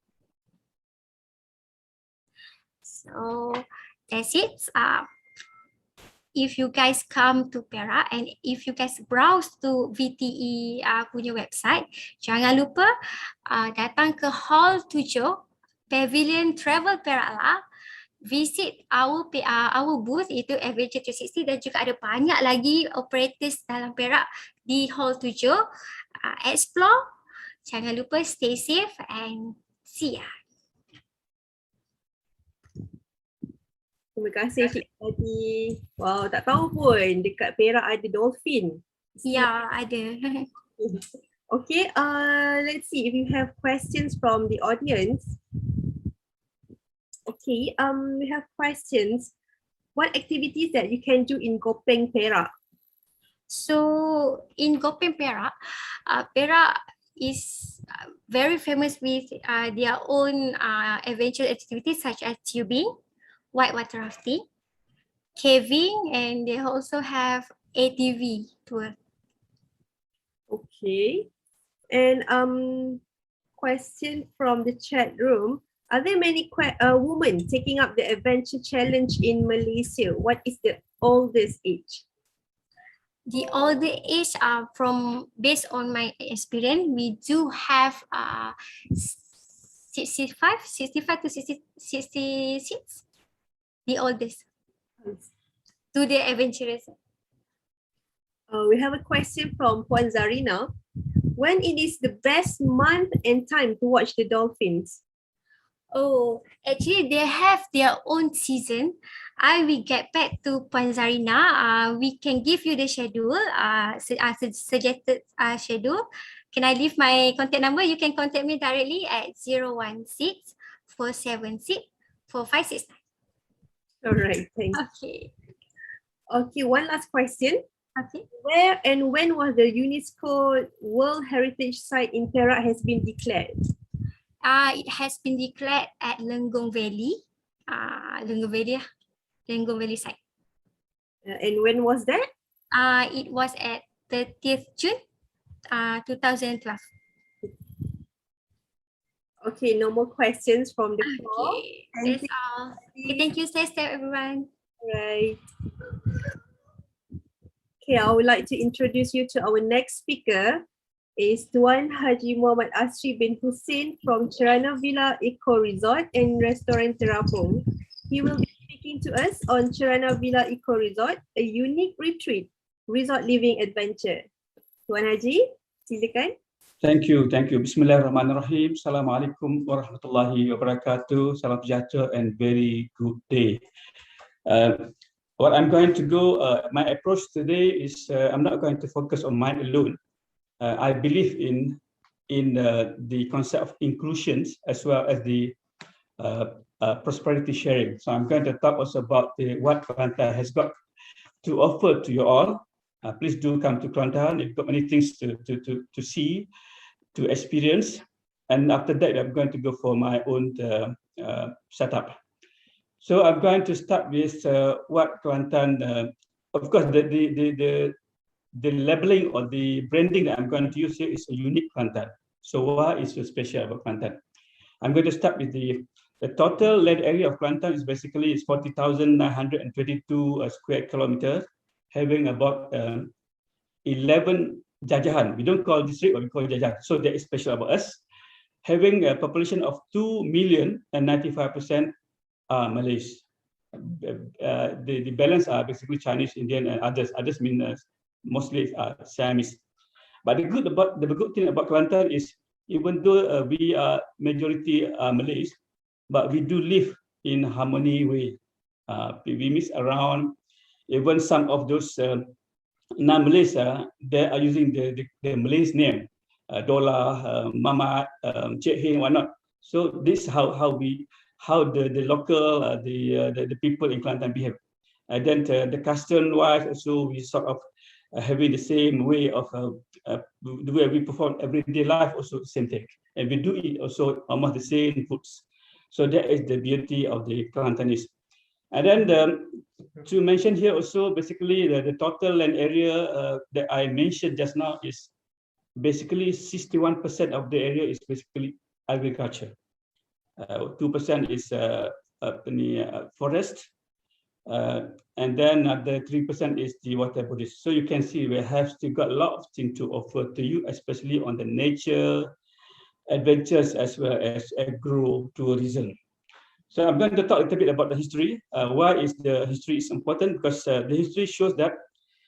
So that's it. If you guys come to Perak and if you guys browse to VTE punya website, jangan lupa datang ke Hall 7 Pavilion Travel Perak lah. Visit our booth, itu Adventure 360, dan juga ada banyak lagi operators dalam Perak di Hall 7. Explore, jangan lupa stay safe and see ya. Terima kasih Cik Tadi. Wow, tak tahu pun dekat Perak ada dolphin. Ya, ada. Okay, let's see if you have questions from the audience. Okay, we have questions. What activities that you can do in Gopeng Perak? So in Gopeng Perak, Perak is very famous with their own adventure activities such as tubing, whitewater rafting, caving, and they also have ATV tour. Okay, and question from the chat room. Are there many women taking up the adventure challenge in Malaysia? What is the oldest age? The older age from based on my experience, we do have 65 to 66. The oldest to the adventurers. We have a question from Puan Zarina. When it is the best month and time to watch the dolphins? Oh, actually they have their own season. I will get back to Puan Zarina. We can give you the schedule, suggested schedule. Can I leave my contact number? You can contact me directly at 016-476-4569. All right, thanks. Okay. Okay, one last question. Okay. Where and when was the UNESCO World Heritage Site in Perak has been declared? It has been declared at Lenggong Valley. Lenggong Valley site. And when was that? It was at 30th June 2012. Okay, no more questions from the floor. Okay, that's all. Okay, thank you. Stay safe, everyone. Right. Okay, I would like to introduce you to our next speaker is Tuan Haji Muhammad Asri bin Hussein from Cerana Villa Eco Resort and Restaurant Terapung. He will be speaking to us on Cerana Villa Eco Resort, a unique retreat, resort living adventure. Tuan Haji, silakan. Thank you. Bismillahirrahmanirrahim. Assalamualaikum warahmatullahi wabarakatuh. Salam sejahtera and very good day. What I'm going to go, my approach today is I'm not going to focus on mine alone. I believe in the concept of inclusions as well as the prosperity sharing. So I'm going to talk also about what Kelantan has got to offer to you all. Please do come to Kelantan. You've got many things to see, to experience. And after that, I'm going to go for my own setup. So I'm going to start with what Kelantan, of course, the labeling or the branding that I'm going to use here is a unique Kelantan. So what is so special about Kelantan? I'm going to start with the total land area of Kelantan is basically 40,922 square kilometers, having about 11 jajahan. We don't call district, but we call jajahan. So that is special about us. Having a population of 2 million and 95% are Malays. The balance are basically Chinese, Indian, and others. Others mean mostly Siamese. But the good thing about Kelantan is, even though we are majority Malays, but we do live in harmony way. We mix around. Even some of those non-Malays, they are using the Malays name, Dola, Mamat, Cik Heng, whatnot. So this is how the local the people in Kelantan behave. And then the custom wise also we sort of having the same way of the way we perform everyday life, also the same thing. And we do eat also almost the same foods. So that is the beauty of the Kelantanese. And then to mention here also, basically the total land area that I mentioned just now is basically 61% of the area is basically agriculture. 2% is forest, and then the 3% is the water bodies. So you can see we have still got a lot of things to offer to you, especially on the nature, adventures, as well as agro tourism. So I'm going to talk a little bit about the history. Why is the history is important? Because the history shows that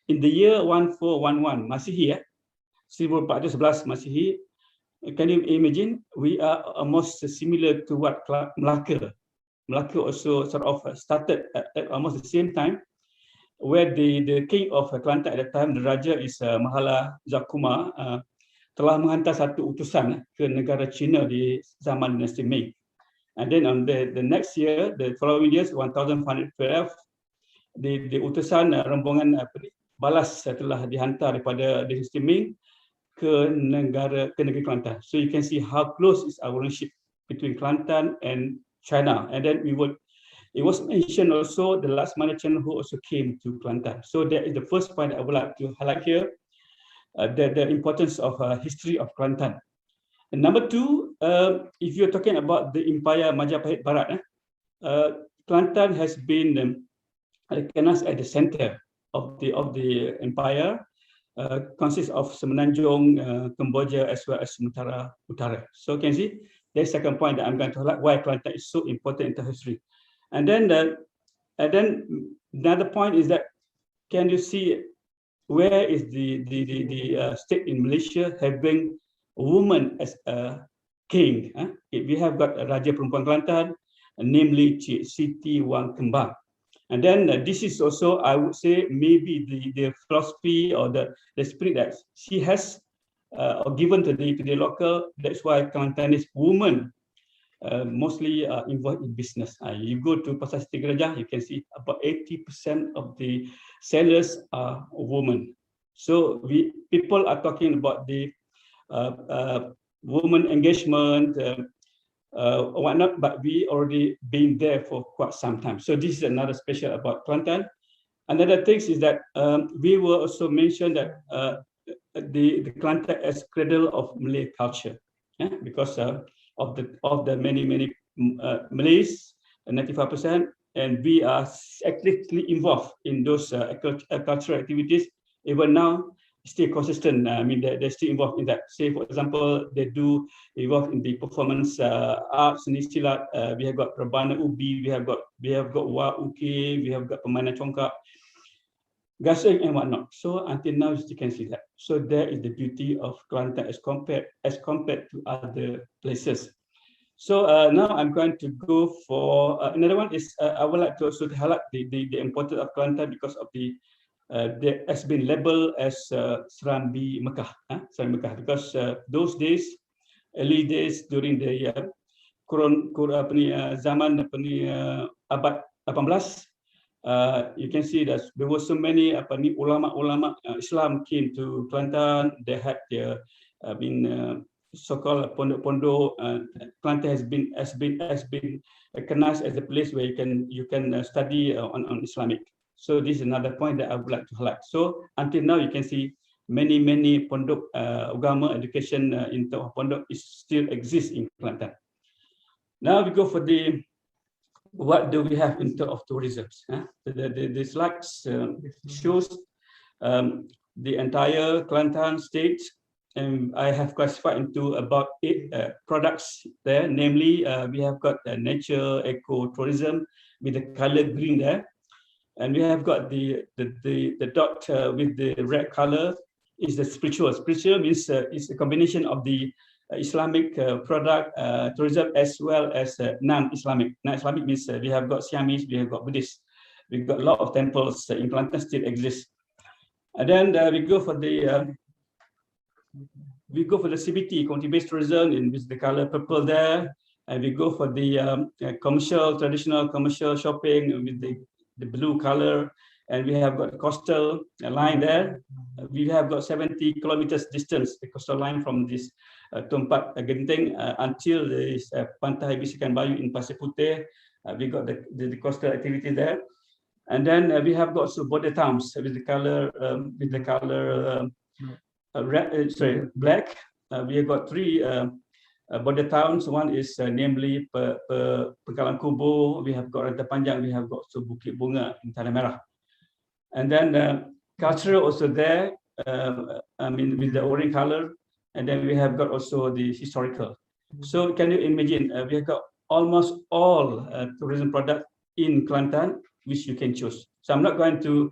in the year 1411 Masihi, 1411 Masihi, can you imagine? We are almost similar to what Melaka. Melaka also sort of started at almost the same time, where the king of Kelantan at the time, the Raja is Mahala Zakuma, telah menghantar satu utusan ke negara China di zaman dinasti Ming. And then on the next year, the following years, 1512, the utusan rombongan balas telah dihantar daripada dinasti Ming ke negeri Kelantan. So you can see how close is our relationship between Kelantan and China. And then it was mentioned also the last China who also came to Kelantan. So that is the first point I would like to highlight here, the importance of history of Kelantan. And number two, if you're talking about the Empire Majapahit Barat, Kelantan has been recognized at the center of the empire, consists of Semenanjung, Cambodia, as well as Sumatra Utara. So you can see the second point that I'm going to highlight why Kelantan is so important in history. And then another point is that, can you see where is the state in Malaysia having a woman as a king? We have got Raja Perempuan Kelantan, namely Cik Siti Wang Kembang. And then this is also, I would say, maybe the philosophy or the spirit that she has given to the local. That's why Kelantanese women mostly involved in business. You go to Pasar Siti Gerajah, you can see about 80% of the sellers are women. So people are talking about the women engagement, whatnot, but we already been there for quite some time. So this is another special about Kelantan. Another thing is that we will also mention that the Kelantan as cradle of Malay culture, because of the many Malays, 95%, and we are actively involved in those cultural activities. Even now, still consistent. I mean, they're still involved in that. Say, for example, they do involved in the performance arts, seni silat. We have got Rebana Ubi, we have got Wa Uke, we have got Permainan Congkak, Gasing and whatnot. So until now, you can see that. So there is the beauty of Kelantan as compared to other places. So now I'm going to go for another one. Is I would like to also highlight the importance of Kelantan because of the that has been labeled as Serambi Mekah, Serambi Mekah, because those days, early days during the zaman abad 18, you can see that there were so many ulama Islam came to Kelantan. They had their so-called pondok. Kelantan has been recognized as a place where you can study on Islamic. So this is another point that I would like to highlight. So until now, you can see many pondok agama education in terms of pondok still exists in Kelantan. Now we go for what do we have in terms of tourism? The slides shows the entire Kelantan state, and I have classified into about 8 products there. Namely, we have got nature eco tourism with the color green there. And we have got the dot with the red color is the spiritual. Spiritual means it's a combination of the Islamic product tourism as well as non-Islamic. Non-Islamic means we have got Siamese, we have got Buddhist, we've got a lot of temples in Kelantan still exist. And then we go for the CBT, community-based tourism, in with the color purple there, and we go for the traditional commercial shopping with the blue color, and we have got coastal line there. We have got 70 kilometers distance, the coastal line from this Tempat Genting until the Pantai Bisikan Bayu in Pasir Puteh. We got the coastal activity there, and then we have got also border towns with the color black. We have got 3 border towns. One is namely Pekalan Kubo, we have got Rantai Panjang, we have got Bukit Bunga in Tanah Merah. And then cultural also there, I mean with the orange color, and then we have got also the historical. So can you imagine, we have got almost all tourism products in Kelantan, which you can choose. So I'm not going to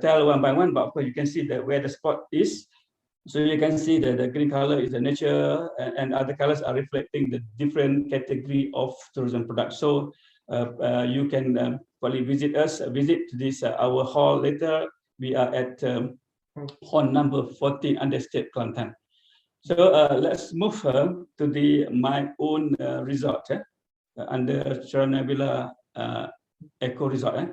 tell one by one, but of course you can see that where the spot is. So you can see that the green color is the nature, and other colors are reflecting the different category of tourism products. So you can probably visit this our hall later. We are at hall number 14 under State Kelantan. So let's move to my own resort under Sharana Villa Eco Resort.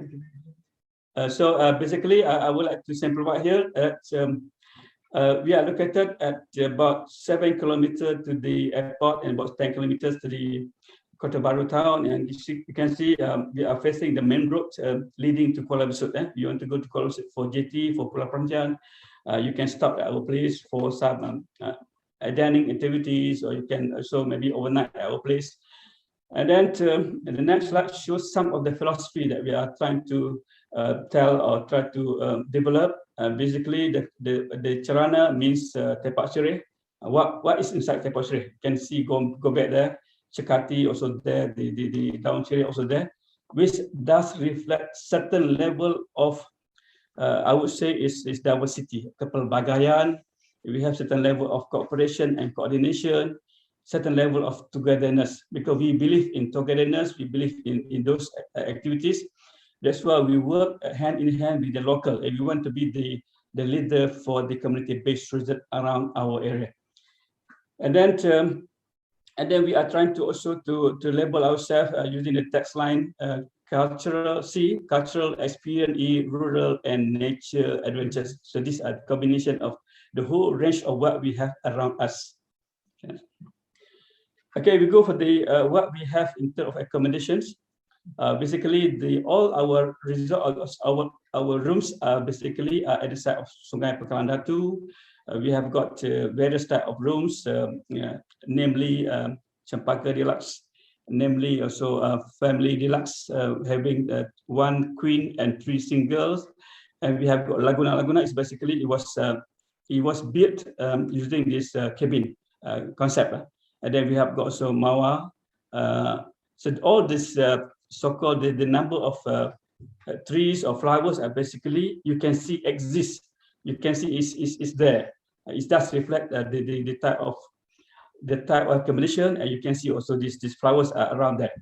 So basically, I would like to simplify here that we are located at about 7 kilometers to the airport and about 10 kilometers to the Kota Baru town. And you can see we are facing the main road leading to Kuala Besut. You want to go to Kuala Besut for JT, for Pulau Panjang, you can stop at our place for some dining activities, or you can also maybe overnight at our place. And then the next slide shows some of the philosophy that we are trying to tell or try to develop. Basically, the Cerana means Tepak Sireh. What is inside Tepak Sireh? You can see, go back there. Cekati also there, the Daun Sireh also there, which does reflect certain level of, I would say, is diversity, kepelbagaian. We have certain level of cooperation and coordination, certain level of togetherness, because we believe in togetherness, we believe in those activities. That's why we work hand in hand with the local, and we want to be the leader for the community-based tourism around our area. And then we are trying to also to label ourselves using the text line cultural experience, rural and nature adventures. So these are the combination of the whole range of what we have around us. Okay, we go for the what we have in terms of accommodations. Basically, all our resorts, our rooms are basically at the side of Sungai Pekalan Datu. We have got various type of rooms, namely Champaka Deluxe, namely also Family Deluxe, having 1 queen and 3 singles. And we have got Laguna. Laguna is basically, it was built using this cabin concept. And then we have got also Mawa. So all this so-called the number of trees or flowers are basically, you can see exist. You can see is there. It does reflect the type of combination, and you can see also these flowers are around there.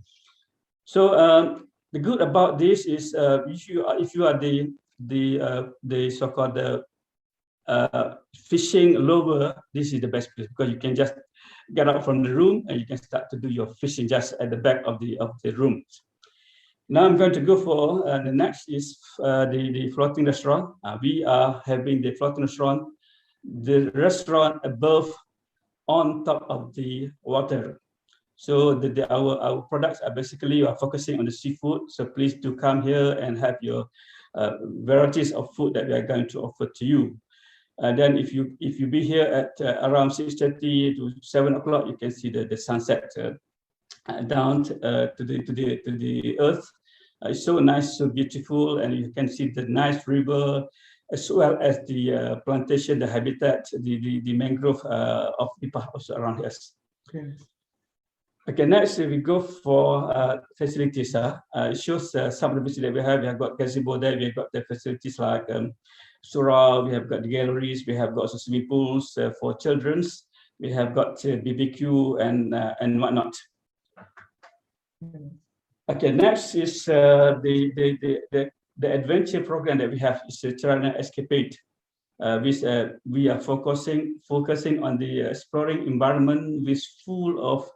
So the good about this is if you are the so-called fishing lover, this is the best place, because you can just get out from the room and you can start to do your fishing just at the back of the room. Now I'm going to go for the next is the floating restaurant. We are having the floating restaurant, the restaurant above on top of the water. So our products are basically focusing on the seafood. So please do come here and have your varieties of food that we are going to offer to you. And then if you be here at around 6:30 to 7 o'clock, you can see the sunset down to the earth. It's so nice, so beautiful, and you can see the nice river, as well as the plantation, the habitat, the mangrove of Nipah also around us. Okay. Okay, next we go for facilities. It shows some of the facilities that we have. We have got gazebo there. We have got the facilities like surau. We have got the galleries. We have got also swimming pools for children's. We have got BBQ and whatnot. Okay, next is the adventure program that we have is the Charana Escapade. We are focusing on the exploring environment with full of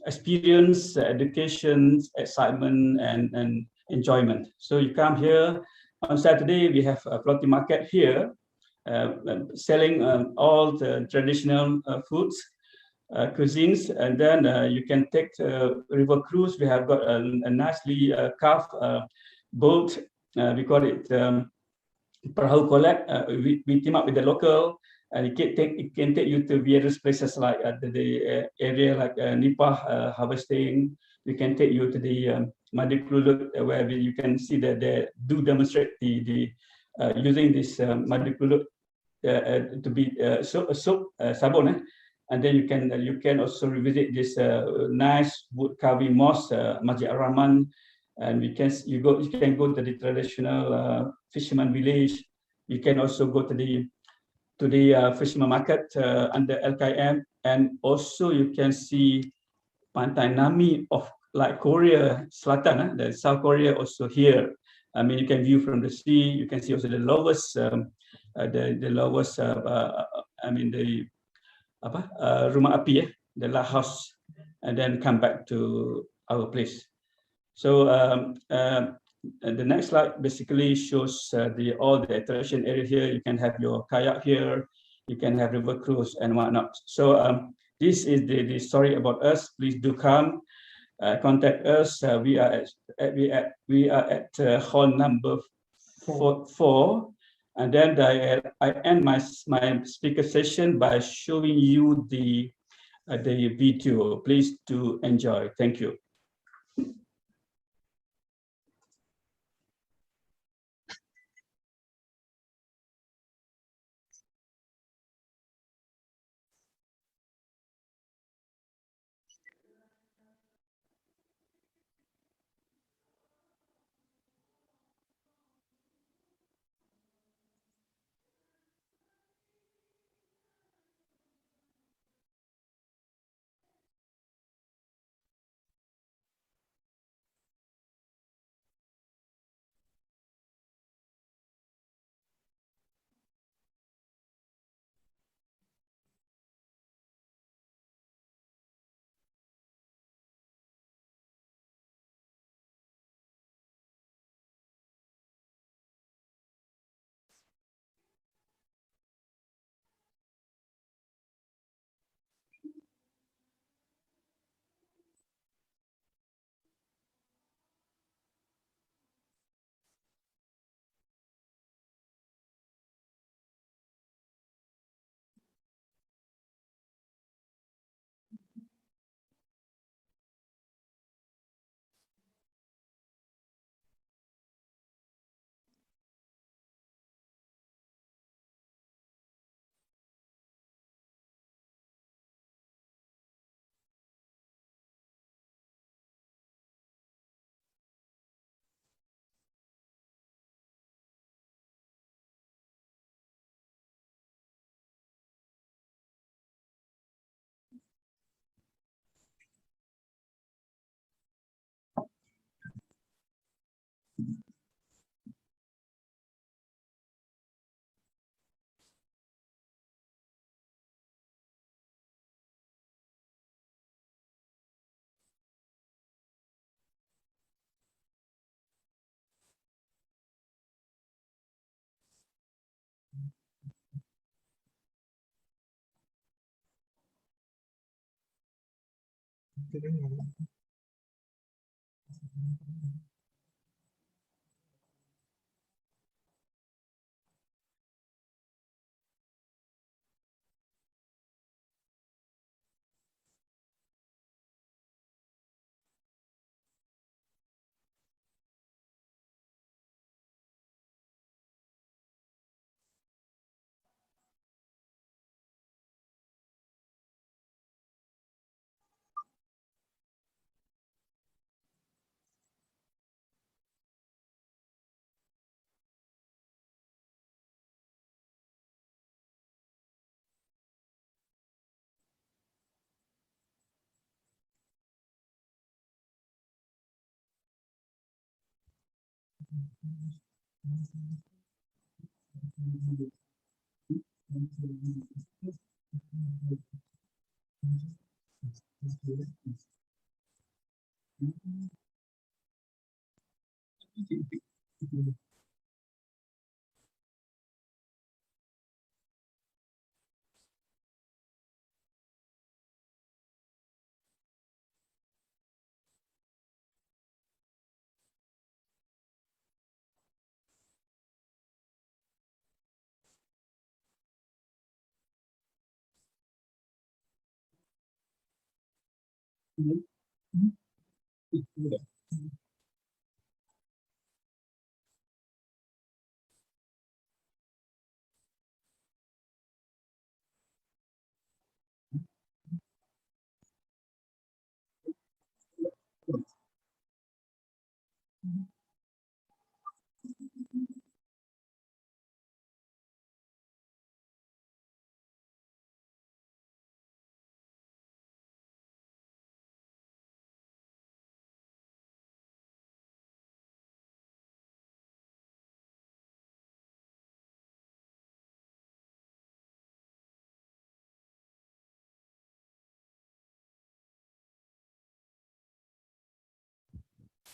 experience, education, excitement, and enjoyment. So you come here on Saturday. We have a floating market here, selling all the traditional foods, cuisines, and then you can take river cruise. We have got a nicely carved boat. We call it Perahu Kolak. We team up with the local, and it can take you to various places like the area like Nipah harvesting. We can take you to the Madi Klulut, where you can see that they do demonstrate the using this Madi Klulut to be soap sabon. And then you can also revisit this nice wood carving mosque, Masjid Ar-Rahman, and you can go to the traditional fisherman village. You can also go to the fisherman market under LKM, and also you can see Pantai Nami of like Korea Selatan, the South Korea also here. I mean, you can view from the sea. You can see also the lowest, I mean the rumah api, the lighthouse, and then come back to our place. So the next slide basically shows all the attraction area here. You can have your kayak here, you can have river cruise and whatnot. So this is the story about us. Please do come, contact us. We are at hall number 4. And then I end my speaker session by showing you the video. Please do enjoy. Thank you.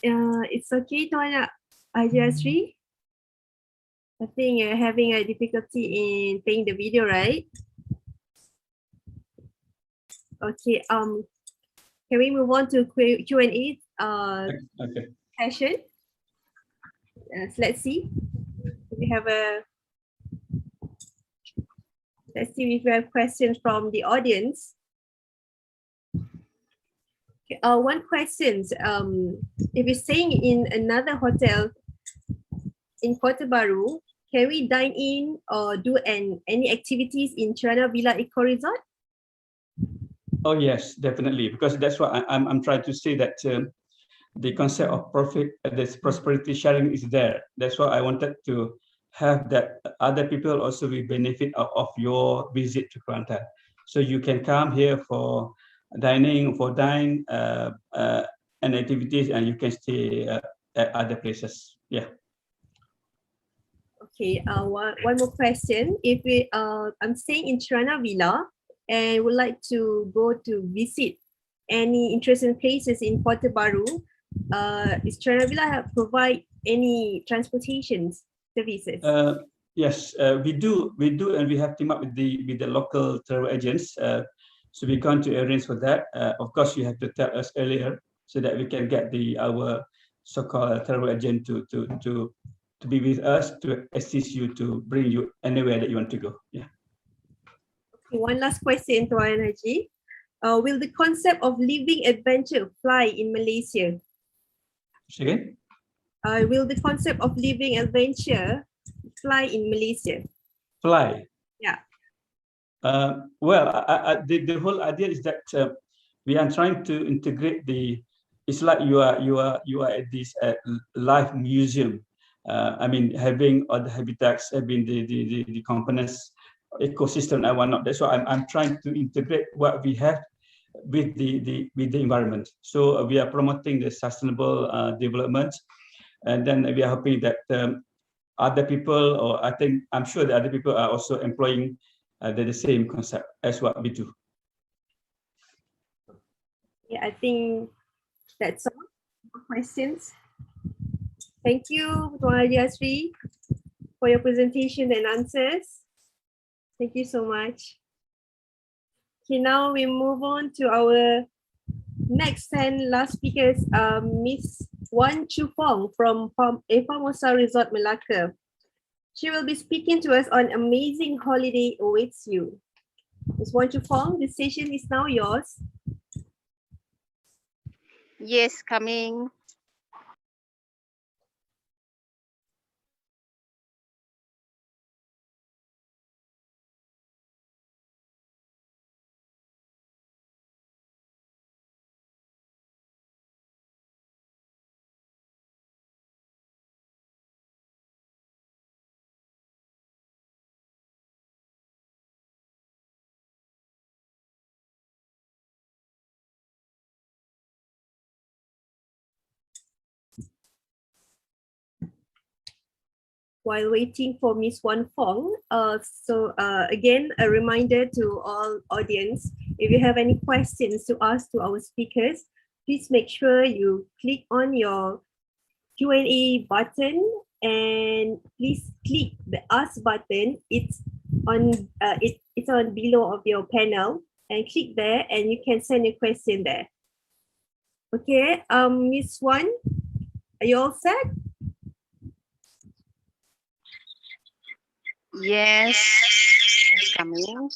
It's okay, Tuan Ajasri. I think you're having a difficulty in playing the video, right? Okay. Can we move on to Q&A Okay. session? Yes, let's see. We have a. Let's see if we have questions from the audience. Okay, one question. If you're staying in another hotel in Kota Baru, can we dine in or do any activities in Tirana Villa Eco Resort? Oh yes, definitely, because that's what I'm trying to say, that the concept of profit, this prosperity sharing is there. That's why I wanted to have that other people also will benefit of your visit to Kelantan. So you can come here for dining, for dine and activities, and you can stay at other places. Yeah. Okay, one more question. If I'm staying in Tirana Villa and would like to go to visit any interesting places in Kota Baru, is Tirana Villa provide any transportation services? Yes, we do, and we have teamed up with the local travel agents. So we're going to arrange for that. Of course, you have to tell us earlier so that we can get our so-called travel agent to be with us, to assist you, to bring you anywhere that you want to go. Yeah. Okay, one last question, Tuan Haji. Will the concept of living adventure fly in Malaysia? Again? Will the concept of living adventure fly in Malaysia? Fly. Yeah. Well, the whole idea is that we are trying to integrate it's like you are at this live museum. I mean, having all the habitats, having the components, ecosystem and whatnot. That's why I'm trying to integrate what we have with the environment. So we are promoting the sustainable development. And then we are hoping that other people, or I'm sure that other people are also employing the same concept as what we do. Yeah, I think that's all for questions. Thank you, Tuan Haji Asri, for your presentation and answers. Thank you so much. Okay, now we move on to our next and last speakers, Miss Wan Chu Fong from Efamosa Resort Melaka. She will be speaking to us on amazing holiday awaits you. Ms. Wan Chu Fong, the session is now yours. Yes, coming. While waiting for Miss Wan Fong, again, a reminder to all audience, if you have any questions to ask to our speakers, please make sure you click on your Q&A button and please click the Ask button. It's on below of your panel, and click there and you can send a question there. Okay, Miss Wan, are you all set? Yes, coming.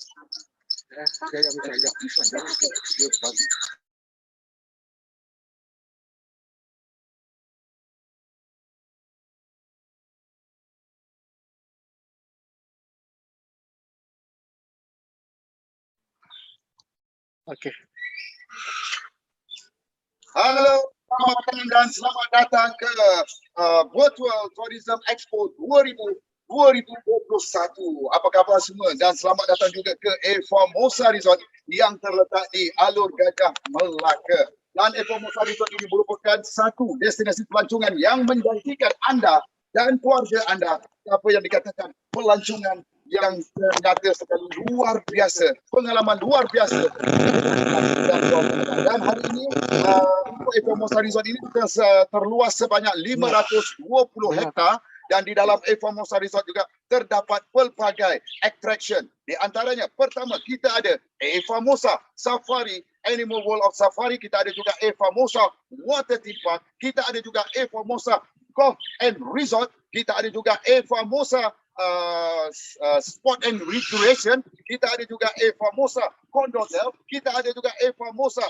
Okay. Halo, selamat datang dan selamat datang ke Virtual Tourism Expo 2021. Apa khabar semua? Dan selamat datang juga ke Efamosa Resort yang terletak di Alur Gajah Melaka. Dan Efamosa Resort ini merupakan satu destinasi pelancongan yang menjanjikan anda dan keluarga anda apa yang dikatakan pelancongan yang ternyata sekali luar biasa, pengalaman luar biasa. Dan hari ini Efamosa Resort ini terluas sebanyak 520 hektar. Dan di dalam Efamosa Resort juga terdapat pelbagai attraction. Di antaranya, pertama kita ada Efamosa Safari, Animal World of Safari. Kita ada juga Efamosa Water Theme Park. Kita ada juga Efamosa Golf and Resort. Kita ada juga Efamosa Sport and Recreation. Kita ada juga Efamosa Condotel. Kita ada juga Efamosa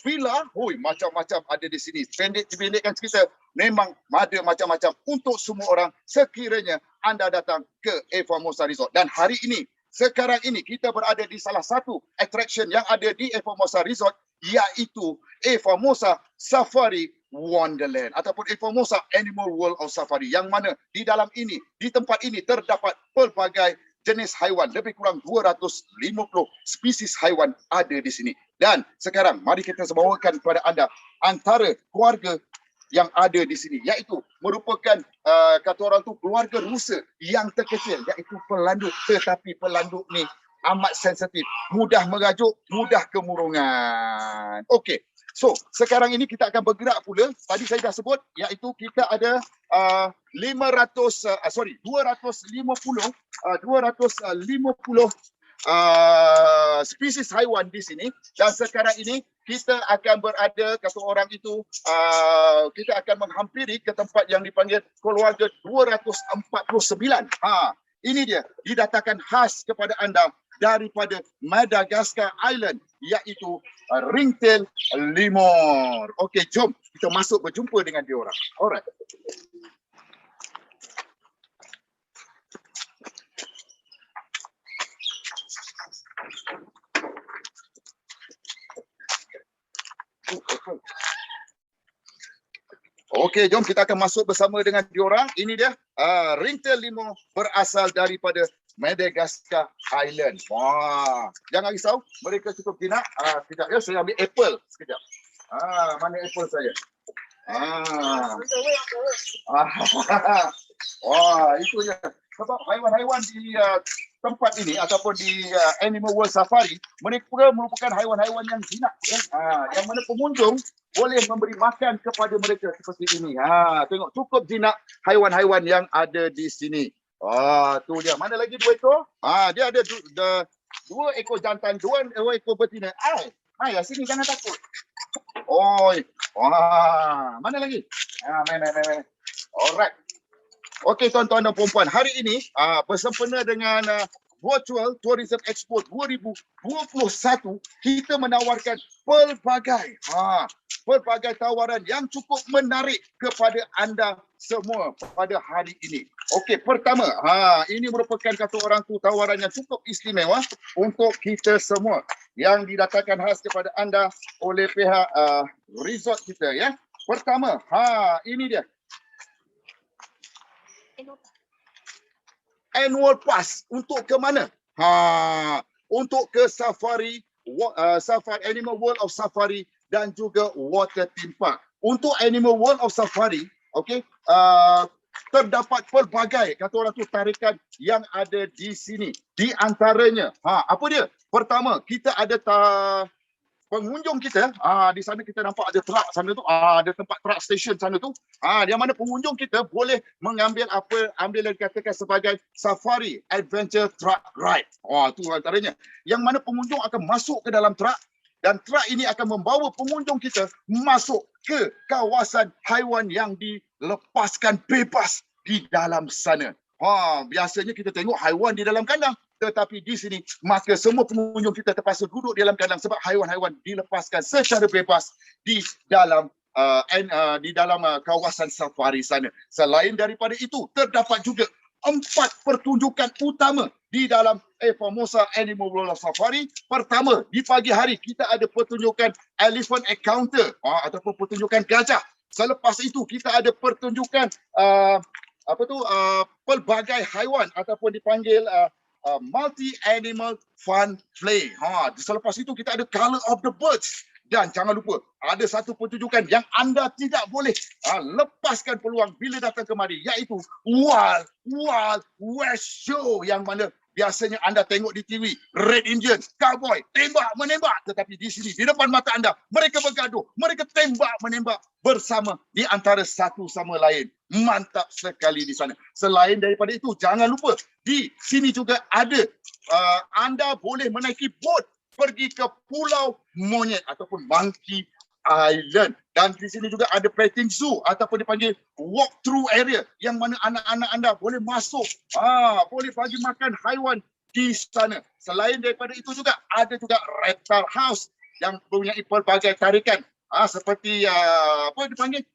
Villa. Macam-macam ada di sini. Pendek-pendekkan cerita, memang ada macam-macam untuk semua orang sekiranya anda datang ke Efamosa Resort. Dan hari ini, sekarang ini kita berada di salah satu attraction yang ada di Efamosa Resort, iaitu Efamosa Safari Wonderland ataupun Efamosa Animal World of Safari, yang mana di dalam ini, di tempat ini terdapat pelbagai jenis haiwan, lebih kurang 250 spesies haiwan ada di sini. Dan sekarang mari kita bawakan kepada anda antara keluarga yang ada di sini, iaitu merupakan kata orang tu keluarga rusa yang terkecil, iaitu pelanduk. Tetapi pelanduk ni amat sensitif, mudah merajuk, mudah kemurungan. Okey. So, sekarang ini kita akan bergerak pula. Tadi saya dah sebut, iaitu kita ada 250 spesies haiwan di sini. Dan sekarang ini kita akan berada, kata orang itu, kita akan menghampiri ke tempat yang dipanggil keluarga 249. Ini dia, didatangkan khas kepada anda daripada Madagascar Island, iaitu ringtail lemur. Okey, jom kita masuk berjumpa dengan dia orang. Alright. Okey, jom kita akan masuk bersama dengan diorang. Ini dia, ringtail lemur berasal daripada Madagascar Island. Wah, jangan risau, mereka cukup jinak. Sekejap ya, saya ambil apple sekejap. Mana apple saya? Wah, itu je. Sebab haiwan-haiwan di tempat ini ataupun di Animal World Safari, mereka merupakan haiwan-haiwan yang jinak, ya? Yang mana pengunjung boleh memberi makan kepada mereka seperti ini. Tengok cukup jinak haiwan-haiwan yang ada di sini. Tu dia. Mana lagi 2 ekor? Dia ada 2 ekor jantan, 2 ekor betina. Ai, sini jangan takut. Oi. Mana lagi? Main. Alright. Okey tuan-tuan dan puan-puan, hari ini bersempena dengan Virtual Tourism Expo 2021, kita menawarkan pelbagai tawaran yang cukup menarik kepada anda semua pada hari ini. Okey, pertama, ini merupakan kata orang tu tawaran yang cukup istimewa untuk kita semua yang didatangkan khas kepada anda oleh pihak resort kita, ya. Pertama, ini dia. Annual pass untuk ke mana? Untuk ke safari, Animal World of Safari dan juga water theme park. Untuk Animal World of Safari, okey, terdapat pelbagai kata orang tu tarikan yang ada di sini. Di antaranya, apa dia? Pertama, kita ada pengunjung kita, di sana kita nampak ada truck sana tu, ada tempat truck station sana tu, yang mana pengunjung kita boleh mengambil ambil yang dikatakan sebagai safari adventure truck ride. Tu antaranya. Yang mana pengunjung akan masuk ke dalam truck dan truck ini akan membawa pengunjung kita masuk ke kawasan haiwan yang dilepaskan bebas di dalam sana. Biasanya kita tengok haiwan di dalam kandang. Tetapi di sini, maka semua pengunjung kita terpaksa duduk di dalam kandang sebab haiwan-haiwan dilepaskan secara bebas di dalam kawasan safari sana. Selain daripada itu, terdapat juga 4 pertunjukan utama di dalam Formosa Animal World of Safari. Pertama, di pagi hari kita ada pertunjukan Elephant Encounter ataupun pertunjukan gajah. Selepas itu, kita ada pertunjukan pelbagai haiwan ataupun dipanggil multi-animal fun play. Selepas itu kita ada Color of the Birds. Dan jangan lupa, ada satu pertunjukan yang anda tidak boleh lepaskan peluang bila datang kemari, iaitu Wild West Show, yang mana biasanya anda tengok di TV, Red Indian, cowboy, tembak-menembak. Tetapi di sini, di depan mata anda, mereka bergaduh, mereka tembak-menembak bersama di antara satu sama lain. Mantap sekali di sana. Selain daripada itu, jangan lupa, di sini juga ada, anda boleh menaiki boat pergi ke Pulau Monyet ataupun Monkey Island. Dan di sini juga ada petting zoo ataupun dipanggil walk through area, yang mana anak-anak anda boleh masuk, boleh bagi makan haiwan di sana. Selain daripada itu juga ada juga reptile house yang mempunyai pelbagai tarikan, seperti apa dipanggil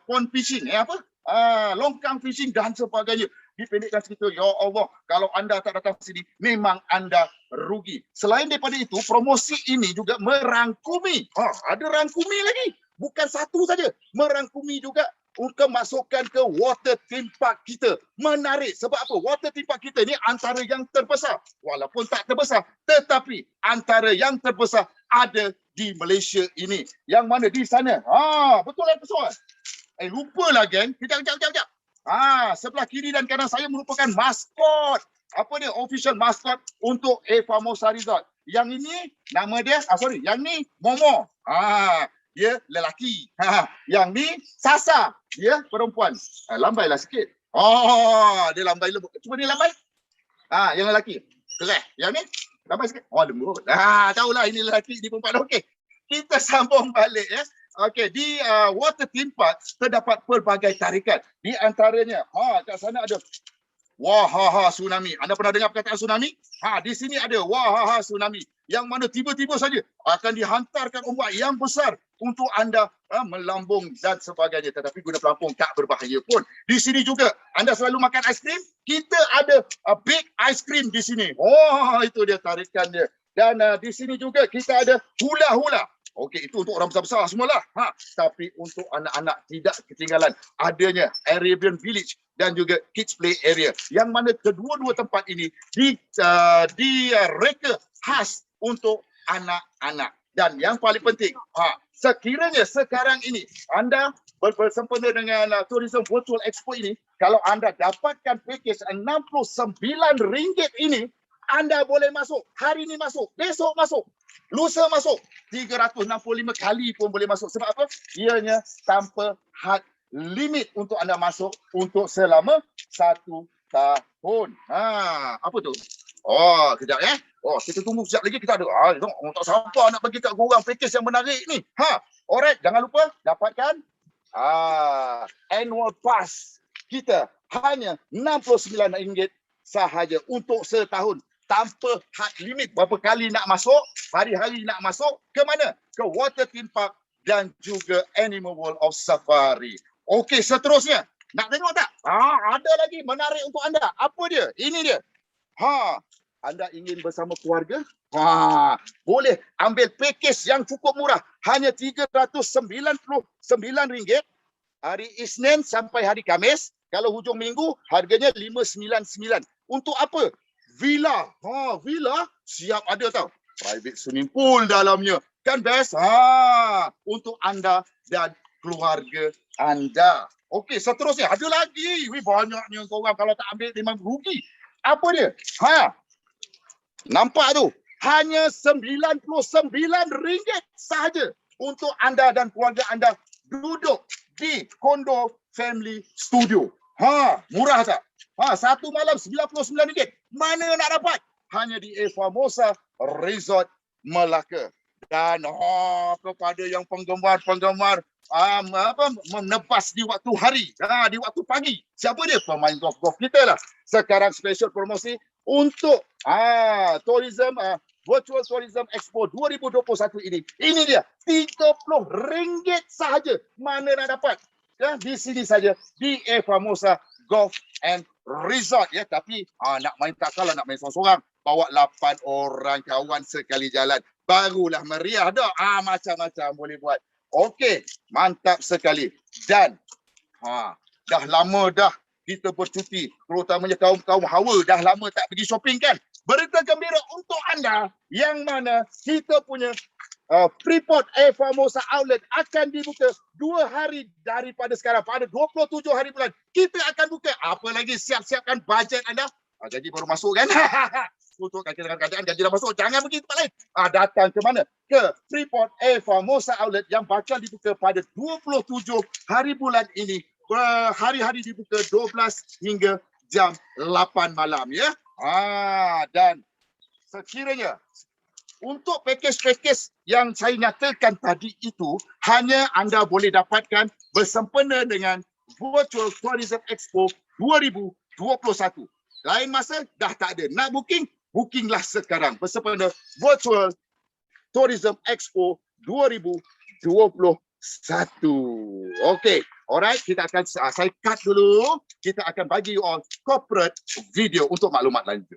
pond fishing, longkang fishing dan sebagainya. Dipendekkan cerita, ya Allah, kalau anda tak datang sini, memang anda rugi. Selain daripada itu, promosi ini juga merangkumi, ada rangkumi lagi, bukan satu saja, merangkumi juga untuk masukkan ke water theme park kita. Menarik, sebab apa? Water theme park kita ni antara yang terbesar, walaupun tak terbesar, tetapi antara yang terbesar ada di Malaysia ini, yang mana di sana, betul lah pesawat. Lupalah geng, kejap. Sebelah kiri dan kanan saya merupakan maskot. Apa dia? Official maskot untuk Formosa Resort. Yang ini nama dia, yang ni Momo. Dia lelaki. Yang ni Sasa. Dia perempuan. Lambailah sikit. Dia lambai lembut. Cuba ni lambai. Yang lelaki. Keren. Yang ni lambai sikit. Lembut. Tahulah ini lelaki, ini perempuan. Okey. Kita sambung balik ya. Okey, di water theme park terdapat pelbagai tarikan. Di antaranya, kat sana ada Wahaha Tsunami. Anda pernah dengar perkataan tsunami? Di sini ada Wahaha Tsunami, yang mana tiba-tiba saja akan dihantarkan ombak yang besar untuk anda melambung dan sebagainya. Tetapi guna pelampung tak berbahaya pun. Di sini juga anda selalu makan aiskrim. Kita ada big ice cream di sini. Itu dia tarikan dia. Dan di sini juga kita ada hula-hula. Okey, itu untuk orang besar-besar semualah. Tapi untuk anak-anak tidak ketinggalan adanya Arabian Village dan juga Kids Play Area, yang mana kedua-dua tempat ini direka khas untuk anak-anak. Dan yang paling penting, sekiranya sekarang ini anda bersempena dengan Tourism Virtual Expo ini, kalau anda dapatkan package RM69 ini, anda boleh masuk, hari ini masuk, besok masuk, lusa masuk, 365 kali pun boleh masuk. Sebab apa? Ianya tanpa had limit untuk anda masuk untuk selama 1 tahun. Apa tu? Oh, kejap Oh, kita tunggu sekejap lagi, kita ada. Tak sabar nak bagi kat korang package yang menarik ni. Alright, jangan lupa dapatkan annual pass kita hanya RM69 sahaja untuk setahun. Tanpa had limit berapa kali nak masuk, hari-hari nak masuk ke mana? Ke Water Theme Park dan juga Animal World of Safari. Okey, seterusnya. Nak tengok tak? Ada lagi menarik untuk anda. Apa dia? Ini dia. Anda ingin bersama keluarga? Boleh ambil package yang cukup murah. Hanya RM399 hari Isnin sampai hari Khamis. Kalau hujung minggu, harganya RM599. Untuk apa? Villa. Villa siap ada tau. Private swimming pool dalamnya. Kan best? Untuk anda dan keluarga anda. Okey, seterusnya. Ada lagi. Banyaknya korang kalau tak ambil memang rugi. Apa dia? Nampak tu? Hanya RM99 sahaja untuk anda dan keluarga anda duduk di Kondo Family Studio. Murah tak? Satu malam RM99. Mana nak dapat? Hanya di Formosa Resort Melaka. Dan kepada yang penggemar-penggemar menebas di waktu hari, di waktu pagi. Siapa dia? Pemain golf-golf kita lah. Sekarang special promosi untuk Virtual Tourism Expo 2021 ini. Ini dia, RM30 sahaja. Mana nak dapat? Di sini saja, di Formosa Golf and Resort. Tapi nak main tak kalah, nak main seorang-seorang. Bawa 8 orang kawan sekali jalan. Barulah meriah dah. Macam-macam boleh buat. Okey, mantap sekali. Dan dah lama dah kita bercuti, terutamanya kaum-kaum hawa dah lama tak pergi shopping kan. Berita gembira untuk anda yang mana kita punya Freeport Formosa Outlet akan dibuka 2 hari daripada sekarang. Pada 27 hari bulan kita akan buka. Apa lagi, siap-siapkan bajet anda. Gaji baru masuk kan. Untuk keadaan gaji dah masuk, jangan pergi tempat lain. Datang ke mana? Ke Freeport Formosa Outlet yang bakal dibuka pada 27 hari bulan ini. Hari-hari dibuka 12 hingga jam 8 malam ya. Dan sekiranya untuk package-package yang saya nyatakan tadi itu hanya anda boleh dapatkan bersempena dengan Virtual Tourism Expo 2021. Lain masa dah tak ada. Nak booking? Bookinglah sekarang bersempena Virtual Tourism Expo 2021. Okey. Alright, kita akan saya cut dulu. Kita akan bagi you all corporate video untuk maklumat lanjut.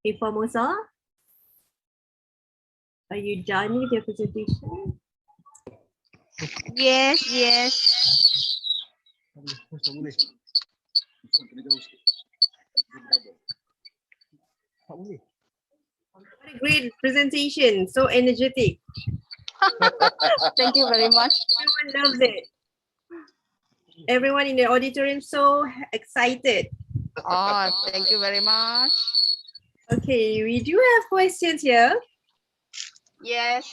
Hey, Formosa, are you done with your presentation? Yes, yes. What a great presentation, so energetic. Thank you very much. Everyone loves it. Everyone in the auditorium so excited. Oh, thank you very much. Okay, we do have questions here. Yes.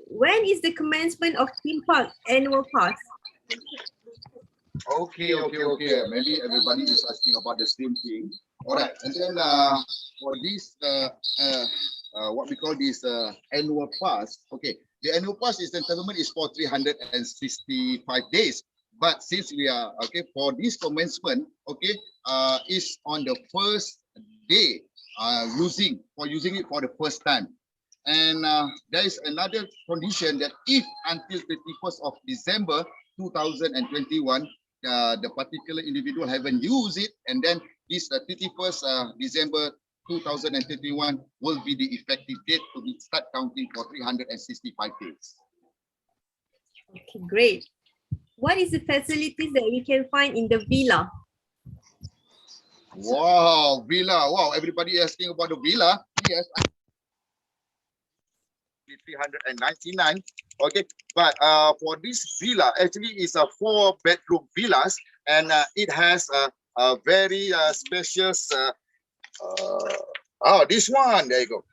When is the commencement of theme park annual pass? Okay. Maybe everybody is asking about the same thing. All right, and then for this, what we call this annual pass. Okay, the annual pass is entitlement is for 365 days. But since we are for this commencement, is on the first day using it for the first time. And there is another condition that if until 31st of December 2021, the particular individual haven't used it, and then this 31st December 2021 will be the effective date to be start counting for 365 days. Okay, great. What is the facilities that we can find in the villa? Wow, villa. Wow, everybody asking about the villa. Yes. 399. Okay, but for this villa, actually is a 4-bedroom villas, and it has a very spacious. This one. There you go.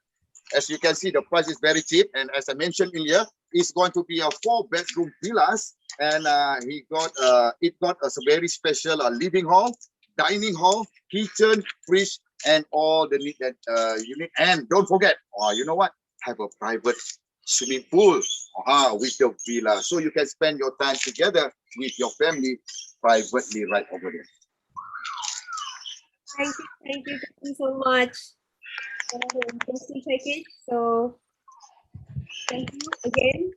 As you can see, the price is very cheap, and as I mentioned earlier, it's going to be a 4-bedroom villas, and it got a very special living hall, dining hall, kitchen, fridge, and all the need that you need. And don't forget, you know what? Have a private swimming pool with your villa, so you can spend your time together with your family privately right over there. Thank you so much. Interesting package. So thank you again.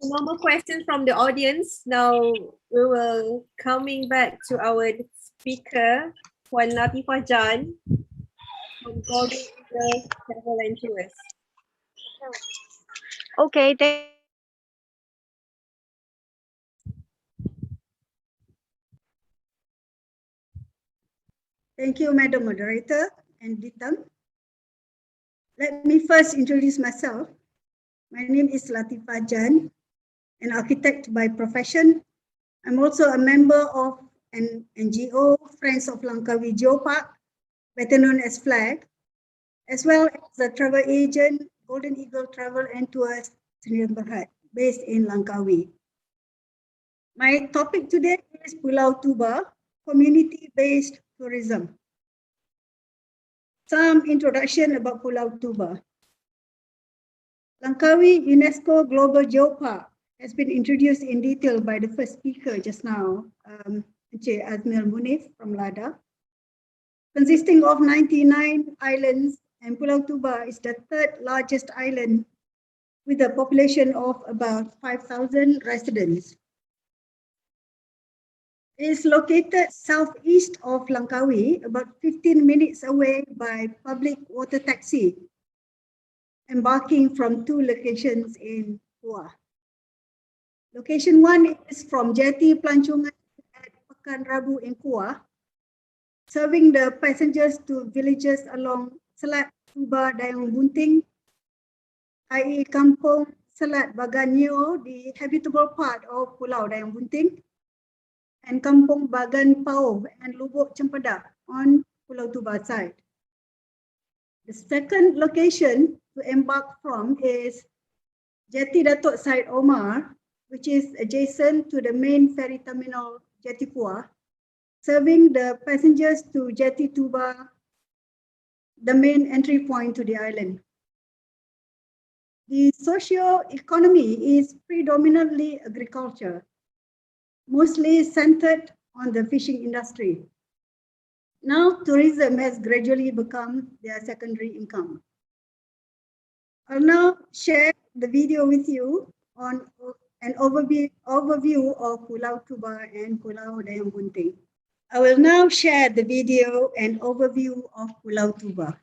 No more questions from the audience. Now we will coming back to our speaker, Puan Latifah Jan from Golden Eagle Travel and Tours. Okay, Thank you, Madam Moderator and Ditam. Let me first introduce myself. My name is Latifah Jan, an architect by profession. I'm also a member of an NGO, Friends of Langkawi Geopark, better known as FLAG, as well as a travel agent, Golden Eagle Travel and Tours Sdn Bhd, based in Langkawi. My topic today is Pulau Tuba, community-based tourism. Some introduction about Pulau Tuba. Langkawi UNESCO Global Geopark has been introduced in detail by the first speaker just now, Encik Azmil Munif from LADA. Consisting of 99 islands, and Pulau Tuba is the third largest island with a population of about 5,000 residents. It is located southeast of Langkawi, about 15 minutes away by public water taxi, embarking from 2 locations in Kuah. Location 1 is from Jetty Pelancongan at Pekan Rabu in Kuah, serving the passengers to villages along Selat Tuba Dayang Bunting, i.e. Kampung Selat Baganio, the habitable part of Pulau Dayang Bunting, and Kampung Bagan Pau and Lubuk Cempedak on Pulau Tuba side. The second location to embark from is Jetty Datuk Said Omar, which is adjacent to the main ferry terminal Jetty Kuah, serving the passengers to Jetty Tuba, the main entry point to the island. The socio-economy is predominantly agriculture, mostly centered on the fishing industry. Now, tourism has gradually become their secondary income. I'll now share the video with you on an overview of Pulau Tuba and Pulau Dayang Bunting. I will now share the video and overview of Pulau Tuba.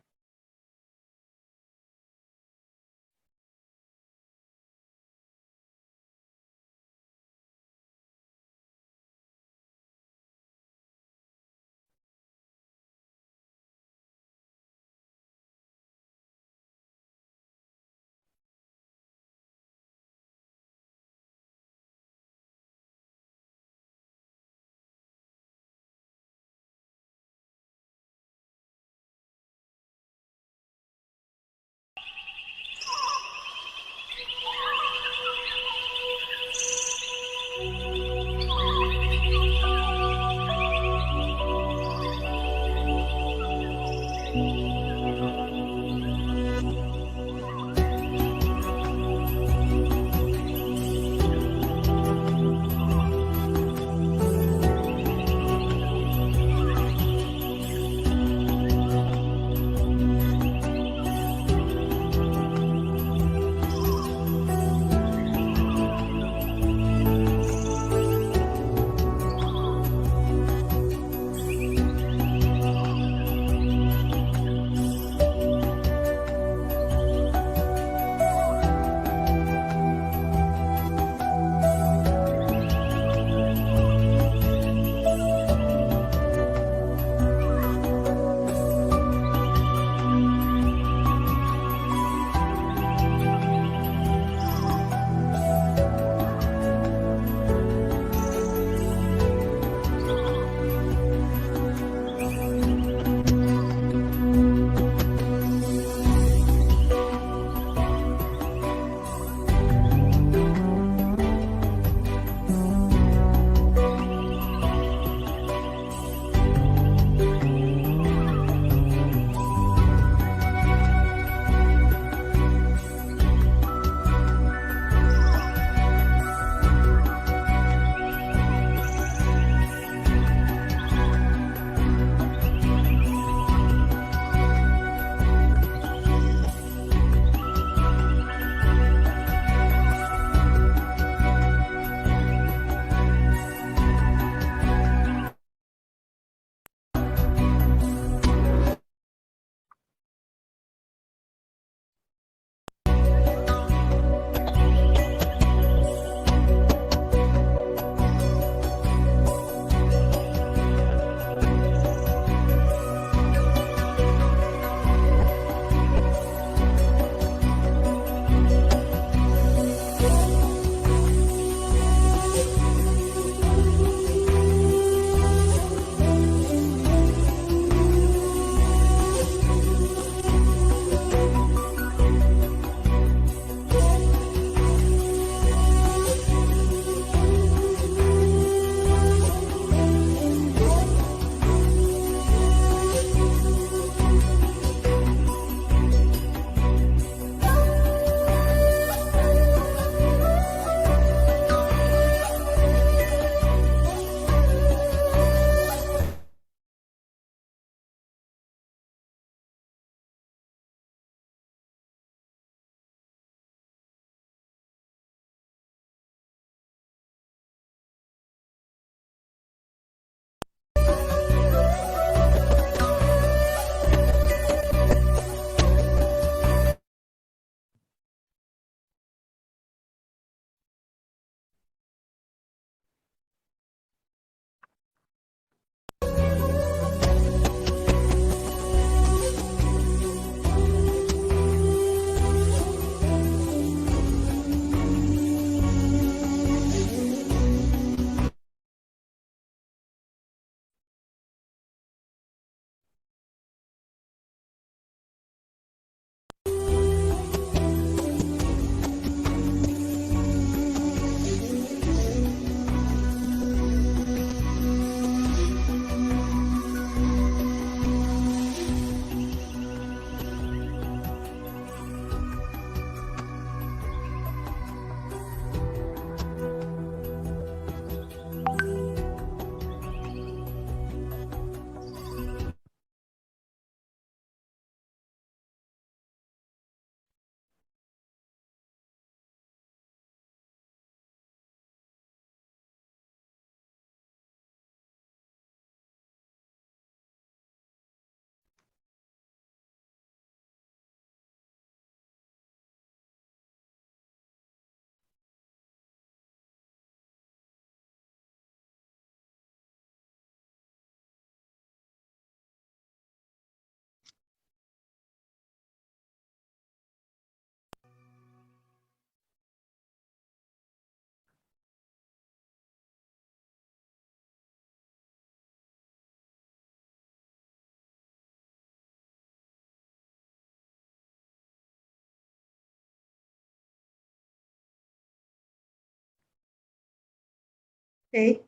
Okay,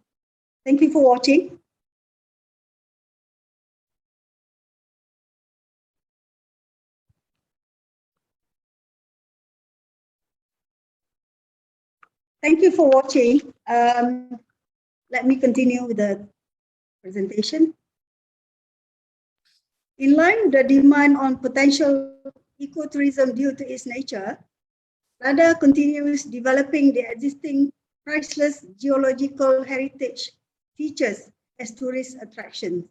thank you for watching. Thank you for watching. Let me continue with the presentation. In line with the demand on potential ecotourism due to its nature, Lada continues developing the existing priceless geological heritage features as tourist attractions.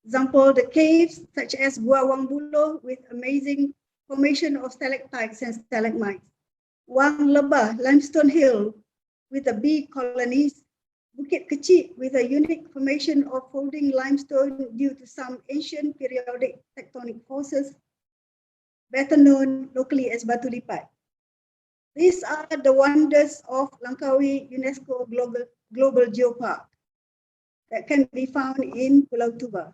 Example, the caves such as Gua Wang Buloh with amazing formation of stalactites and stalagmites. Wang Lebah limestone hill with the bee colonies. Bukit Kecil with a unique formation of folding limestone due to some ancient periodic tectonic forces, better known locally as Batu Lipat. These are the wonders of Langkawi UNESCO Global Geopark that can be found in Pulau Tuba.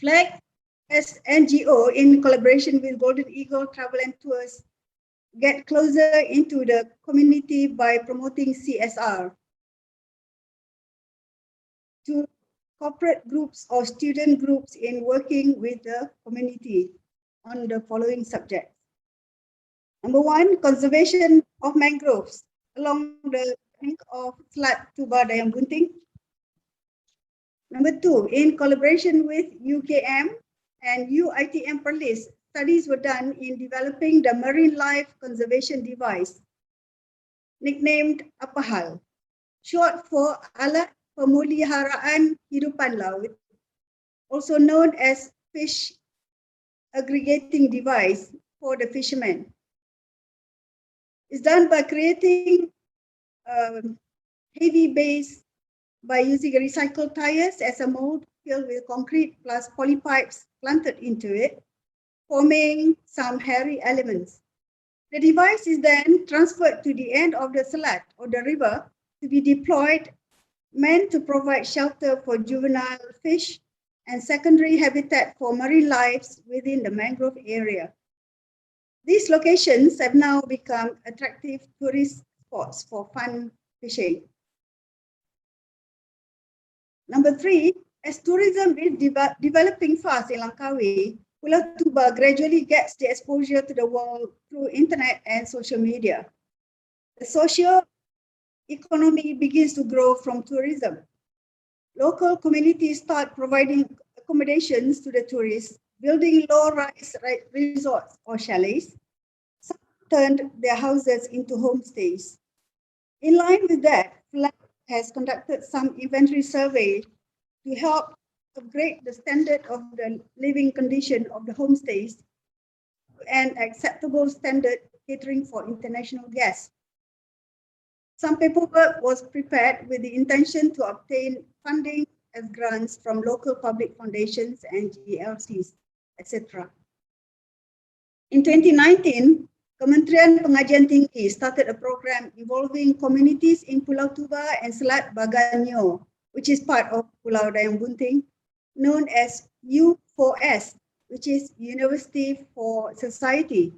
FLAG as NGO in collaboration with Golden Eagle Travel and Tours get closer into the community by promoting CSR to corporate groups or student groups in working with the community on the following subjects. Number one, conservation of mangroves along the bank of Selat Tuba Dayang Bunting. Number two, in collaboration with UKM and UITM Perlis, studies were done in developing the marine life conservation device, nicknamed APAHAL, short for Alat Pemeliharaan Hidupan Laut, also known as Fish Aggregating Device for the fishermen. It's done by creating heavy base by using recycled tires as a mold filled with concrete plus polypipes planted into it, forming some hairy elements. The device is then transferred to the end of the Selat or the river to be deployed, meant to provide shelter for juvenile fish and secondary habitat for marine life within the mangrove area. These locations have now become attractive tourist spots for fun fishing. Number three, as tourism is developing fast in Langkawi, Pulau Tuba gradually gets the exposure to the world through internet and social media. The social economy begins to grow from tourism. Local communities start providing accommodations to the tourists, building low-rise resorts or chalets. Some turned their houses into homestays. In line with that, FLAG has conducted some inventory survey to help upgrade the standard of the living condition of the homestays to an acceptable standard catering for international guests. Some paperwork was prepared with the intention to obtain funding as grants from local public foundations and GLCs, etc. In 2019, Kementerian Pengajian Tinggi started a program involving communities in Pulau Tuba and Selat Baganio, which is part of Pulau Dayang Bunting, known as U4S, which is University for Society,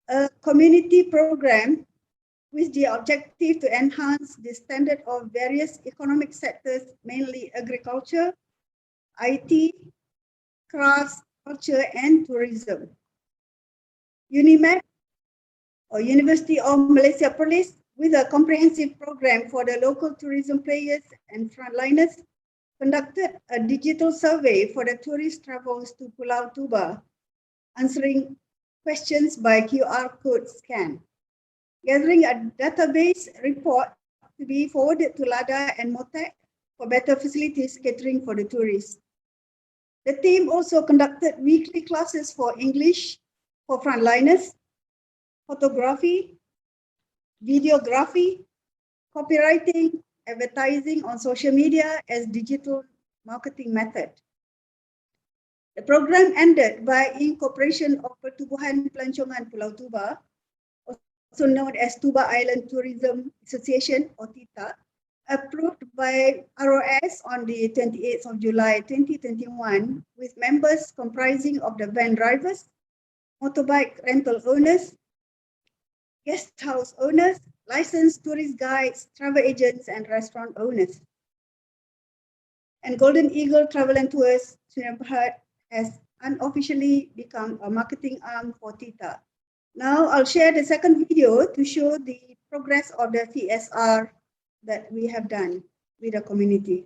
a community program with the objective to enhance the standard of various economic sectors, mainly agriculture, IT, crafts, culture, and tourism. UNIMAP, or University of Malaysia Perlis, with a comprehensive program for the local tourism players and frontliners, conducted a digital survey for the tourist travels to Pulau Tuba, answering questions by QR code scan, gathering a database report to be forwarded to LADA and MOTEC for better facilities catering for the tourists. The team also conducted weekly classes for English for frontliners, photography, videography, copywriting, advertising on social media as digital marketing method. The program ended by incorporation of Pertubuhan Pelancongan Pulau Tuba, also known as Tuba Island Tourism Association or TITA, approved by ROS on the 28th of July 2021, with members comprising of the van drivers, motorbike rental owners, guest house owners, licensed tourist guides, travel agents, and restaurant owners. And Golden Eagle Travel and Tours Sdn Bhd has unofficially become a marketing arm for TITA. Now I'll share the second video to show the progress of the CSR that we have done with the community.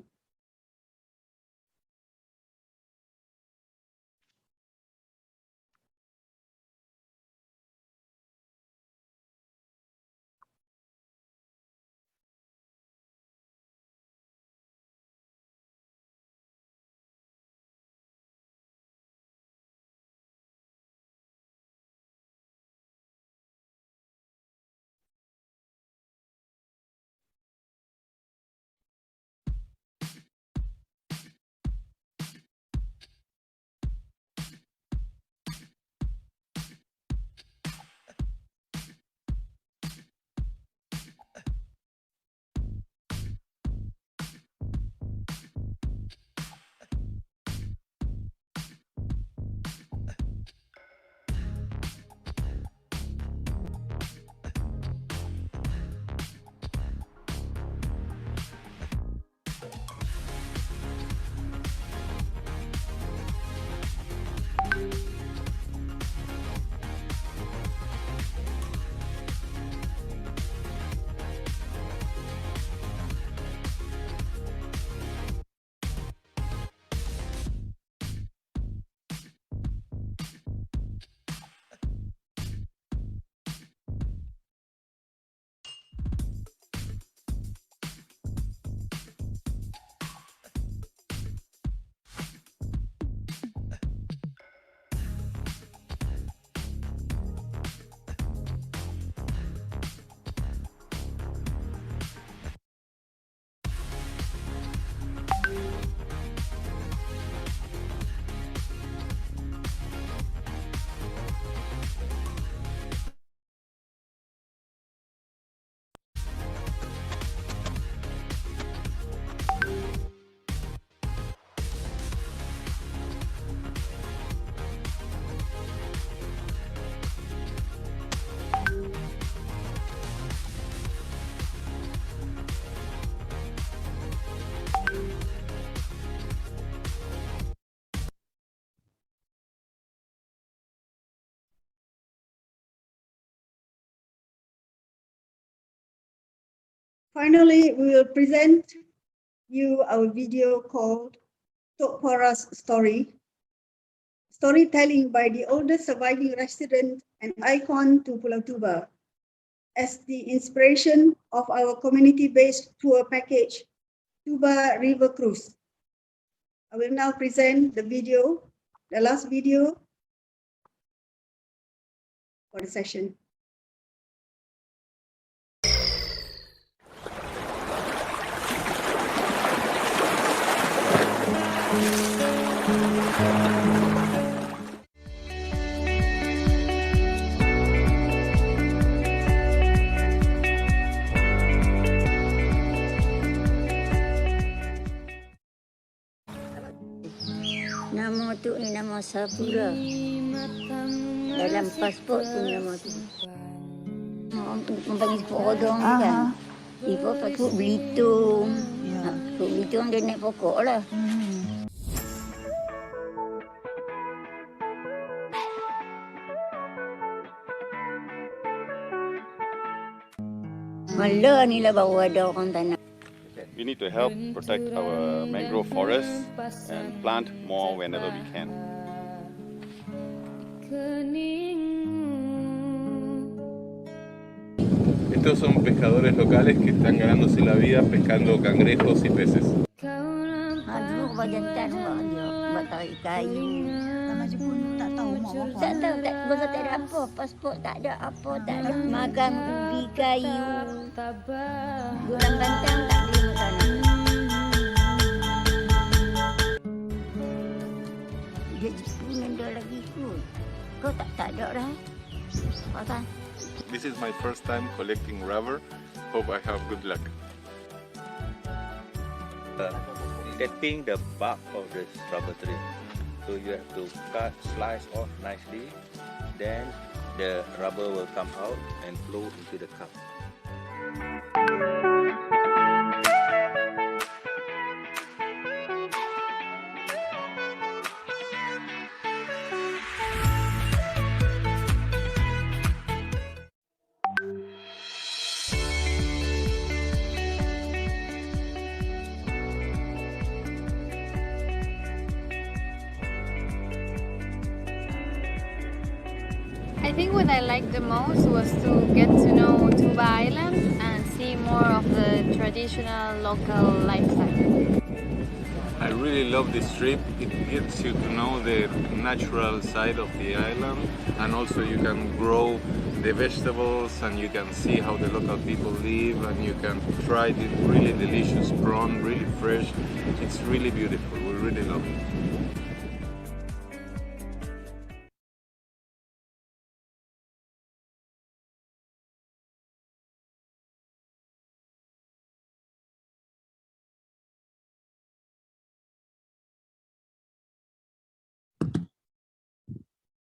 Finally, we will present you our video called Tok Para's Story, storytelling by the oldest surviving resident and icon to Pulau Tuba, as the inspiration of our community-based tour package, Tuba River Cruise. I will now present the video, the last video for the session. Nama tu ni nama Sapura. Dalam pasport tu nama tu. Mempanggil pokok hodong kan. Ibu pokok Belitung. Pokok Belitung dia naik pokok lah. Malah ni lah baru ada orang tanah. We need to help protect our mangrove forests and plant more whenever we can. Estos son pescadores locales que están ganándose la vida pescando cangrejos y peces. Dulu berjantan dia buat tarik kayu. Tak tahu mak bapak. Tak tahu, tak ada apa. Pasport tak ada apa, tak ada. Makan ubi kayu. Orang bantang tak boleh makan. Dia Jepun ada lagi kot. Kau tak ada dah. Pasal? This is my first time collecting rubber. Hope I have good luck. Tapping the bark of the rubber tree. So you have to cut, slice off nicely. Then the rubber will come out and flow into the cup. I think what I liked the most was to get to know Tuba Island and see more of the traditional local lifestyle. I really love this trip. It gets you to know the natural side of the island, and also you can grow the vegetables and you can see how the local people live, and you can try the really delicious prawn, really fresh. It's really beautiful. We really love it.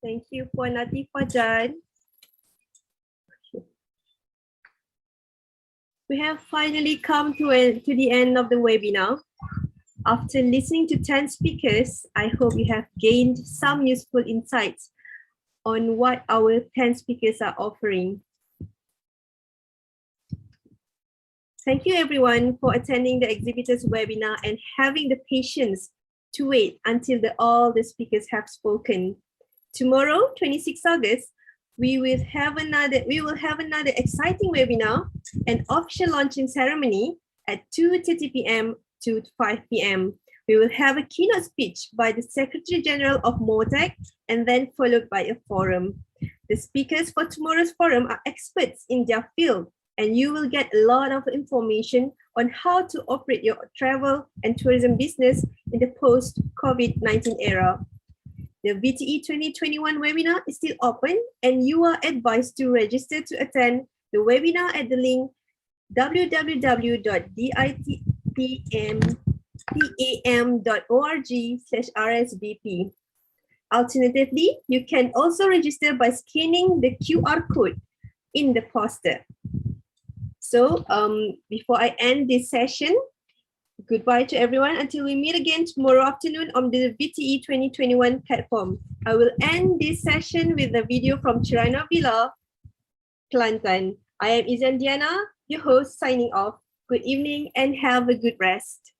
Thank you, Puan Latifah Jan. We have finally come to the end of the webinar. After listening to 10 speakers, I hope you have gained some useful insights on what our 10 speakers are offering. Thank you everyone for attending the exhibitors webinar and having the patience to wait until all the speakers have spoken. Tomorrow, 26 August, we will have another exciting webinar and official launching ceremony at 2:30 p.m. to 5 p.m. We will have a keynote speech by the Secretary General of MOTEC and then followed by a forum. The speakers for tomorrow's forum are experts in their field, and you will get a lot of information on how to operate your travel and tourism business in the post-COVID-19 era. The VTE 2021 webinar is still open, and you are advised to register to attend the webinar at the link www.ditpam.org/RSVP. Alternatively, you can also register by scanning the QR code in the poster. So before I end this session, goodbye to everyone until we meet again tomorrow afternoon on the VTE 2021 platform. I will end this session with a video from Chirana Villa, Kelantan. I am Izan Diana, your host, signing off. Good evening and have a good rest.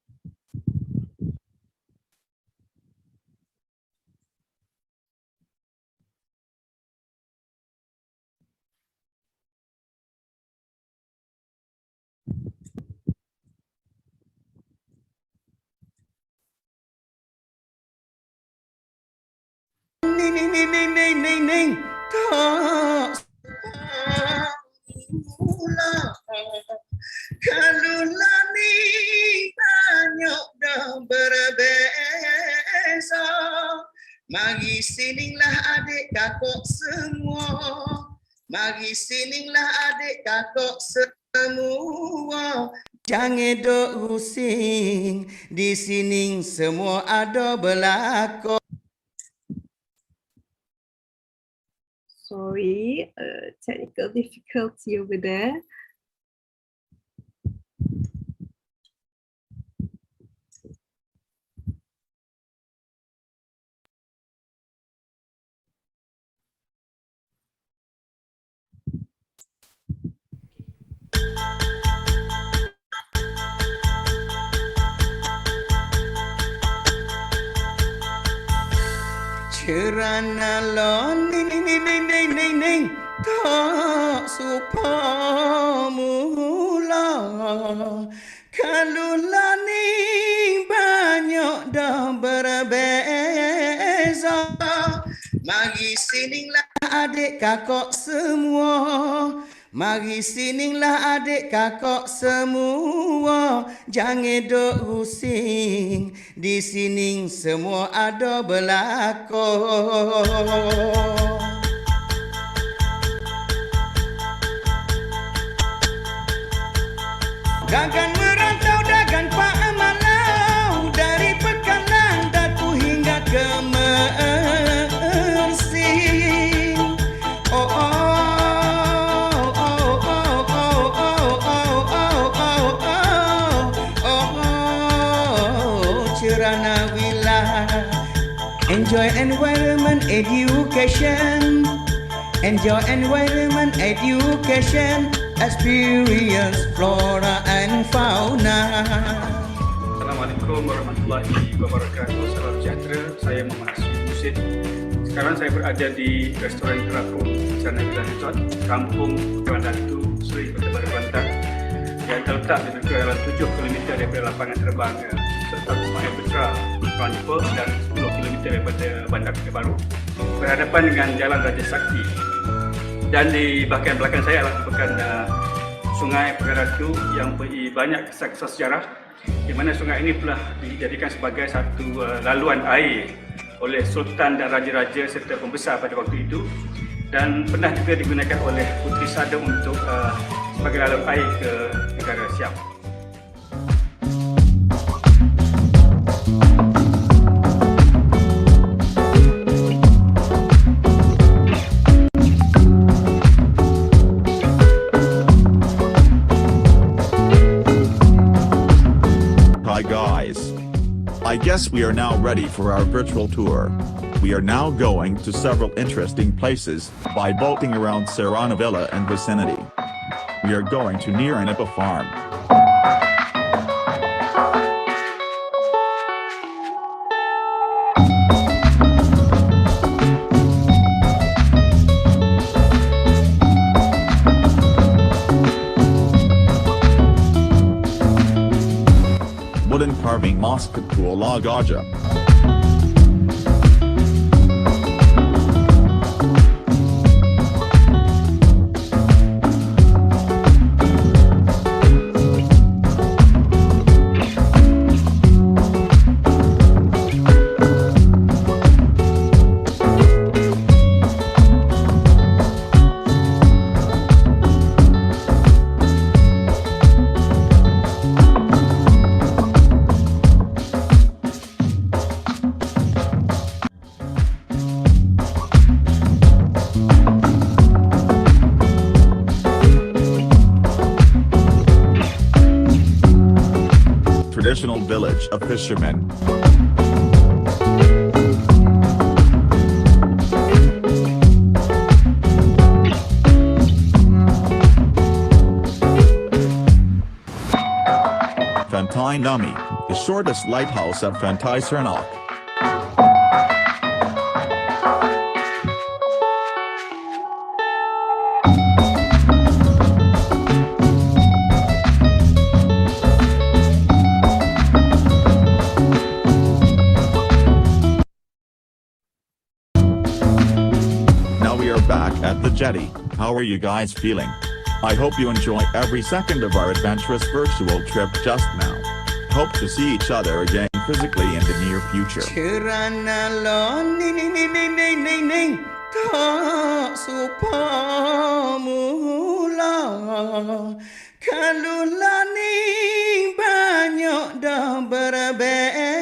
Kalulah ni banyak dah berbeza. Mari sininglah adik kakak semua. Mari sininglah adik kakak semua. Jangan duk rusing, di sini semua ada berlaku. Sorry, technical difficulty over there. Kerana lo ning tak supa mula. Kalulah ni banyak dah berbeza. Mari sininglah adik kakak semua. Mari sininglah adik kakak semua. Jangan duk rusing, di sini semua ada berlaku. Dagan merantau, dagan Pak Malau, dari Pekalang, Datu hingga ke Mersing. Oh, oh, oh, oh, oh, oh, oh, oh, kerana wilayah. Enjoy environment education. Enjoy environment education. Experience flora and fauna. Assalamualaikum warahmatullahi wabarakatuh. Salam sejahtera. Saya Muhammad Hasbi Husin. Sekarang saya berada di Restoran Terapung Sana Villa Resort, Kampung Kerandatu, Seri Kota Baru Kelantan, yang terletak di dalam 7 km daripada lapangan terbang Sultan Ismail Putra Kuala Lumpur dan 10 km daripada Bandar Kota Baru, berhadapan dengan Jalan Raja Sakti. Dan di bahagian belakang saya adalah merupakan Sungai Pegadaitu yang mempunyai banyak kisah-kisah sejarah, di mana sungai ini telah dijadikan sebagai satu laluan air oleh Sultan dan Raja-Raja serta pembesar pada waktu itu, dan pernah juga digunakan oleh Puteri Sadong untuk sebagai laluan air ke negara Siam. Hi guys. I guess we are now ready for our virtual tour. We are now going to several interesting places by boating around Serrana Villa and vicinity. We are going to near Anipa Farm. Wooden carving mosque at Kuala Gajah. Traditional village of fishermen. Fantai Nami, the shortest lighthouse at Fantai Sernak. Back at the jetty. How are you guys feeling? I hope you enjoy every second of our adventurous virtual trip just now. Hope to see each other again physically in the near future. Kerana lo ning tak supa mula, kalulah ning banyak dah berbeza.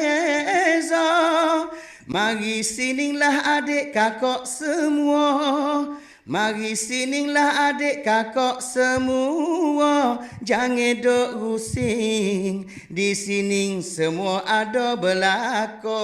Mari sininglah adik kakak semua. Mari sininglah adik kakak semua. Jangan duk rusing. Di sini semua ada berlaku.